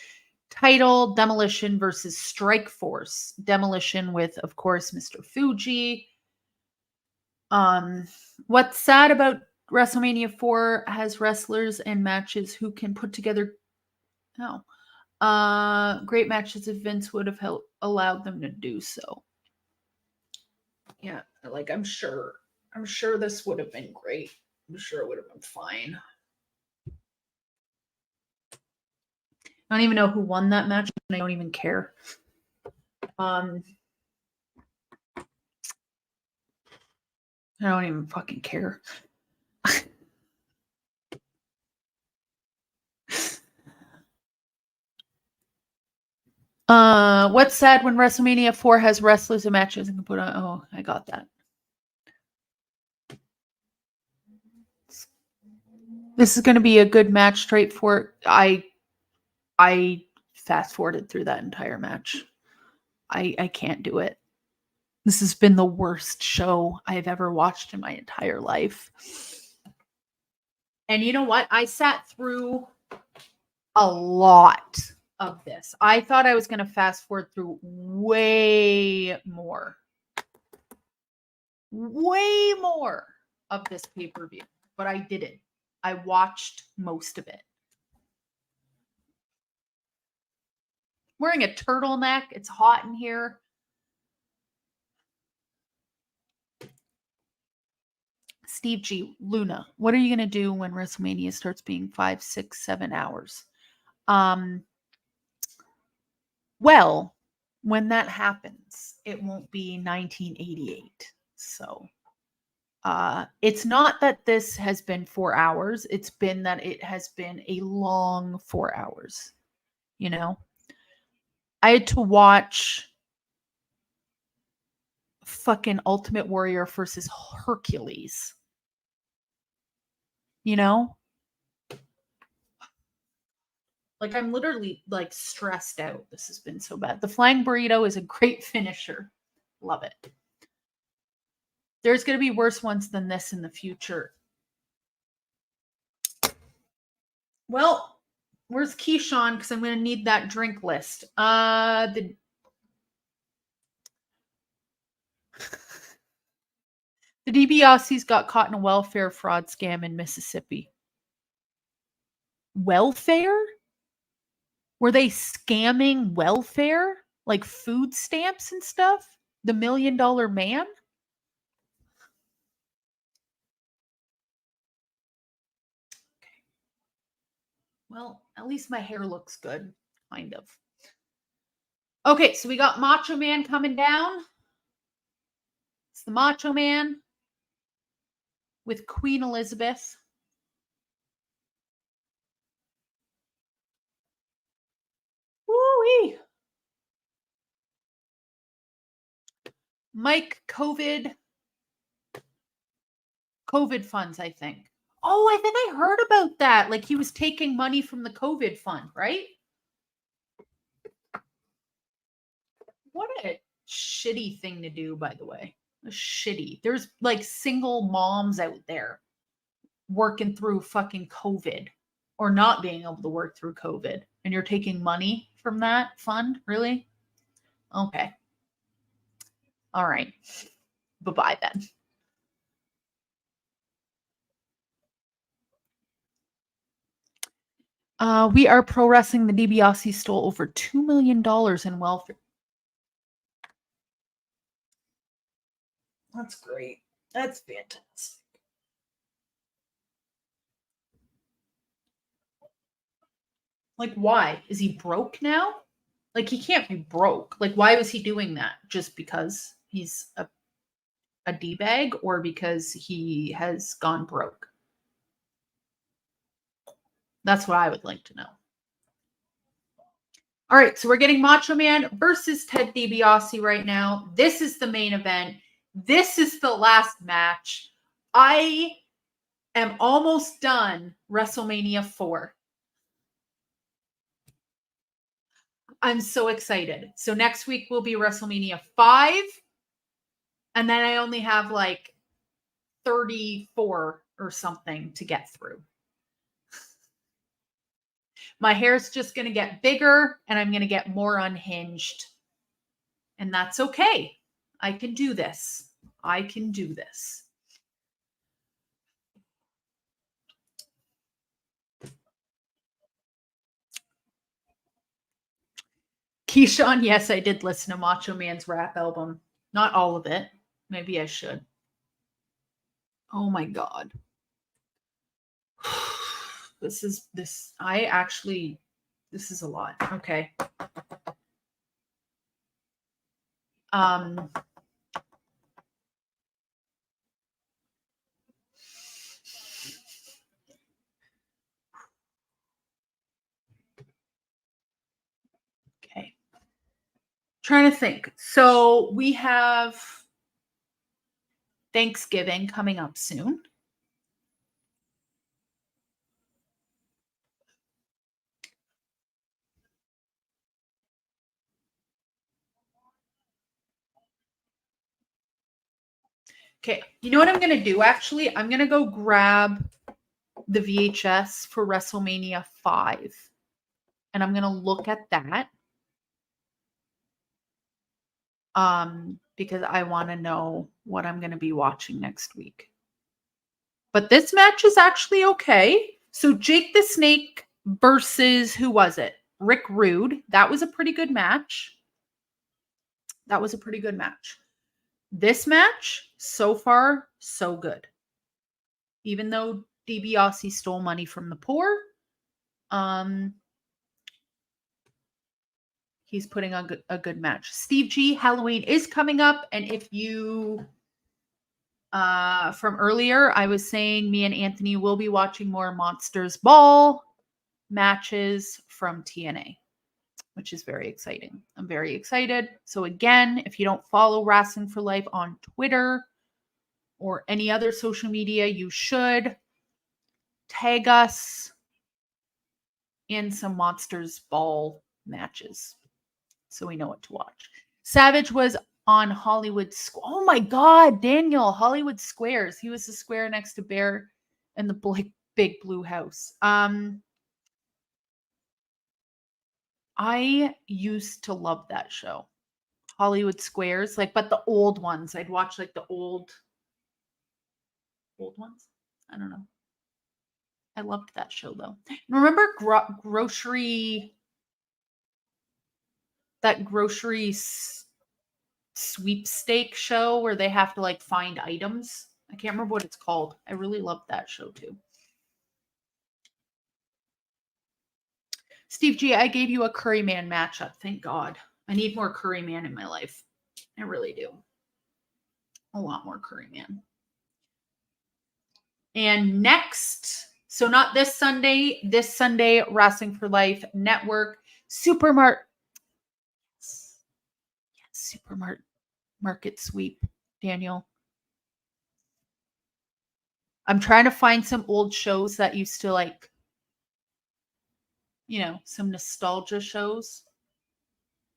title, Demolition versus Strike Force. Demolition with, of course, Mr. Fuji. What's sad about WrestleMania 4 has wrestlers and matches who can put together great matches if Vince would have allowed them to do so. Yeah, like I'm sure this would have been great. I'm sure it would have been fine. I don't even know who won that match, and I don't even care. I don't even fucking care. What's sad when WrestleMania 4 has wrestlers and matches and can put on. Oh, I got that. This is going to be a good match, straightforward. I fast forwarded through that entire match. I can't do it. This has been the worst show I've ever watched in my entire life. And you know what? I sat through a lot of this. I thought I was going to fast forward through way more of this pay-per-view, but I didn't. I watched most of it. Wearing a turtleneck. It's hot in here. Steve G. Luna, what are you going to do when WrestleMania starts being 5, 6, 7 hours? Well, when that happens, it won't be 1988. So it's not that this has been 4 hours. It's been that it has been a long 4 hours. You know, I had to watch fucking Ultimate Warrior versus Hercules. You know? Like, I'm literally like stressed out. This has been so bad. The flying burrito is a great finisher. Love it. There's going to be worse ones than this in the future. Well, where's Keyshawn? Because I'm going to need that drink list. The DiBiase's got caught in a welfare fraud scam in Mississippi. Welfare? Were they scamming welfare? Like food stamps and stuff? The $1 Million Man? Okay. Well, at least my hair looks good. Kind of. Okay, so we got Macho Man coming down. It's the Macho Man with Queen Elizabeth. Woo-wee. Mike COVID funds, I think. Oh, I think I heard about that. Like he was taking money from the COVID fund, right? What a shitty thing to do, by the way. Shitty. There's like single moms out there working through fucking COVID or not being able to work through COVID. And you're taking money from that fund? Really? Okay. All right. Bye-bye then. We are pro wrestling. The DiBiase stole over $2 million in welfare. That's great. That's fantastic. Like, why? Is he broke now? Like, he can't be broke. Like, why was he doing that? Just because he's a D-bag or because he has gone broke? That's what I would like to know. All right, so we're getting Macho Man versus Ted DiBiase right now. This is the main event. This is the last match. I am almost done Wrestlemania 4. I'm so excited. So next week will be Wrestlemania 5. And then I only have like 34 or something to get through. My hair's just going to get bigger and I'm going to get more unhinged. And that's okay. I can do this. I can do this. Keyshawn, yes, I did listen to Macho Man's rap album. Not all of it. Maybe I should. Oh my God. This is a lot. Okay. Okay. Trying to think. So we have Thanksgiving coming up soon. Okay, you know what I'm going to do actually? I'm going to go grab the VHS for WrestleMania 5. And I'm going to look at that. Because I want to know what I'm going to be watching next week. But this match is actually okay. So Jake the Snake versus, who was it? Rick Rude. That was a pretty good match. This match, so far, so good. Even though DiBiase stole money from the poor, he's putting on a good match. Steve G, Halloween is coming up. And if you, from earlier, I was saying me and Anthony will be watching more Monsters Ball matches from TNA, which is very exciting. I'm very excited. So again, if you don't follow Wrasslin for Life on Twitter or any other social media, you should tag us in some Monsters Ball matches so we know what to watch. Savage was on Hollywood Square. Oh my God, Daniel, Hollywood Squares. He was the square next to Bear and the big blue house. I used to love that show. Hollywood Squares, but the old ones. I'd watch the old ones. I don't know. I loved that show though. Remember grocery sweepstake show where they have to find items? I can't remember what it's called. I really loved that show too. Steve G, I gave you a Curry Man matchup. Thank God. I need more Curry Man in my life. I really do. A lot more Curry Man. And next, so not this Sunday, Wrestling for Life Network, Supermarket Sweep, Daniel. I'm trying to find some old shows that used to some nostalgia shows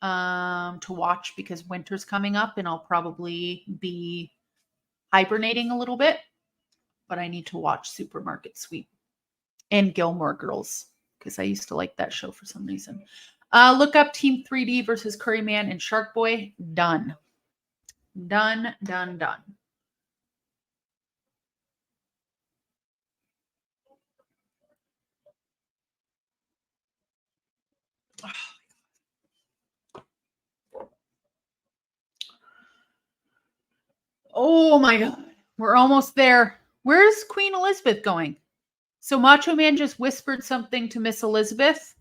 to watch because winter's coming up and I'll probably be hibernating a little bit, but I need to watch Supermarket Sweep and Gilmore Girls because I used to like that show for some reason. Look up Team 3D versus Curry Man and Shark Boy. Done. Oh my God. We're almost there. Where's Queen Elizabeth going? So Macho Man just whispered something to Miss Elizabeth.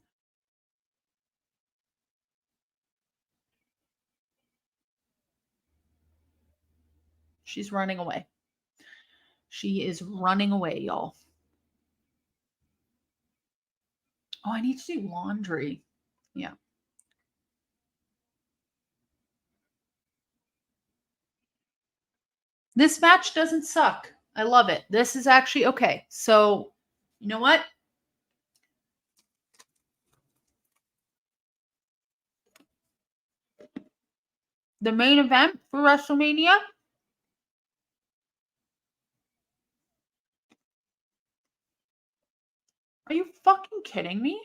She's running away. She is running away, y'all. Oh, I need to do laundry. Yeah. This match doesn't suck. I love it. This is actually okay. So, you know what? The main event for WrestleMania. Are you fucking kidding me?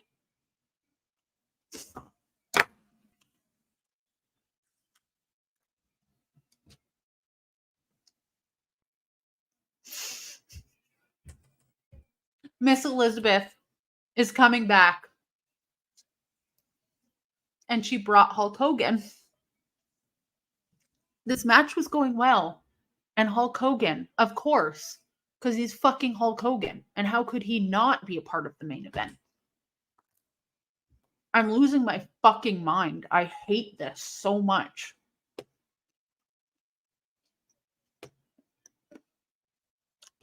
Miss Elizabeth is coming back. And she brought Hulk Hogan. This match was going well. And Hulk Hogan, of course, because he's fucking Hulk Hogan. And how could he not be a part of the main event? I'm losing my fucking mind. I hate this so much.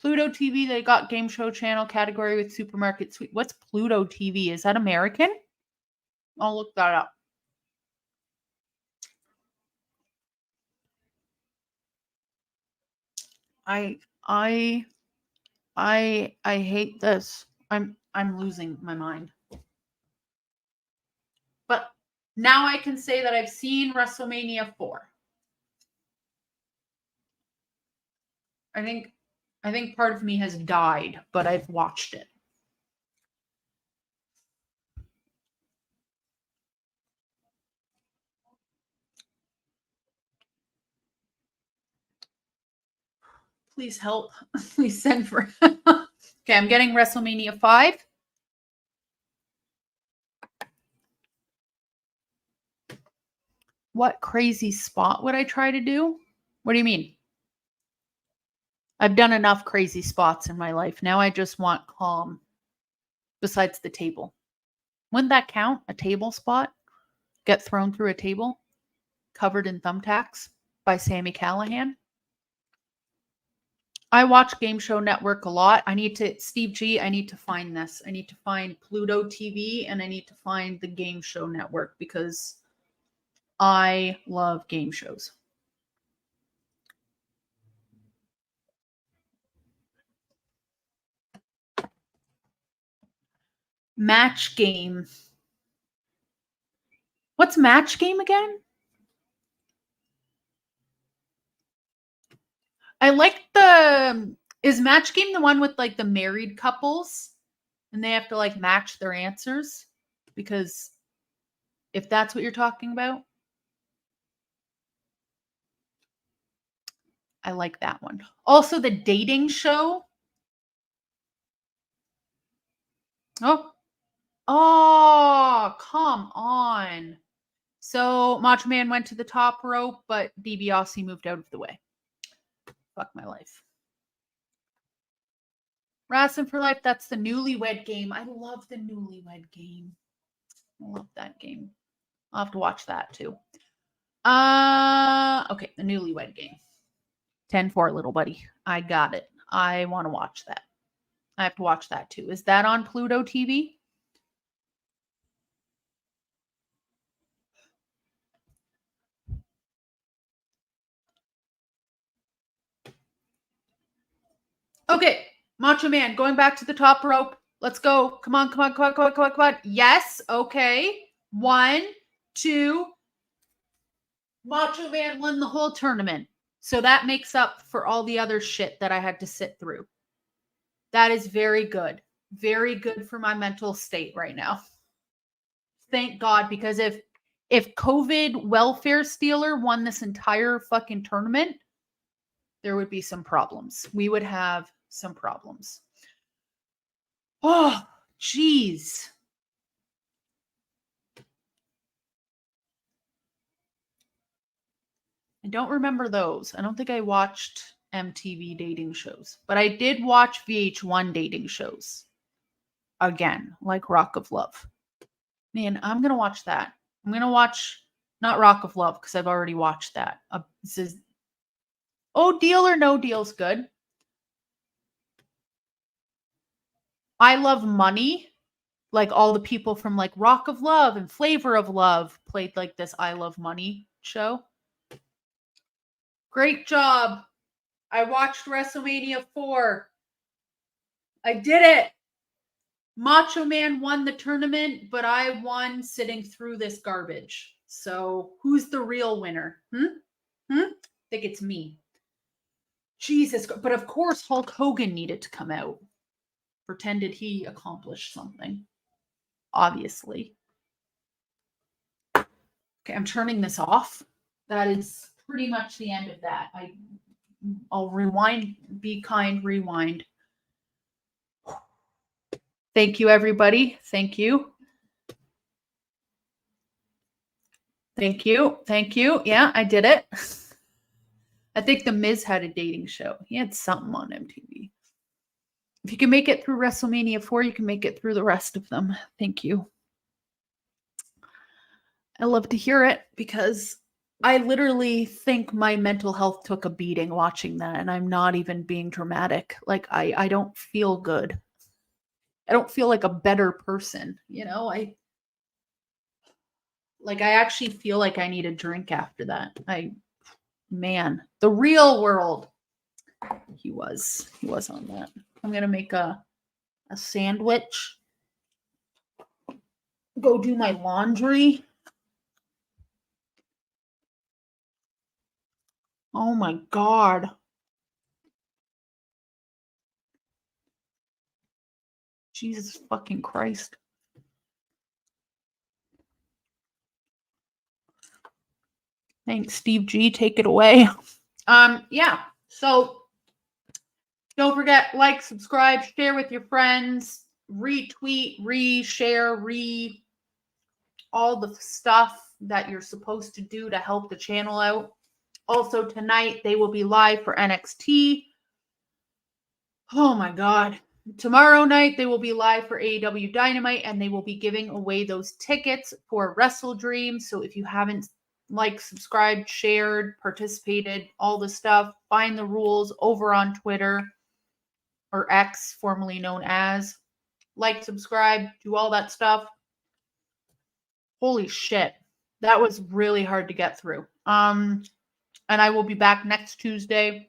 Pluto TV, they got game show channel category with Supermarket Sweep. What's Pluto TV? Is that American? I'll look that up. I hate this. I'm losing my mind. But now I can say that I've seen WrestleMania 4. I think part of me has died, but I've watched it. Please help. Please send for. Okay, I'm getting Wrestlemania 5. What crazy spot would I try to do? What do you mean? I've done enough crazy spots in my life. Now I just want calm. Besides the table. Wouldn't that count? A table spot? Get thrown through a table? Covered in thumbtacks by Sammy Callahan? I watch Game Show Network a lot. Steve G, I need to find this. I need to find Pluto TV and I need to find the Game Show Network because I love game shows. Match Game. What's Match Game again? I like is Match Game the one with like the married couples and they have to like match their answers? Because if that's what you're talking about, I like that one. Also the dating show. Oh, come on. So Macho Man went to the top rope, but DiBiase moved out of the way. Fuck my life. Wrasslin for Life, that's the Newlywed Game. I love the Newlywed Game. I love that game. I'll have to watch that too. Okay, the Newlywed Game. 10-4, little buddy. I got it. I want to watch that. I have to watch that too. Is that on Pluto TV? Okay, Macho Man, going back to the top rope. Let's go. Come on, come on, come on, come on, come on, come on. Yes, okay. 1, 2. Macho Man won the whole tournament. So that makes up for all the other shit that I had to sit through. That is very good. Very good for my mental state right now. Thank God, because if COVID welfare stealer won this entire fucking tournament, there would be some problems. We would have some problems. Oh, jeez. I don't remember those. I don't think I watched MTV dating shows, but I did watch VH1 dating shows. Again, like Rock of Love. Man, I'm going to watch that. I'm going to watch, not Rock of Love, because I've already watched that. Deal or No Deal's good. I Love Money. Like all the people from like Rock of Love and Flavor of Love played like this I Love Money show. Great job. I watched Wrestlemania 4. I did it. Macho Man won the tournament, but I won sitting through this garbage. So who's the real winner? I think it's me. Jesus. But of course, Hulk Hogan needed to come out. Pretended he accomplished something. Obviously. Okay, I'm turning this off. That is pretty much the end of that. I'll rewind. Be kind, rewind. Thank you, everybody. Thank you. Thank you. Thank you. Yeah, I did it. I think The Miz had a dating show. He had something on MTV. If you can make it through WrestleMania 4, you can make it through the rest of them. Thank you. I love to hear it because I literally think my mental health took a beating watching that, and I'm not even being dramatic. Like, I don't feel good. I don't feel like a better person, you know? I actually feel like I need a drink after that. Man, the real world. He was on that. I'm going to make a sandwich. Go do my laundry. Oh my God. Jesus fucking Christ. Thanks, Steve G. Take it away. Yeah. So Don't forget, like, subscribe, share with your friends, retweet, reshare, all the stuff that you're supposed to do to help the channel out. Also, tonight they will be live for NXT. Oh my God. Tomorrow night they will be live for AEW Dynamite, and they will be giving away those tickets for Wrestle Dream. So if you haven't subscribed, shared, participated, all the stuff, find the rules over on Twitter or X, formerly known as. Like, subscribe, do all that stuff. Holy shit. That was really hard to get through. And I will be back next Tuesday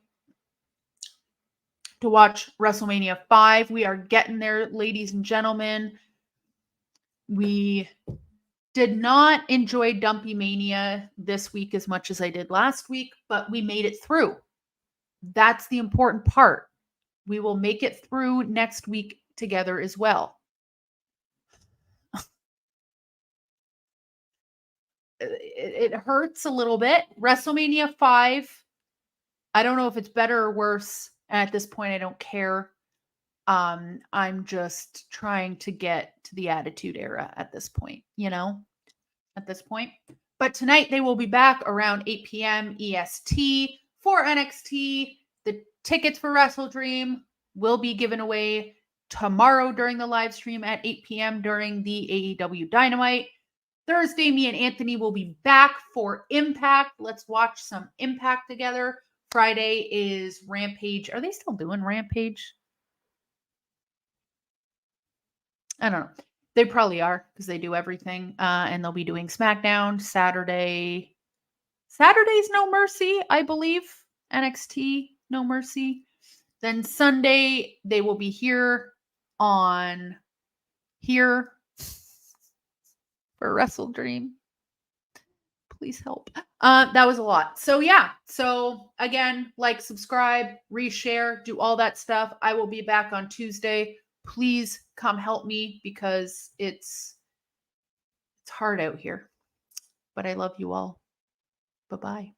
to watch Wrestlemania 5. We are getting there, ladies and gentlemen. We did not enjoy Dumpy Mania this week as much as I did last week, but we made it through. That's the important part. We will make it through next week together as well. It hurts a little bit. WrestleMania 5, I don't know if it's better or worse. At this point, I don't care. I'm just trying to get to the Attitude Era at this point, at this point. But tonight they will be back around 8 p.m. EST for NXT. The tickets for Wrestle Dream will be given away tomorrow during the live stream at 8 p.m. during the AEW Dynamite. Thursday, me and Anthony will be back for Impact. Let's watch some Impact together. Friday is Rampage. Are they still doing Rampage? I don't know. They probably are because they do everything. And they'll be doing SmackDown. Saturday's No Mercy, I believe. NXT, No Mercy. Then Sunday, they will be here for Wrestle Dream. Please help. That was a lot. So yeah. So again, like, subscribe, reshare, do all that stuff. I will be back on Tuesday. Please come help me because it's hard out here. But I love you all. Bye-bye.